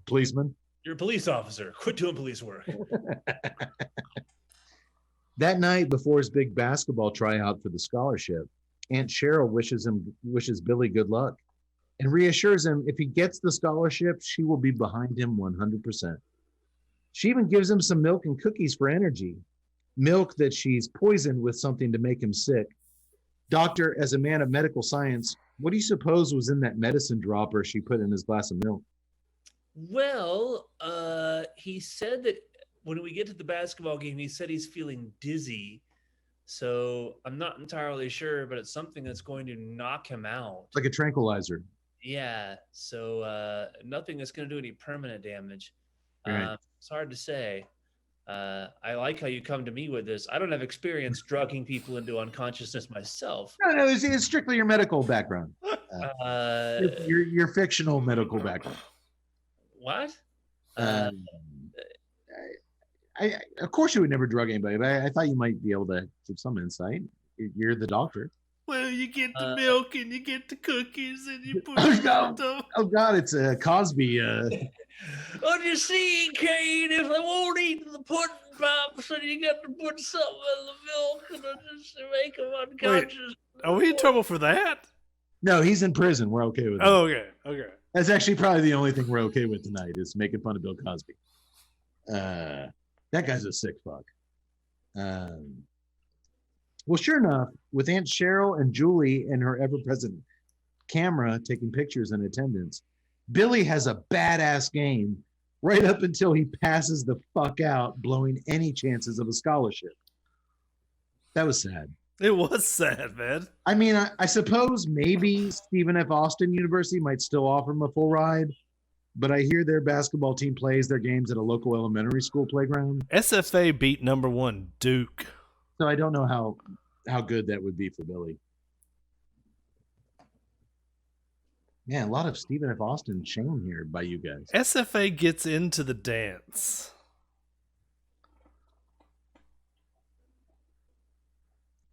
policeman. You're a police officer. Quit doing police work. That night before his big basketball tryout for the scholarship, Aunt Cheryl wishes Billy good luck and reassures him if he gets the scholarship, she will be behind him 100%. She even gives him some milk and cookies for energy. Milk that she's poisoned with something to make him sick. Doctor, as a man of medical science, what do you suppose was in that medicine dropper she put in his glass of milk? Well, he said that when we get to the basketball game, he said he's feeling dizzy. So I'm not entirely sure, but it's something that's going to knock him out. Like a tranquilizer. Yeah. So nothing that's going to do any permanent damage. Right. It's hard to say. I like how you come to me with this. I don't have experience drugging people into unconsciousness myself. No, it's strictly your medical background. Your fictional medical background. What? I of course you would never drug anybody, but I thought you might be able to give some insight. You're the doctor. Well, you get the milk and you get the cookies and you put Oh God, it's a Cosby. Oh, you see, Kane, if I won't eat the pudding pops, then you got to put something in the milk and just to make them unconscious. Wait, are we in trouble for that? No, he's in prison. We're okay with it. Oh, okay. That's actually probably the only thing we're okay with tonight is making fun of Bill Cosby. That guy's a sick fuck. Well, sure enough, with Aunt Cheryl and Julie and her ever-present camera taking pictures in attendance, Billy has a badass game right up until he passes the fuck out, blowing any chances of a scholarship. That was sad. It was sad, man. I mean, I suppose maybe Stephen F. Austin University might still offer him a full ride, but I hear their basketball team plays their games at a local elementary school playground. SFA beat number 1 Duke. So I don't know how good that would be for Billy. Man, a lot of Stephen F. Austin shame here by you guys. SFA gets into the dance.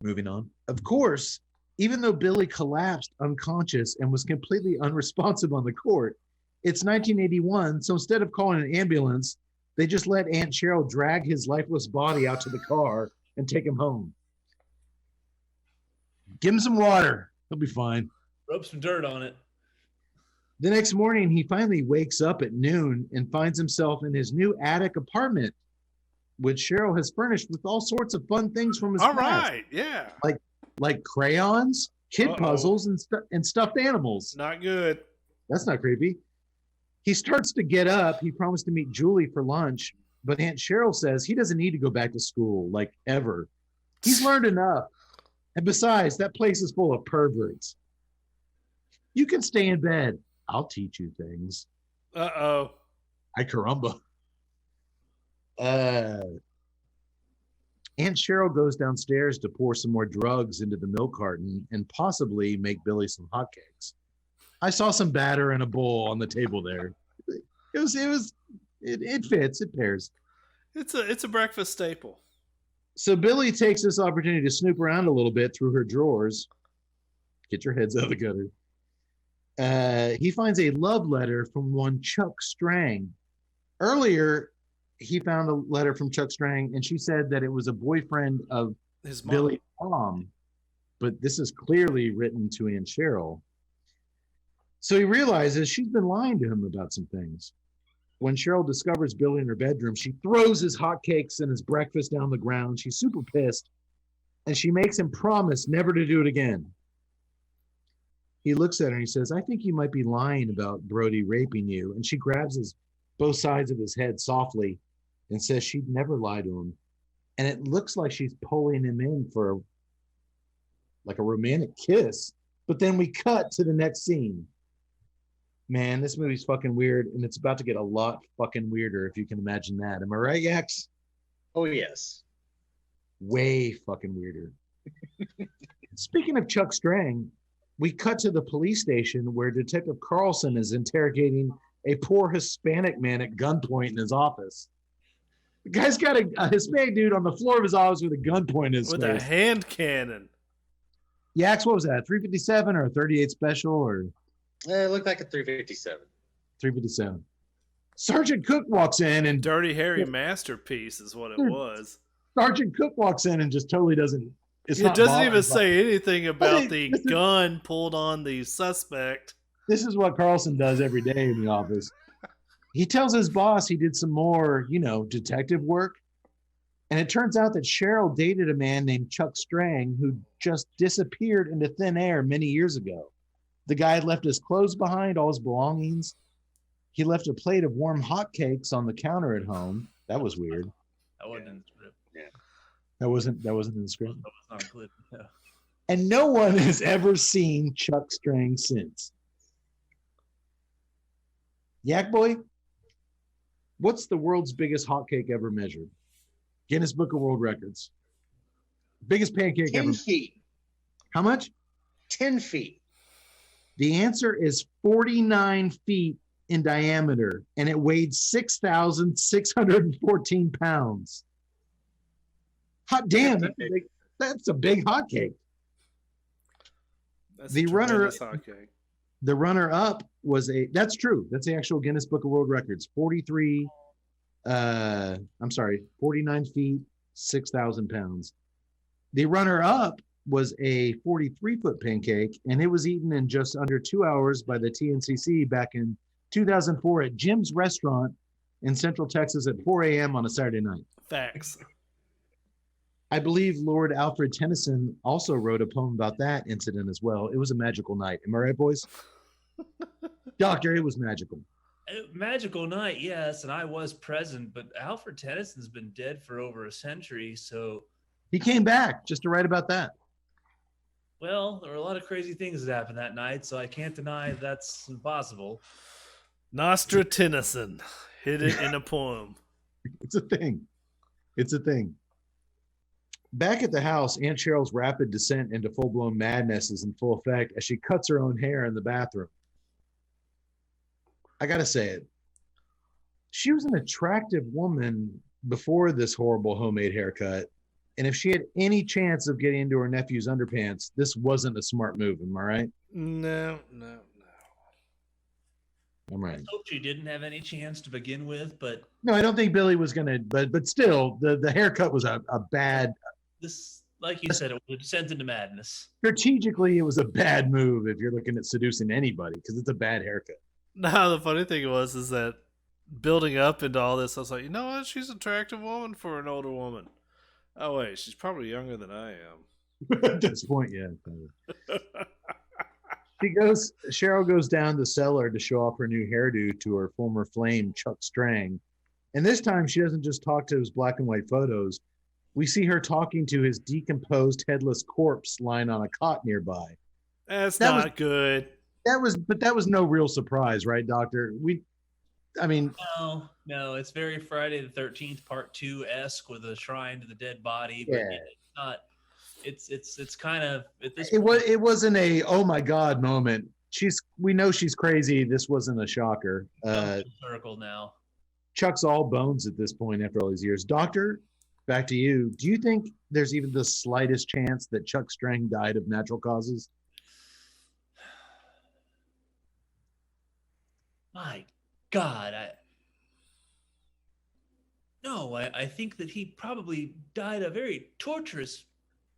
Moving on. Of course, even though Billy collapsed unconscious and was completely unresponsive on the court, it's 1981, so instead of calling an ambulance, they just let Aunt Cheryl drag his lifeless body out to the car and take him home. Give him some water. He'll be fine. Rub some dirt on it. The next morning, he finally wakes up at noon and finds himself in his new attic apartment, which Cheryl has furnished with all sorts of fun things from his All past. right, yeah. Like crayons, kid puzzles, and stuffed animals. Not good. That's not creepy. He starts to get up. He promised to meet Julie for lunch, but Aunt Cheryl says he doesn't need to go back to school, like ever. He's learned enough. And besides, that place is full of perverts. You can stay in bed. I'll teach you things. Uh-oh. Ay caramba. Aunt Cheryl goes downstairs to pour some more drugs into the milk carton and possibly make Billy some hotcakes. I saw some batter in a bowl on the table there. It fits, it pairs. It's a breakfast staple. So Billy takes this opportunity to snoop around a little bit through her drawers. Get your heads out of the gutter. He finds a love letter from one Chuck Strang, Earlier, he found a letter from Chuck Strang, and she said that it was a boyfriend of His mom. Billy's mom, but this is clearly written to Aunt Cheryl. So he realizes she's been lying to him about some things. When Cheryl discovers Billy in her bedroom, she throws his hotcakes and his breakfast down the ground. She's super pissed, and she makes him promise never to do it again. He looks at her and he says, I think you might be lying about Brody raping you. And she grabs both sides of his head softly and says she'd never lie to him. And it looks like she's pulling him in for like a romantic kiss. But then we cut to the next scene. Man, this movie's fucking weird, and it's about to get a lot fucking weirder, if you can imagine that. Am I right, Yax? Oh, yes. Way fucking weirder. Speaking of Chuck Strang, we cut to the police station where Detective Carlson is interrogating a poor Hispanic man at gunpoint in his office. The guy's got a Hispanic dude on the floor of his office with a gun point in his With face. a hand cannon. Yax, what was that? 357 or a 38 special or It looked like a 357. 357? Sergeant Cook walks in and Dirty Harry masterpiece is what it was. Sergeant Cook walks in and just totally doesn't. It doesn't even say anything about Hey, the gun pulled on the suspect. This is what Carlson does every day in the office. He tells his boss he did some more, detective work. And it turns out that Cheryl dated a man named Chuck Strang who just disappeared into thin air many years ago. The guy had left his clothes behind, all his belongings. He left a plate of warm hotcakes on the counter at home. That was weird. That wasn't in the script. That wasn't in the script. That was not included. No. And no one has ever seen Chuck Strang since. Yak Boy, what's the world's biggest hotcake ever measured? Guinness Book of World Records. Biggest pancake 10 ever. feet. How much? 10 feet. The answer is 49 feet in diameter, and it weighed 6,614 pounds. Hot damn, that's a big hotcake. That's The a runner- tremendous hotcake. The runner-up was that's true. That's the actual Guinness Book of World Records. 49 feet, 6,000 pounds. The runner-up was a 43-foot pancake, and it was eaten in just under 2 hours by the TNCC back in 2004 at Jim's Restaurant in Central Texas at 4 a.m. on a Saturday night. Facts. I believe Lord Alfred Tennyson also wrote a poem about that incident as well. It was a magical night. Am I right, boys? Doctor, it was magical. Magical night, yes, and I was present, but Alfred Tennyson's been dead for over a century, so... He came back just to write about that. Well, there were a lot of crazy things that happened that night, so I can't deny that's impossible. Nostra Tennyson. Hid it in a poem. It's a thing. It's a thing. Back at the house, Aunt Cheryl's rapid descent into full-blown madness is in full effect as she cuts her own hair in the bathroom. I gotta say it. She was an attractive woman before this horrible homemade haircut. And if she had any chance of getting into her nephew's underpants, this wasn't a smart move. Am I right? No. I'm right. I hope she didn't have any chance to begin with, but No, I don't think Billy was gonna. But still, the haircut was a bad. this, like you said, it would descend into madness. Strategically, it was a bad move if you're looking at seducing anybody because it's a bad haircut. No, the funny thing is that building up into all this, I was like, you know what? She's an attractive woman for an older woman. Oh, wait, she's probably younger than I am. At this point, yeah. Cheryl goes down the cellar to show off her new hairdo to her former flame, Chuck Strang. And this time she doesn't just talk to his black and white photos. We see her talking to his decomposed headless corpse lying on a cot nearby. That's That not was- good. That was no real surprise, right, Doctor? No, it's very Friday the 13th Part 2-esque with a shrine to the dead body, but Yeah. it's not. It's kind of at this it wasn't a oh my god moment. We know she's crazy. This wasn't a shocker. circle now. Chuck's all bones at this point after all these years. Doctor, back to you. Do you think there's even the slightest chance that Chuck Strang died of natural causes? My God, know. I think that he probably died a very torturous,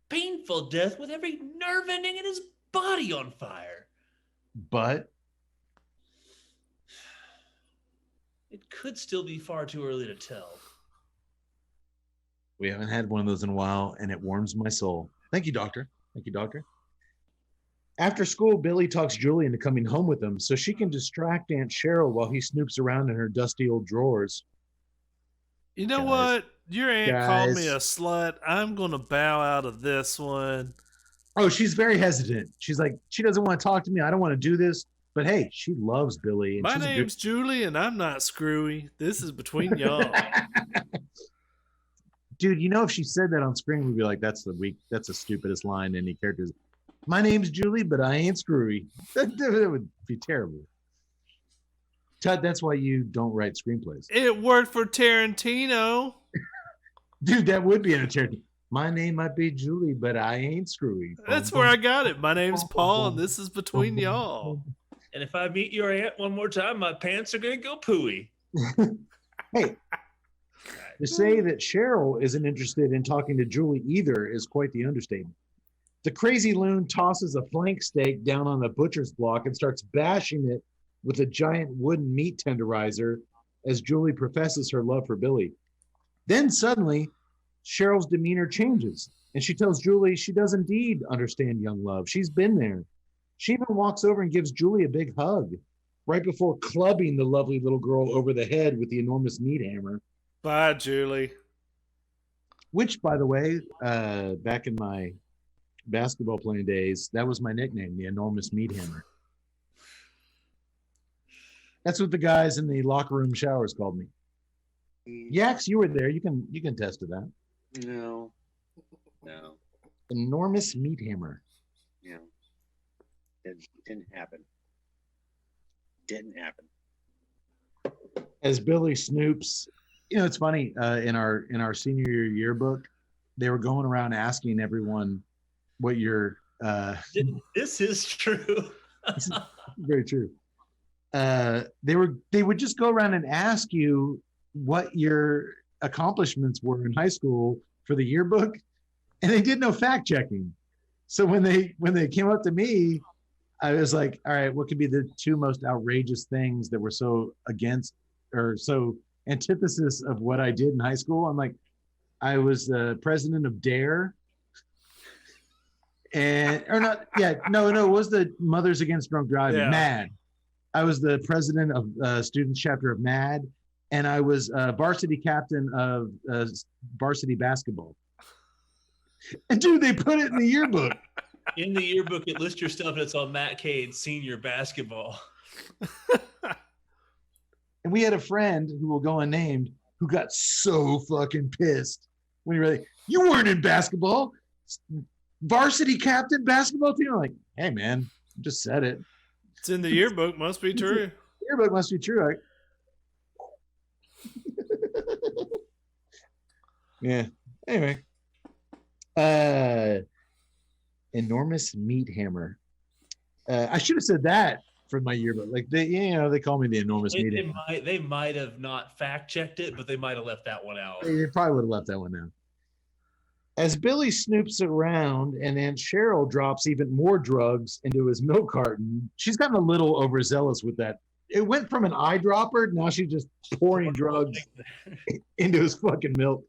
painful death with every nerve ending in his body on fire. But It could still be far too early to tell. we haven't had one of those in a while, and it warms my soul. Thank you, doctor. Thank you, doctor. After school, Billy talks Julie into coming home with him so she can distract Aunt Cheryl while he snoops around in her dusty old drawers. You know Guys. what? Your aunt called me Guys. a slut. I'm going to bow out of this one. Oh, she's very hesitant. She's like, she doesn't want to talk to me. I don't want to do this. But hey, she loves Billy. And My she's a good- name's Julie, and I'm not screwy. This is between y'all. Dude, you know, if she said that on screen, we'd be like, that's the stupidest line any characters. My name's Julie, but I ain't screwy. That would be terrible. Todd, that's why you don't write screenplays. It worked for Tarantino. Dude, that would be entertaining. My name might be Julie, but I ain't screwy. That's where I got it. My name's Paul, and this is between y'all. And if I meet your aunt one more time, my pants are going to go pooey. Hey, to say that Cheryl isn't interested in talking to Julie either is quite the understatement. The crazy loon tosses a flank steak down on a butcher's block and starts bashing it with a giant wooden meat tenderizer as Julie professes her love for Billy. Then suddenly, Cheryl's demeanor changes, and she tells Julie she does indeed understand young love. She's been there. She even walks over and gives Julie a big hug right before clubbing the lovely little girl over the head with the enormous meat hammer. Bye, Julie. Which, by the way, back in my basketball playing days, that was my nickname, the enormous meat hammer. That's what the guys in the locker room showers called me. Yax, you were there. You can attest to that. No. Enormous meat hammer. Yeah. Didn't happen. Didn't happen. As Billy snoops, you know, it's funny. In our senior year yearbook, they were going around asking everyone what your. This is true. Very true. They would just go around and ask you what your accomplishments were in high school for the yearbook, and they did no fact checking. So when they came up to me, I was like, all right, what could be the two most outrageous things that were so against or so antithesis of what I did in high school? I'm like, I was the president of DARE. It was the Mothers Against Drunk Driving, Yeah. MAD. I was the president of students chapter of MAD, and I was varsity captain of varsity basketball. And dude, they put it in the yearbook. In the yearbook, it lists your stuff, and it's on Matt Cade, senior basketball. And we had a friend who will go unnamed who got so fucking pissed when you were like, you weren't in basketball. Varsity captain basketball team. I'm like, hey man, I just said it. It's in the yearbook. Must be true. Yearbook must be true. Right? Yeah. Anyway. Enormous meat hammer. I should have said that for my yearbook. Like they call me the enormous meat hammer. They might have not fact checked it, but they might have left that one out. They probably would have left that one out. As Billy snoops around and Aunt Cheryl drops even more drugs into his milk carton, she's gotten a little overzealous with that. It went from an eyedropper, now she's just pouring drugs into his fucking milk.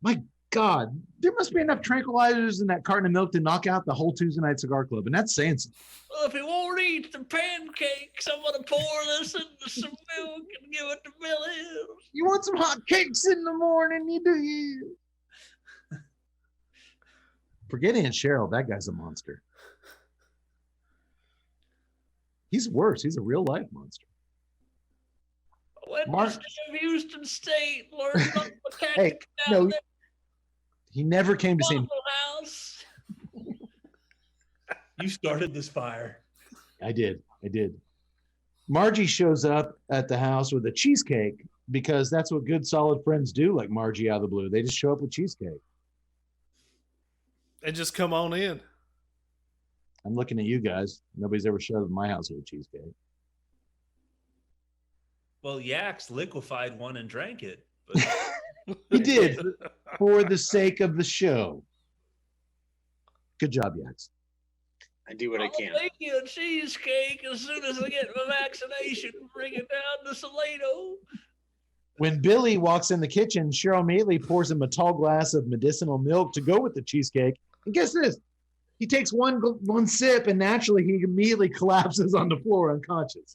My God, there must be enough tranquilizers in that carton of milk to knock out the whole Tuesday Night Cigar Club, and that's saying something. Well, if he won't eat the pancakes, I'm gonna pour this into some milk and give it to Billy. You want some hot cakes in the morning? You do. Forget Aunt Cheryl. That guy's a monster. He's worse. He's a real life monster. Went Mark- to State of Houston State, learned about the Hey, tactics no, down there, he never came to see me. Waffle House. You started this fire. I did. Margie shows up at the house with a cheesecake because that's what good, solid friends do, like Margie out of the blue. They just show up with cheesecake. And just come on in. I'm looking at you guys. Nobody's ever showed up at my house with a cheesecake. Well, Yax liquefied one and drank it. But He did for the sake of the show. Good job, Yax. I do what I I'll can. make you a cheesecake as soon as I get my vaccination. Bring it down to Salado. When Billy walks in the kitchen, Cheryl immediately pours him a tall glass of medicinal milk to go with the cheesecake. And guess this? He takes one sip, and naturally he immediately collapses on the floor unconscious.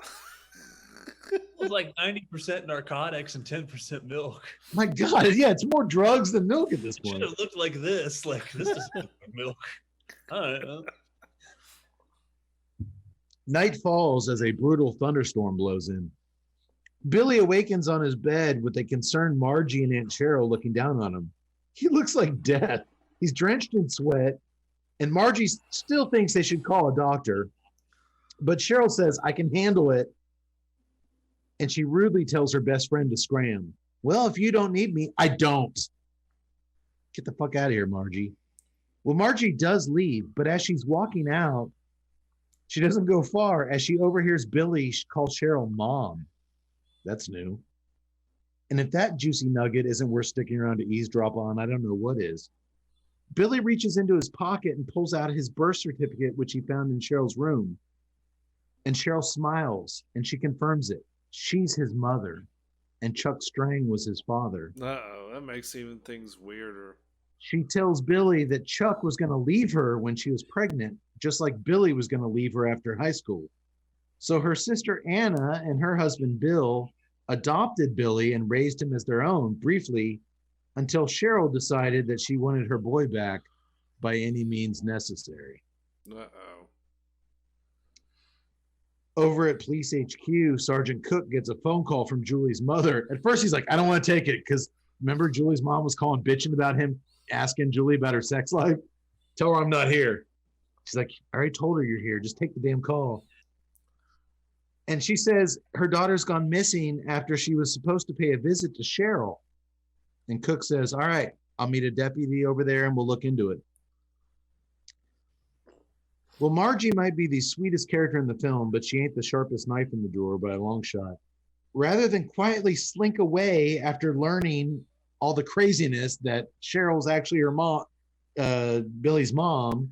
It was like 90% narcotics and 10% milk. My God, yeah, it's more drugs than milk at this It should point. have looked like this. Like, this doesn't look like milk. I don't know. Night falls as a brutal thunderstorm blows in. Billy awakens on his bed with a concerned Margie and Aunt Cheryl looking down on him. He looks like death. He's drenched in sweat, and Margie still thinks they should call a doctor. But Cheryl says, I can handle it. And she rudely tells her best friend to scram. Well, if you don't need me, I don't. Get the fuck out of here, Margie. Well, Margie does leave, but as she's walking out, she doesn't go far as she overhears Billy call Cheryl Mom. That's new. And if that juicy nugget isn't worth sticking around to eavesdrop on, I don't know what is. Billy reaches into his pocket and pulls out his birth certificate, which he found in Cheryl's room. And Cheryl smiles, and she confirms it. She's his mother, and Chuck Strang was his father. Uh-oh, that makes even things weirder. She tells Billy that Chuck was going to leave her when she was pregnant, just like Billy was going to leave her after high school. So her sister Anna and her husband Bill adopted Billy and raised him as their own briefly until Cheryl decided that she wanted her boy back by any means necessary. Uh-oh. Over at Police HQ, Sergeant Cook gets a phone call from Julie's mother. At first, he's like, I don't want to take it because remember Julie's mom was calling bitching about him, asking Julie about her sex life? Tell her I'm not here. She's like, I already told her you're here. Just take the damn call. And she says her daughter's gone missing after she was supposed to pay a visit to Cheryl. And Cook says, all right, I'll meet a deputy over there and we'll look into it. Well, Margie might be the sweetest character in the film, but she ain't the sharpest knife in the drawer by a long shot. Rather than quietly slink away after learning all the craziness that Cheryl's actually her mom, Billy's mom,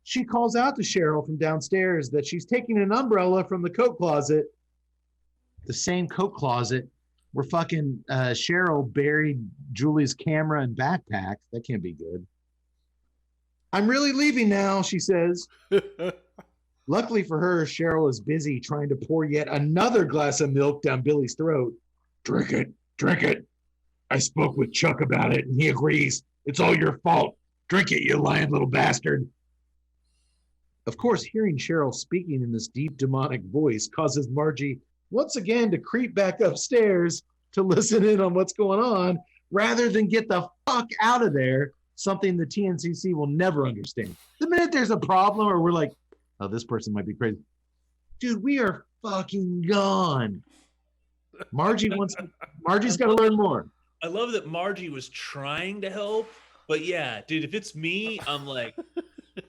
she calls out to Cheryl from downstairs that she's taking an umbrella from the coat closet, the same coat closet where fucking Cheryl buried Julie's camera and backpack. That can't be good. I'm really leaving now, she says. Luckily for her, Cheryl is busy trying to pour yet another glass of milk down Billy's throat. Drink it, drink it. I spoke with Chuck about it, and he agrees. It's all your fault. Drink it, you lying little bastard. Of course, hearing Cheryl speaking in this deep demonic voice causes Margie once again to creep back upstairs to listen in on what's going on rather than get the fuck out of there, something the TNCC will never understand. The minute there's a problem or we're like, oh, this person might be crazy. Dude, we are fucking gone. Margie's got to learn more. I love that Margie was trying to help, but yeah, dude, if it's me, I'm like,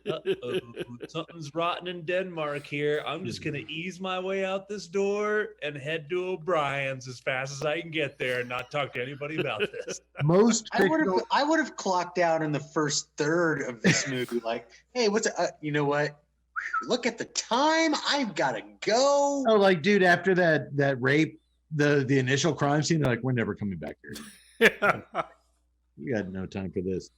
uh-oh, something's rotten in Denmark here. I'm just gonna ease my way out this door and head to O'Brien's as fast as I can get there and not talk to anybody about this. Most I would have clocked out in the first third of this movie. Like, hey, you know what? Look at the time. I've got to go. Oh, like, dude, after that rape, the initial crime scene, they're like, we're never coming back here. You got no time for this.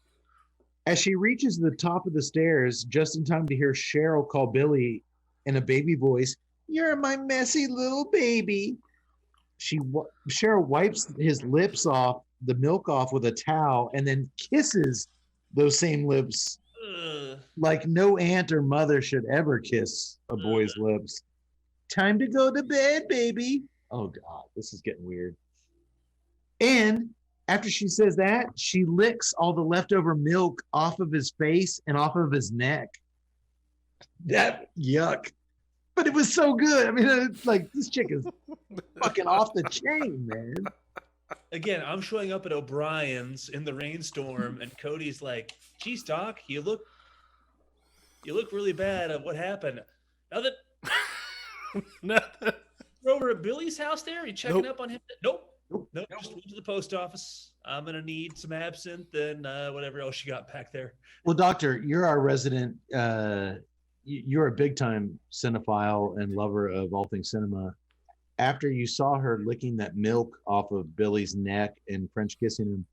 As she reaches the top of the stairs, just in time to hear Cheryl call Billy in a baby voice, "You're my messy little baby." Cheryl wipes his lips off, the milk off with a towel, and then kisses those same lips like no aunt or mother should ever kiss a boy's lips. Time to go to bed, baby. Oh, God, this is getting weird. And after she says that, she licks all the leftover milk off of his face and off of his neck. That, yuck. But it was so good. I mean, it's like, this chick is fucking off the chain, man. Again, I'm showing up at O'Brien's in the rainstorm, and Cody's like, "Geez, Doc, you look really bad. What happened?" Nothing. Nothing. You're over at Billy's house there? Are you checking Nope. up on him? Nope. Nope, just went to the post office. I'm gonna need some absinthe and whatever else you got back there. Well, Doctor, you're our resident. You're a big time cinephile and lover of all things cinema. After you saw her licking that milk off of Billy's neck and French kissing him,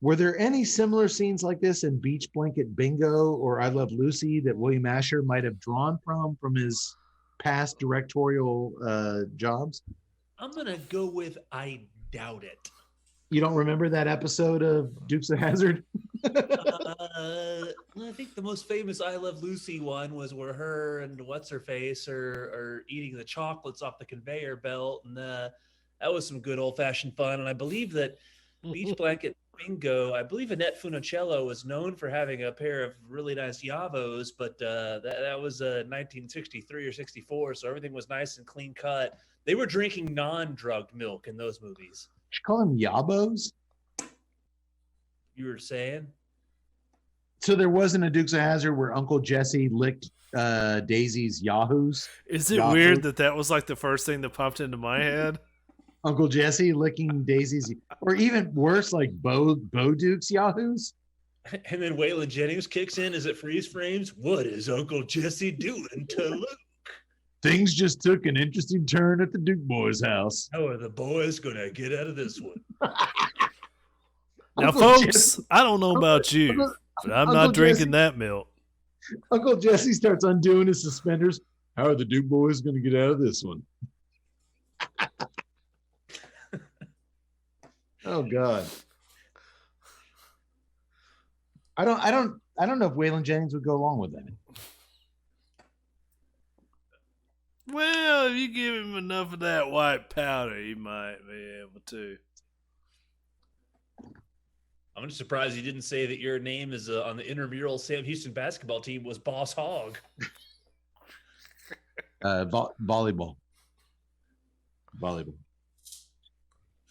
were there any similar scenes like this in Beach Blanket Bingo or I Love Lucy that William Asher might have drawn from his past directorial jobs? I'm gonna go with I doubt it. You don't remember that episode of Dukes of Hazzard? I think the most famous I Love Lucy one was where her and what's her face are eating the chocolates off the conveyor belt, and that was some good old fashioned fun. And I believe that Beach Blanket Bingo, I believe Annette Funicello was known for having a pair of really nice Yavos, but that was 1963 or 64, so everything was nice and clean cut. They were drinking non-drugged milk in those movies. Did you call them Yabos? You were saying? So there wasn't a Dukes of Hazzard where Uncle Jesse licked Daisy's Yahoos? Is it Yahoo? weird that was like the first thing that popped into my head? Uncle Jesse licking Daisy's, or even worse, like Bo Duke's Yahoos? And then Waylon Jennings kicks in as it freeze frames. What is Uncle Jesse doing to Luke? Things just took an interesting turn at the Duke boys' house. How are the boys gonna get out of this one? Now, Uncle folks, Jesse, I don't know about you, but I'm not drinking that milk. Uncle Jesse starts undoing his suspenders. How are the Duke boys going to get out of this one? Oh God. I don't know if Waylon Jennings would go along with that. Well, if you give him enough of that white powder, he might be able to. I'm just surprised you didn't say that your name is on the intramural Sam Houston basketball team was Boss Hog. Volleyball.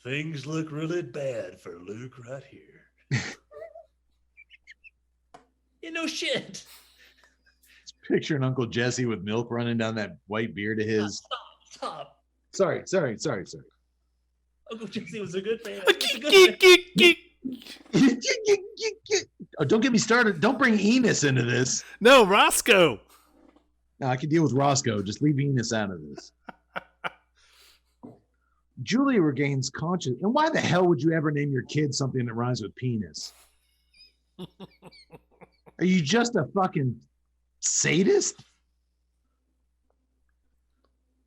Things look really bad for Luke right here. You know shit. Picturing Uncle Jesse with milk running down that white beard of his. Stop. Sorry. Uncle Jesse was a good man. Oh, don't get me started. Don't bring Enos into this. No, Roscoe. No, I can deal with Roscoe. Just leave Enos out of this. Julie regains consciousness. And why the hell would you ever name your kid something that rhymes with penis? Are you just a fucking sadist?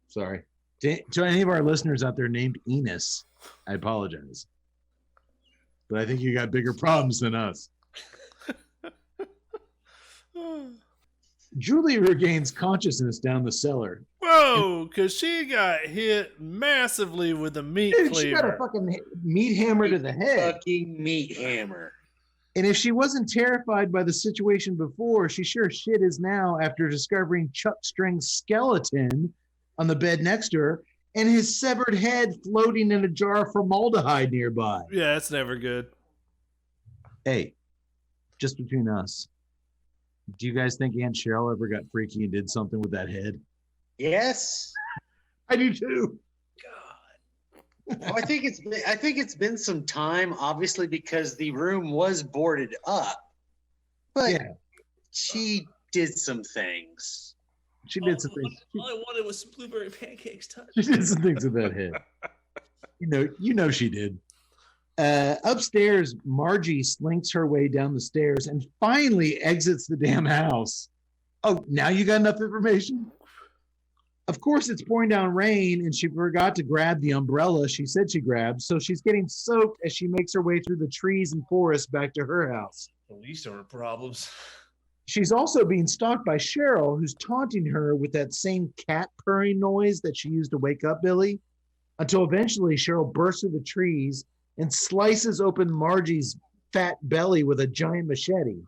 Sorry. To any of our listeners out there named Enos, I apologize. But I think you got bigger problems than us. Julie regains consciousness down the cellar. Whoa, because she got hit massively with a meat Dude, cleaver. she got a fucking meat hammer to the head. Fucking meat hammer. And if she wasn't terrified by the situation before, she sure shit is now after discovering Chuck String's skeleton on the bed next to her and his severed head floating in a jar of formaldehyde nearby. Yeah, that's never good. Hey, just between us, do you guys think Aunt Cheryl ever got freaky and did something with that head? Yes. I do too. Oh, I think it's been some time, obviously, because the room was boarded up. But Yeah. she did some things. She did some things. All I wanted was some blueberry pancakes. She did some things with that head. You know she did. Upstairs, Margie slinks her way down the stairs and finally exits the damn house. Oh, now you got enough information? Of course, it's pouring down rain, and she forgot to grab the umbrella she said she grabbed, so she's getting soaked as she makes her way through the trees and forest back to her house. The least of her problems. She's also being stalked by Cheryl, who's taunting her with that same cat purring noise that she used to wake up Billy, until eventually Cheryl bursts through the trees and slices open Margie's fat belly with a giant machete.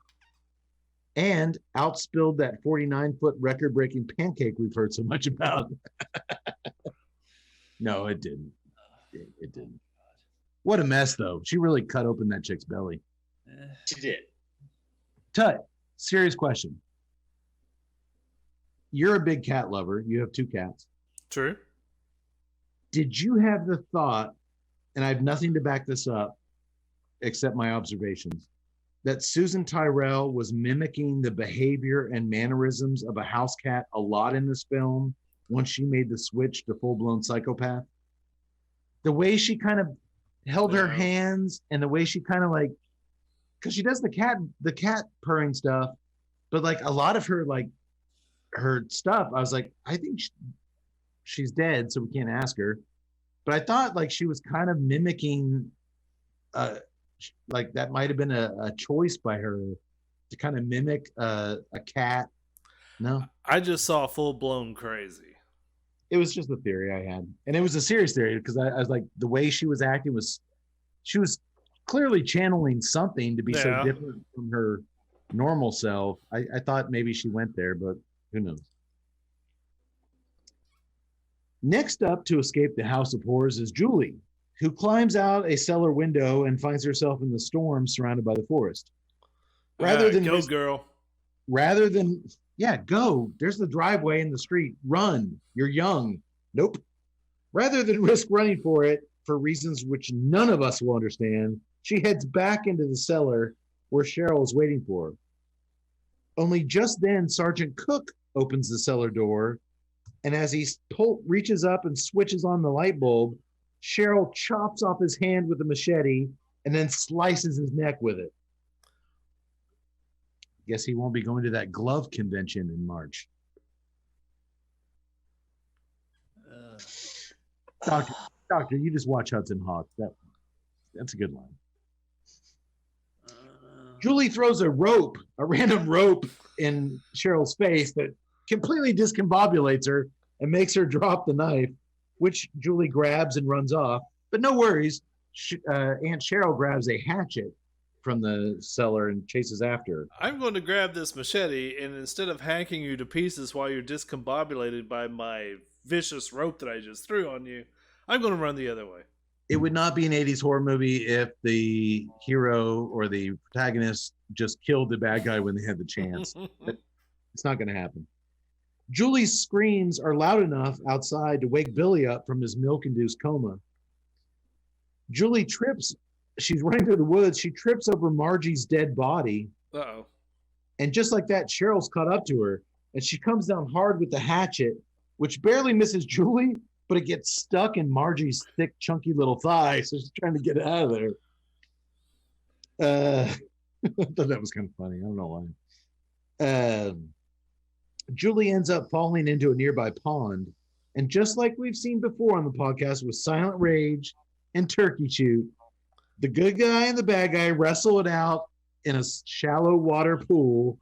And outspilled that 49-foot record-breaking pancake we've heard so much about. No, it didn't. It didn't. What a mess, though. She really cut open that chick's belly. She did. Tut, serious question. You're a big cat lover. You have 2 cats. True. Did you have the thought and I have nothing to back this up except my observations, that Susan Tyrrell was mimicking the behavior and mannerisms of a house cat a lot in this film once she made the switch to full-blown psychopath. The way she kind of held her hands and the way she kind of like, because she does the cat purring stuff, but like a lot of her like her stuff, I was like, I think she's dead, so we can't ask her. But I thought like she was kind of mimicking, like that might have been a choice by her to kind of mimic a cat. No, I just saw full blown crazy. it was just a theory I had, and it was a serious theory because I was like, the way she was acting was, she was clearly channeling something to be so different from her normal self. I thought maybe she went there, but who knows? Next up to escape the House of Horrors is Julie, who climbs out a cellar window and finds herself in the storm surrounded by the forest. Rather than go. There's the driveway in the street. Run. You're young. Nope. Rather than risk running for it, for reasons which none of us will understand, she heads back into the cellar where Cheryl is waiting for her. Only just then, Sergeant Cook opens the cellar door, and as he reaches up and switches on the light bulb, Cheryl chops off his hand with a machete and then slices his neck with it. Guess he won't be going to that glove convention in March. Doctor, you just watch Hudson Hawk. That's a good line. Julie throws a random rope in Cheryl's face that completely discombobulates her and makes her drop the knife, which Julie grabs and runs off. But no worries, Aunt Cheryl grabs a hatchet from the cellar and chases after her. I'm going to grab this machete, and instead of hacking you to pieces while you're discombobulated by my vicious rope that I just threw on you, I'm going to run the other way. It would not be an 80s horror movie if the hero or the protagonist just killed the bad guy when they had the chance. It's not going to happen. Julie's screams are loud enough outside to wake Billy up from his milk-induced coma. Julie trips. She's running through the woods. She trips over Margie's dead body. Uh-oh. And just like that, Cheryl's caught up to her, and she comes down hard with the hatchet, which barely misses Julie, but it gets stuck in Margie's thick, chunky little thigh, so she's trying to get it out of there. I thought that was kind of funny. I don't know why. Julie ends up falling into a nearby pond, and just like we've seen before on the podcast with Silent Rage and Turkey Shoot, the good guy and the bad guy wrestle it out in a shallow water pool,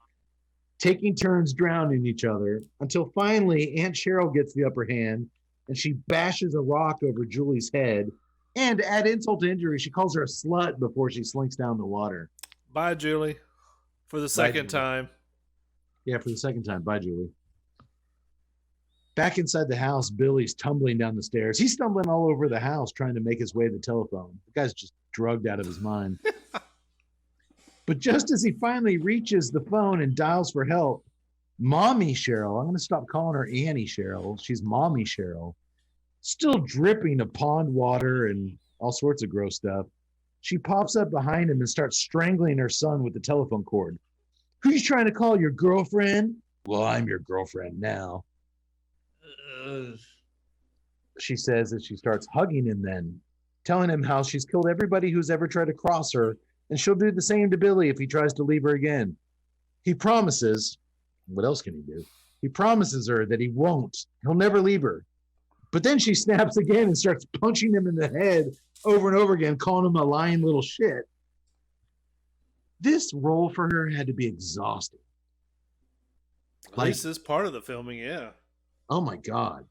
taking turns drowning each other, until finally Aunt Cheryl gets the upper hand, and she bashes a rock over Julie's head, and to add insult to injury, she calls her a slut before she slinks down the water. Bye, Julie. For the second time. Yeah, for the second time. Bye, Julie. Back inside the house, Billy's tumbling down the stairs. He's stumbling all over the house trying to make his way to the telephone. The guy's just drugged out of his mind. But just as he finally reaches the phone and dials for help, Mommy Cheryl, I'm going to stop calling her Annie Cheryl. She's Mommy Cheryl, still dripping of pond water and all sorts of gross stuff. She pops up behind him and starts strangling her son with the telephone cord. Who you trying to call, your girlfriend? Well, I'm your girlfriend now. She says as she starts hugging him then, telling him how she's killed everybody who's ever tried to cross her, and she'll do the same to Billy if he tries to leave her again. He promises, what else can he do? He promises her that he won't. He'll never leave her. But then she snaps again and starts punching him in the head over and over again, calling him a lying little shit. This role for her had to be exhausting. At least this part of the filming, yeah. Oh my God.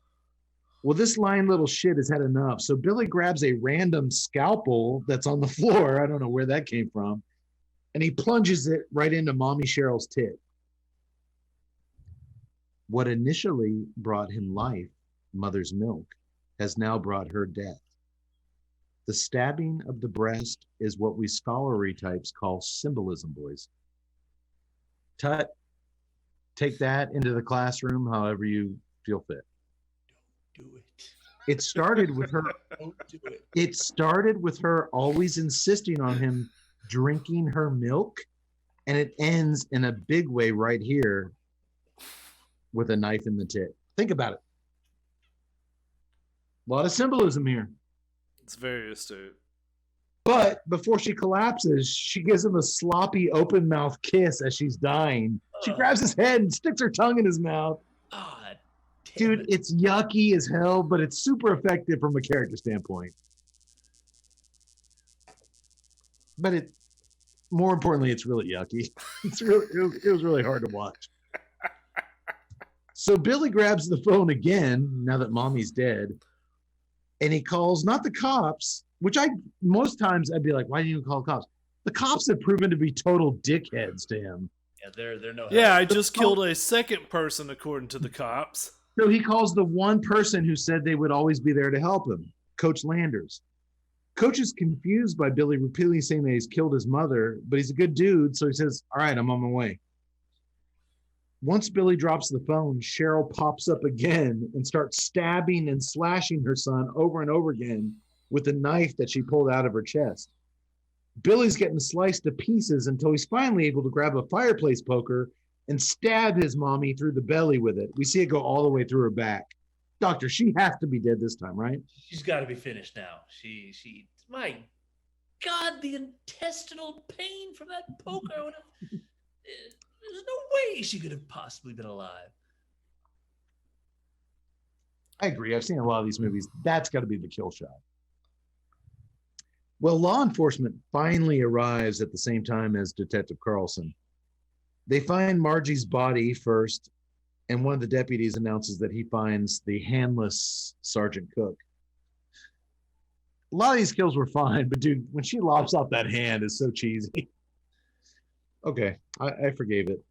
Well, this lying little shit has had enough. So Billy grabs a random scalpel that's on the floor. I don't know where that came from. And he plunges it right into Mommy Cheryl's tit. What initially brought him life, mother's milk, has now brought her death. The stabbing of the breast is what we scholarly types call symbolism, boys. Tut, take that into the classroom however you feel fit. Do it. It started with her. Don't do it. It started with her always insisting on him drinking her milk, and it ends in a big way right here with a knife in the tit. Think about it. A lot of symbolism here. It's very astute. But before she collapses, she gives him a sloppy open mouth kiss as she's dying. She grabs his head and sticks her tongue in his mouth. God, Dude, it's yucky as hell, but it's super effective from a character standpoint. But it, more importantly, it's really yucky. It was really hard to watch. So Billy grabs the phone again, now that mommy's dead, and he calls not the cops, which most times I'd be like, why didn't you call the cops? The cops have proven to be total dickheads to him. Yeah, they're no. Yeah, help. I just killed a second person according to the cops. So he calls the one person who said they would always be there to help him, Coach Landers. Coach is confused by Billy repeatedly saying that he's killed his mother, but he's a good dude, so he says, all right, I'm on my way. Once Billy drops the phone, Cheryl pops up again and starts stabbing and slashing her son over and over again with the knife that she pulled out of her chest. Billy's getting sliced to pieces until he's finally able to grab a fireplace poker and stab his mommy through the belly with it. We see it go all the way through her back. Doctor, she has to be dead this time, right? She's got to be finished now. She. My God, the intestinal pain from that poker. There's no way she could have possibly been alive. I agree. I've seen a lot of these movies. That's got to be the kill shot. Well, law enforcement finally arrives at the same time as Detective Carlson. They find Margie's body first, and one of the deputies announces that he finds the handless Sergeant Cook. A lot of these kills were fine, but dude, when she lops off that hand, it's so cheesy. Okay, I forgave it.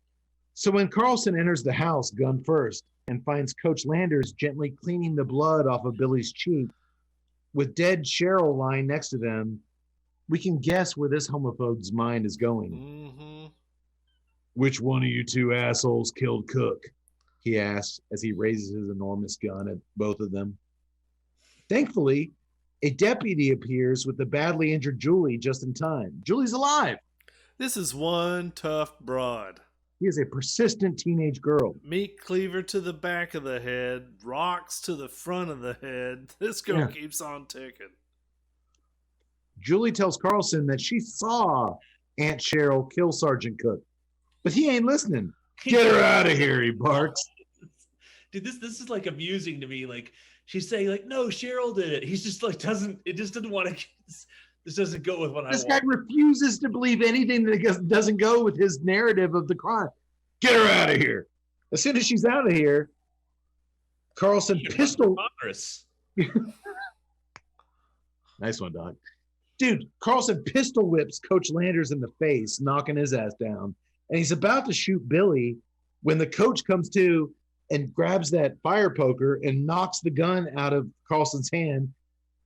So when Carlson enters the house, gun first, and finds Coach Landers gently cleaning the blood off of Billy's cheek, with dead Cheryl lying next to them, we can guess where this homophobe's mind is going. Mm-hmm. Which one of you two assholes killed Cook? He asks as he raises his enormous gun at both of them. Thankfully, a deputy appears with the badly injured Julie just in time. Julie's alive. This is one tough broad. He is a persistent teenage girl. Meat cleaver to the back of the head, rocks to the front of the head. This girl keeps on ticking. Julie tells Carlson that she saw Aunt Cheryl kill Sergeant Cook, but he ain't listening. Get her out of here, he barks. Dude, this is like amusing to me. Like she's saying, like, no, Cheryl did it. He's just like doesn't want to. This doesn't go with what I want. This guy refuses to believe anything that doesn't go with his narrative of the crime. Get her out of here. As soon as she's out of here, Carlson pistol. Nice one, Doc. Dude, Carlson pistol whips Coach Landers in the face, knocking his ass down. And he's about to shoot Billy when the coach comes to and grabs that fire poker and knocks the gun out of Carlson's hand,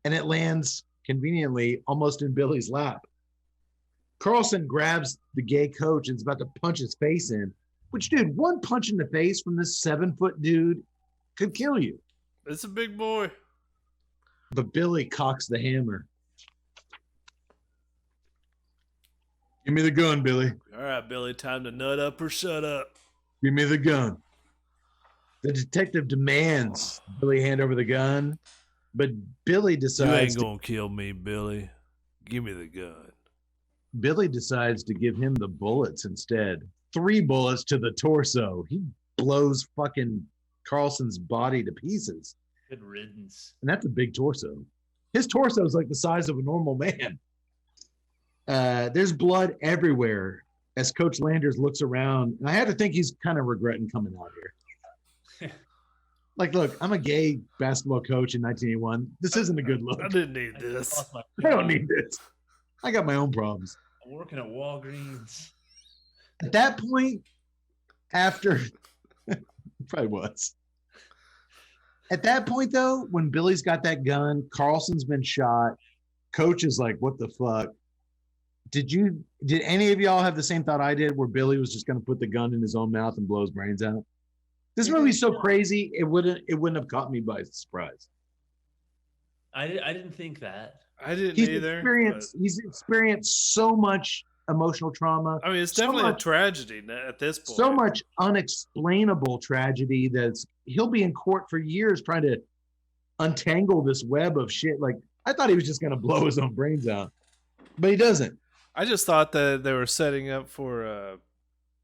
and it lands conveniently almost in Billy's lap. Carlson grabs the gay coach and is about to punch his face in, which, dude, one punch in the face from this 7-foot dude could kill you. It's a big boy. But Billy cocks the hammer. Give me the gun, Billy. All right, Billy, time to nut up or shut up. Give me the gun. The detective demands Billy hand over the gun, but Billy decides... You ain't gonna kill me, Billy. Give me the gun. Billy decides to give him the bullets instead. 3 bullets to the torso. He blows fucking Carlson's body to pieces. Good riddance. And that's a big torso. His torso is like the size of a normal man. There's blood everywhere as Coach Landers looks around. And I had to think he's kind of regretting coming out here. Like, look, I'm a gay basketball coach in 1981. This isn't a good look. I didn't need this. I don't need this. I got my own problems. I'm working at Walgreens. At that point, after... probably was. At that point, though, when Billy's got that gun, Carlson's been shot, Coach is like, what the fuck? Did any of y'all have the same thought I did where Billy was just going to put the gun in his own mouth and blow his brains out? This movie's so crazy, it wouldn't have caught me by surprise. I didn't think that. I didn't He's either. experienced. He's experienced so much emotional trauma. But, I mean, it's so definitely a much- tragedy at this point. So much unexplainable tragedy that's he'll be in court for years trying to untangle this web of shit. Like, I thought he was just gonna blow his own brains out, but he doesn't. I just thought that they were setting up for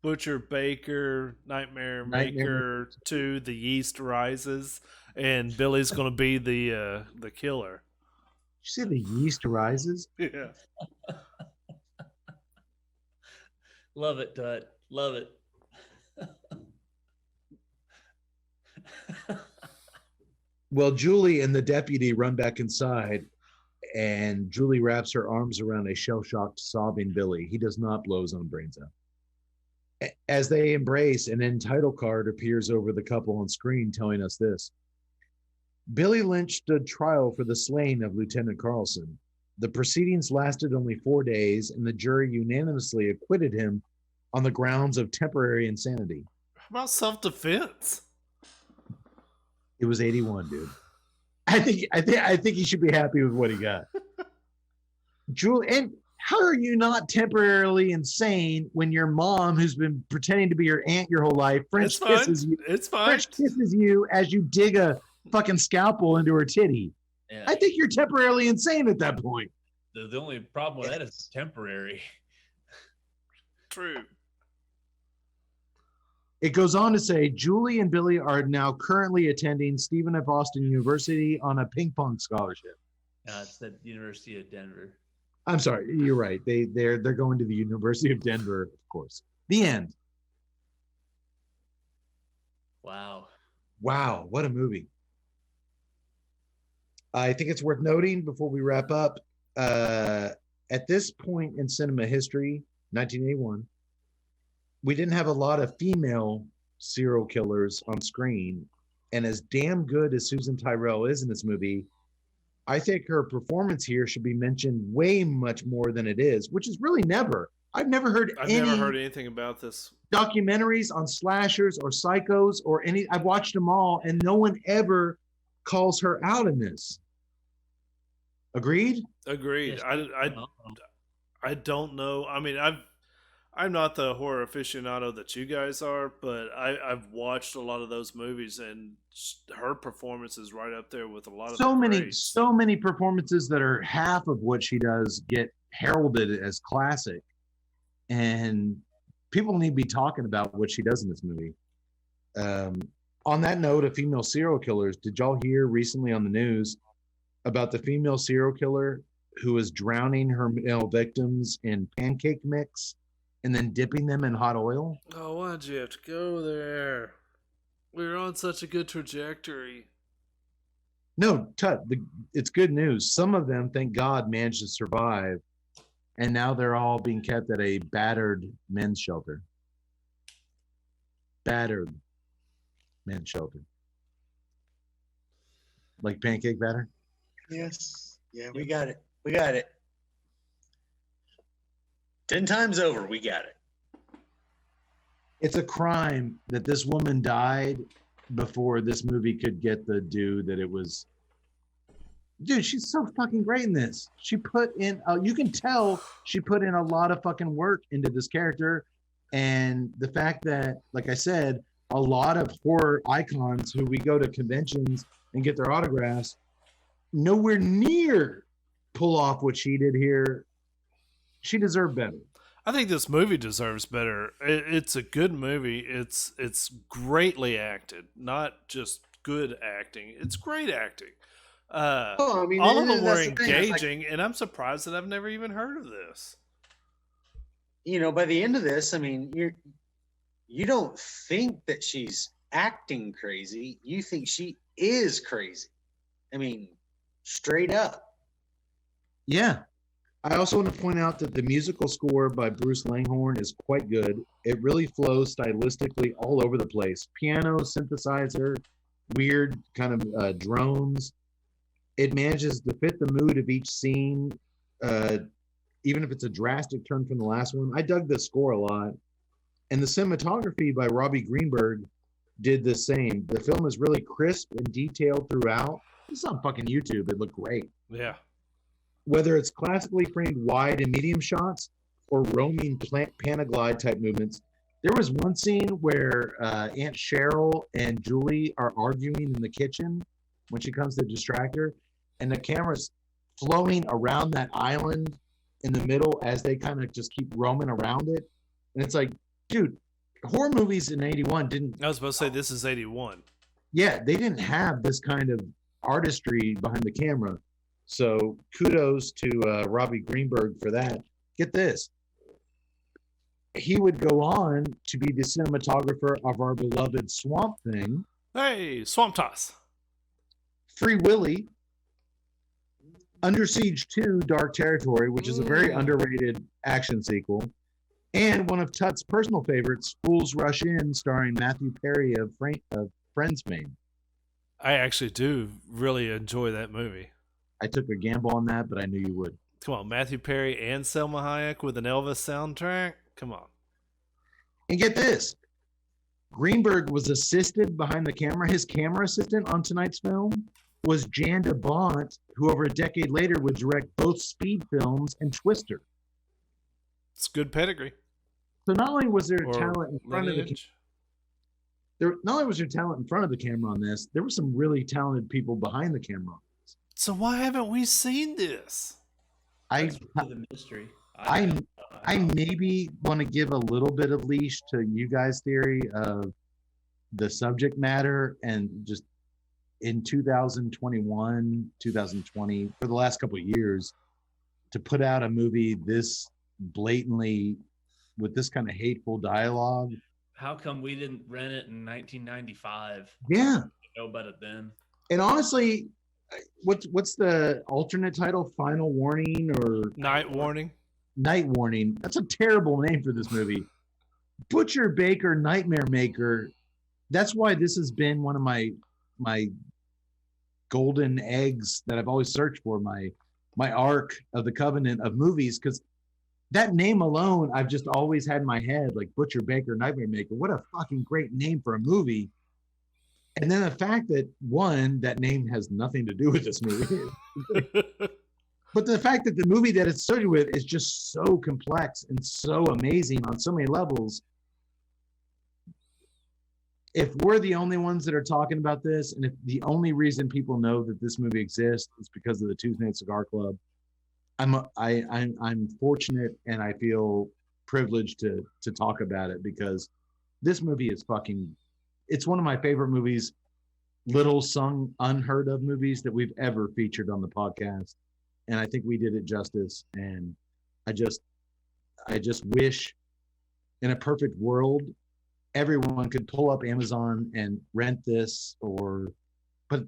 Butcher Baker, Nightmare Maker 2, The Yeast Rises, and Billy's going to be the killer. You see the yeast rises? Yeah. Love it, Tut. Love it. Well, Julie and the deputy run back inside, and Julie wraps her arms around a shell-shocked, sobbing Billy. He does not blow his own brains out. As they embrace, an end title card appears over the couple on screen telling us this. Billy Lynch stood trial for the slaying of Lieutenant Carlson. The proceedings lasted only 4 days, and the jury unanimously acquitted him on the grounds of temporary insanity. How about self-defense? It was 81, dude. I think he should be happy with what he got. Julie, and how are you not temporarily insane when your mom, who's been pretending to be your aunt your whole life, French kisses you? It's fine. French kisses you as you dig a fucking scalpel into her titty. Yeah. I think you're temporarily insane at that point. The only problem with that is temporary. True. It goes on to say, Julie and Billy are now currently attending Stephen F. Austin University on a ping pong scholarship. It's the University of Denver. I'm sorry, you're right. They're going to the University of Denver, of course. The end. Wow. Wow, what a movie. I think it's worth noting before we wrap up, at this point in cinema history, 1981, we didn't have a lot of female serial killers on screen. And as damn good as Susan Tyrrell is in this movie, I think her performance here should be mentioned way much more than it is, which is really never. I've never heard anything about this. Documentaries on slashers or psychos or any. I've watched them all, and no one ever calls her out in this. Agreed? Agreed. Yes. I don't know. I mean, I'm not the horror aficionado that you guys are, but I've watched a lot of those movies, and her performance is right up there with a lot of so many performances that are half of what she does get heralded as classic, and people need to be talking about what she does in this movie. On that note of female serial killers, did y'all hear recently on the news about the female serial killer who is drowning her male victims in pancake mix and then dipping them in hot oil? Oh, why'd you have to go there? We were on such a good trajectory. No, Tut, it's good news. Some of them, thank God, managed to survive, and now they're all being kept at a battered men's shelter. Battered men's shelter. Like pancake batter? Yes. Yeah, we got it. We got it. 10 times over, we got it. It's a crime that this woman died before this movie could get the due that it was. Dude, she's so fucking great in this. She put in, you can tell she put in a lot of fucking work into this character. And the fact that, like I said, a lot of horror icons who we go to conventions and get their autographs, nowhere near pull off what she did here. She deserved better. I think this movie deserves better. It's a good movie. It's greatly acted, not just good acting. It's great acting. I mean, all of them were that's the thing. It's engaging, and I'm surprised that I've never even heard of this. You know, by the end of this, I mean, you don't think that she's acting crazy. You think she is crazy. I mean, straight up. Yeah. I also want to point out that the musical score by Bruce Langhorne is quite good. It really flows stylistically all over the place. Piano, synthesizer, weird kind of drones. It manages to fit the mood of each scene, even if it's a drastic turn from the last one. I dug the score a lot. And the cinematography by Robbie Greenberg did the same. The film is really crisp and detailed throughout. It's on fucking YouTube. It looked great. Yeah. Whether it's classically framed wide and medium shots or roaming panaglide type movements. There was one scene where Aunt Cheryl and Julie are arguing in the kitchen when she comes to distract her, and the camera's flowing around that island in the middle as they kind of just keep roaming around it. And it's like, dude, horror movies in 81 didn't... I was supposed to say this is 81. Yeah, they didn't have this kind of artistry behind the camera. So kudos to Robbie Greenberg for that. Get this. He would go on to be the cinematographer of our beloved Swamp Thing. Hey, Swamp Toss. Free Willy. Under Siege 2, Dark Territory, which is a very underrated action sequel. And one of Tut's personal favorites, Fools Rush In, starring Matthew Perry of Friends fame. I actually do really enjoy that movie. I took a gamble on that, but I knew you would. Come on, Matthew Perry and Selma Hayek with an Elvis soundtrack? Come on. And get this. Greenberg was assisted behind the camera. His camera assistant on tonight's film was Jan de Bont, who over a decade later would direct both Speed films and Twister. It's good pedigree. So not only was there Or talent in front of the lineage. not only was there talent in front of the camera on this, there were some really talented people behind the camera. So why haven't we seen this? I The mystery. I maybe want to give a little bit of leash to you guys' theory of the subject matter, and just in 2021, 2020, for the last couple of years, to put out a movie this blatantly with this kind of hateful dialogue. How come we didn't rent it in 1995? Yeah. Know about it then. And honestly, what's the alternate title? Final Warning or Night Warning. Night Warning. That's a terrible name for this movie. Butcher Baker, Nightmare Maker. That's why this has been one of my golden eggs that I've always searched for, my Ark of the Covenant of movies, because that name alone, I've just always had in my head, like Butcher Baker, Nightmare Maker. What a fucking great name for a movie. And then the fact that, one, that name has nothing to do with this movie. But the fact that the movie that it's associated with is just so complex and so amazing on so many levels. If we're the only ones that are talking about this, and if the only reason people know that this movie exists is because of the Tuesday Night Cigar Club, I'm fortunate, and I feel privileged to talk about it, because this movie is it's one of my favorite movies, little sung, unheard of movies that we've ever featured on the podcast. And I think we did it justice. And I just wish in a perfect world, everyone could pull up Amazon and rent this, but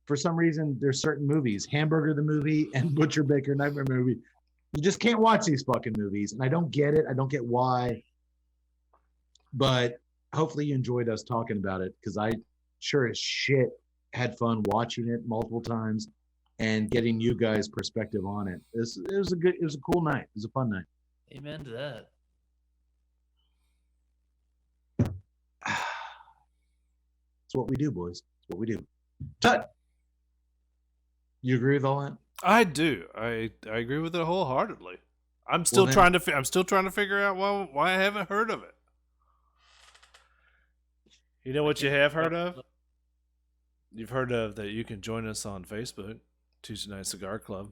for some reason, there's certain movies, Hamburger the movie and Butcher Baker Nightmare movie, you just can't watch these fucking movies. And I don't get it. I don't get why. But hopefully you enjoyed us talking about it, because I sure as shit had fun watching it multiple times and getting you guys' perspective on it. It was a cool night. It was a fun night. Amen to that. It's what we do, boys. It's what we do. Tut, you agree with all that? I do. I agree with it wholeheartedly. I'm still trying to figure out why I haven't heard of it. You know what you have heard of? You've heard of that you can join us on Facebook, Tuesday Night Cigar Club.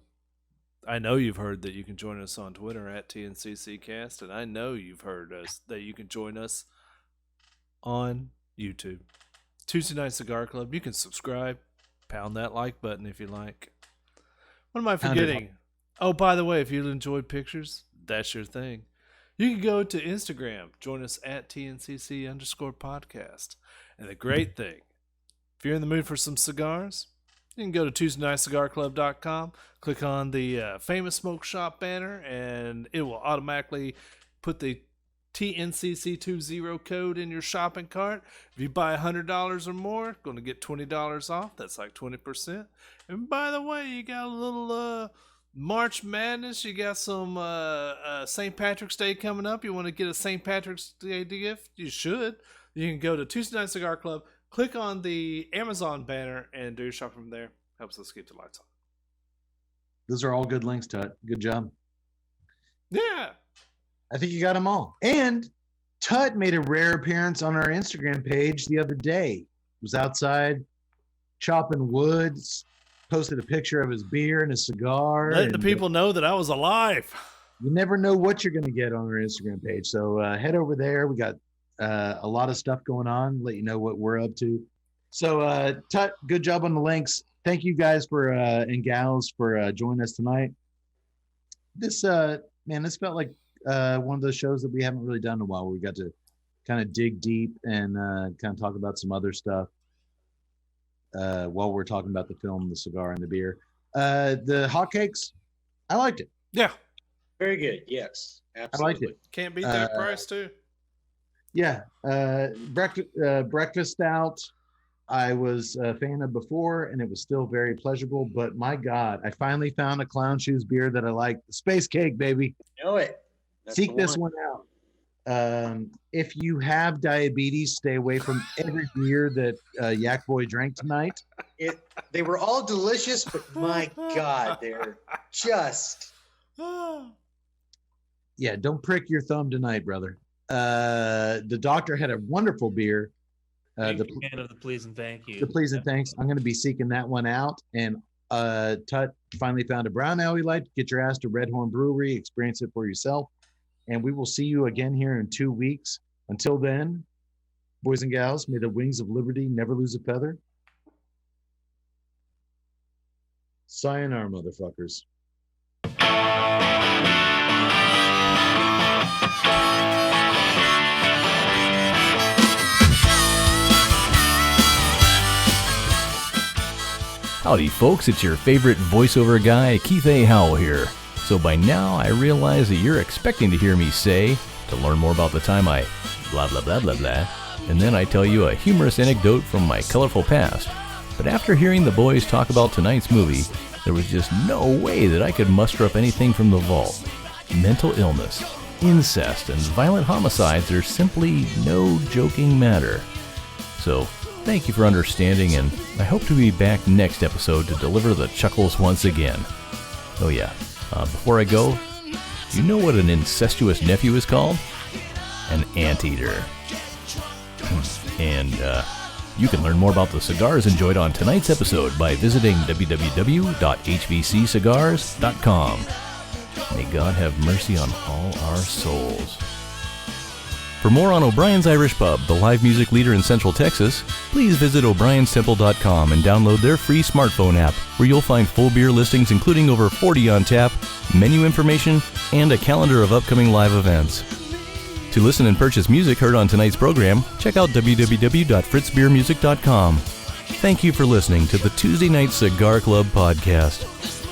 I know you've heard that you can join us on Twitter at TNCC Cast, and I know you've heard that you can join us on YouTube. Tuesday Night Cigar Club. You can subscribe, pound that like button if you like. What am I forgetting? Oh, by the way, if you enjoyed pictures, that's your thing. You can go to Instagram, join us at TNCC_podcast. And the great thing, if you're in the mood for some cigars, you can go to TuesdayNightCigarClub.com, click on the Famous Smoke Shop banner, and it will automatically put the TNCC20 code in your shopping cart. If you buy $100 or more, going to get $20 off. That's like 20%. And by the way, you got a little March Madness. You got some St. Patrick's Day coming up. You want to get a St. Patrick's Day gift? You should. You can go to Tuesday Night Cigar Club, click on the Amazon banner, and do your shopping from there. helps us keep the lights on. Those are all good links, Tut. Good job. Yeah. I think you got them all. And Tut made a rare appearance on our Instagram page the other day. He was outside chopping wood, posted a picture of his beer and his cigar. Letting the people know that I was alive. You never know what you're going to get on our Instagram page. So head over there. We got a lot of stuff going on. Let you know what we're up to. So Tut, good job on the links. Thank you guys for and gals for joining us tonight. This this felt like one of those shows that we haven't really done in a while, where we got to kind of dig deep and kind of talk about some other stuff while we're talking about the film, the cigar, and the beer. The hotcakes, I liked it. Yeah. Very good. Yes, absolutely. I liked it. Can't beat that price too. Yeah. Breakfast stout, I was a fan of before, and it was still very pleasurable. But my God, I finally found a Clown Shoes beer that I like. The Space Cake, baby. Know it. That's Seek the this one out. If you have diabetes, stay away from every beer that Yak Boy drank tonight. They were all delicious, but my God, they're just. Yeah, don't prick your thumb tonight, brother. The doctor had a wonderful beer. Big fan of the Please and Thank You. The Please and Thanks. I'm going to be seeking that one out. And Tut finally found a brown ale he liked. Get your ass to Red Horn Brewery. Experience it for yourself. And we will see you again here in 2 weeks. Until then, boys and gals, may the wings of liberty never lose a feather. Sayonara, motherfuckers. Howdy folks, it's your favorite voiceover guy, Keith A. Howell here. So by now I realize that you're expecting to hear me say, to learn more about the time I blah blah blah blah blah, and then I tell you a humorous anecdote from my colorful past. But after hearing the boys talk about tonight's movie, there was just no way that I could muster up anything from the vault. Mental illness, incest, and violent homicides are simply no joking matter. So, thank you for understanding, and I hope to be back next episode to deliver the chuckles once again. Oh yeah, before I go, do you know what an incestuous nephew is called? An anteater. And you can learn more about the cigars enjoyed on tonight's episode by visiting www.hvccigars.com. May God have mercy on all our souls. For more on O'Brien's Irish Pub, the live music leader in Central Texas, please visit o'brienstemple.com and download their free smartphone app, where you'll find full beer listings including over 40 on tap, menu information, and a calendar of upcoming live events. To listen and purchase music heard on tonight's program, check out www.fritzbeermusic.com. Thank you for listening to the Tuesday Night Cigar Club podcast.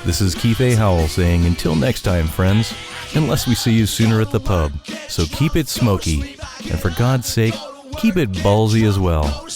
This is Keith A. Howell saying until next time, friends, unless we see you sooner at the pub. So keep it smoky, and for God's sake, keep it ballsy as well.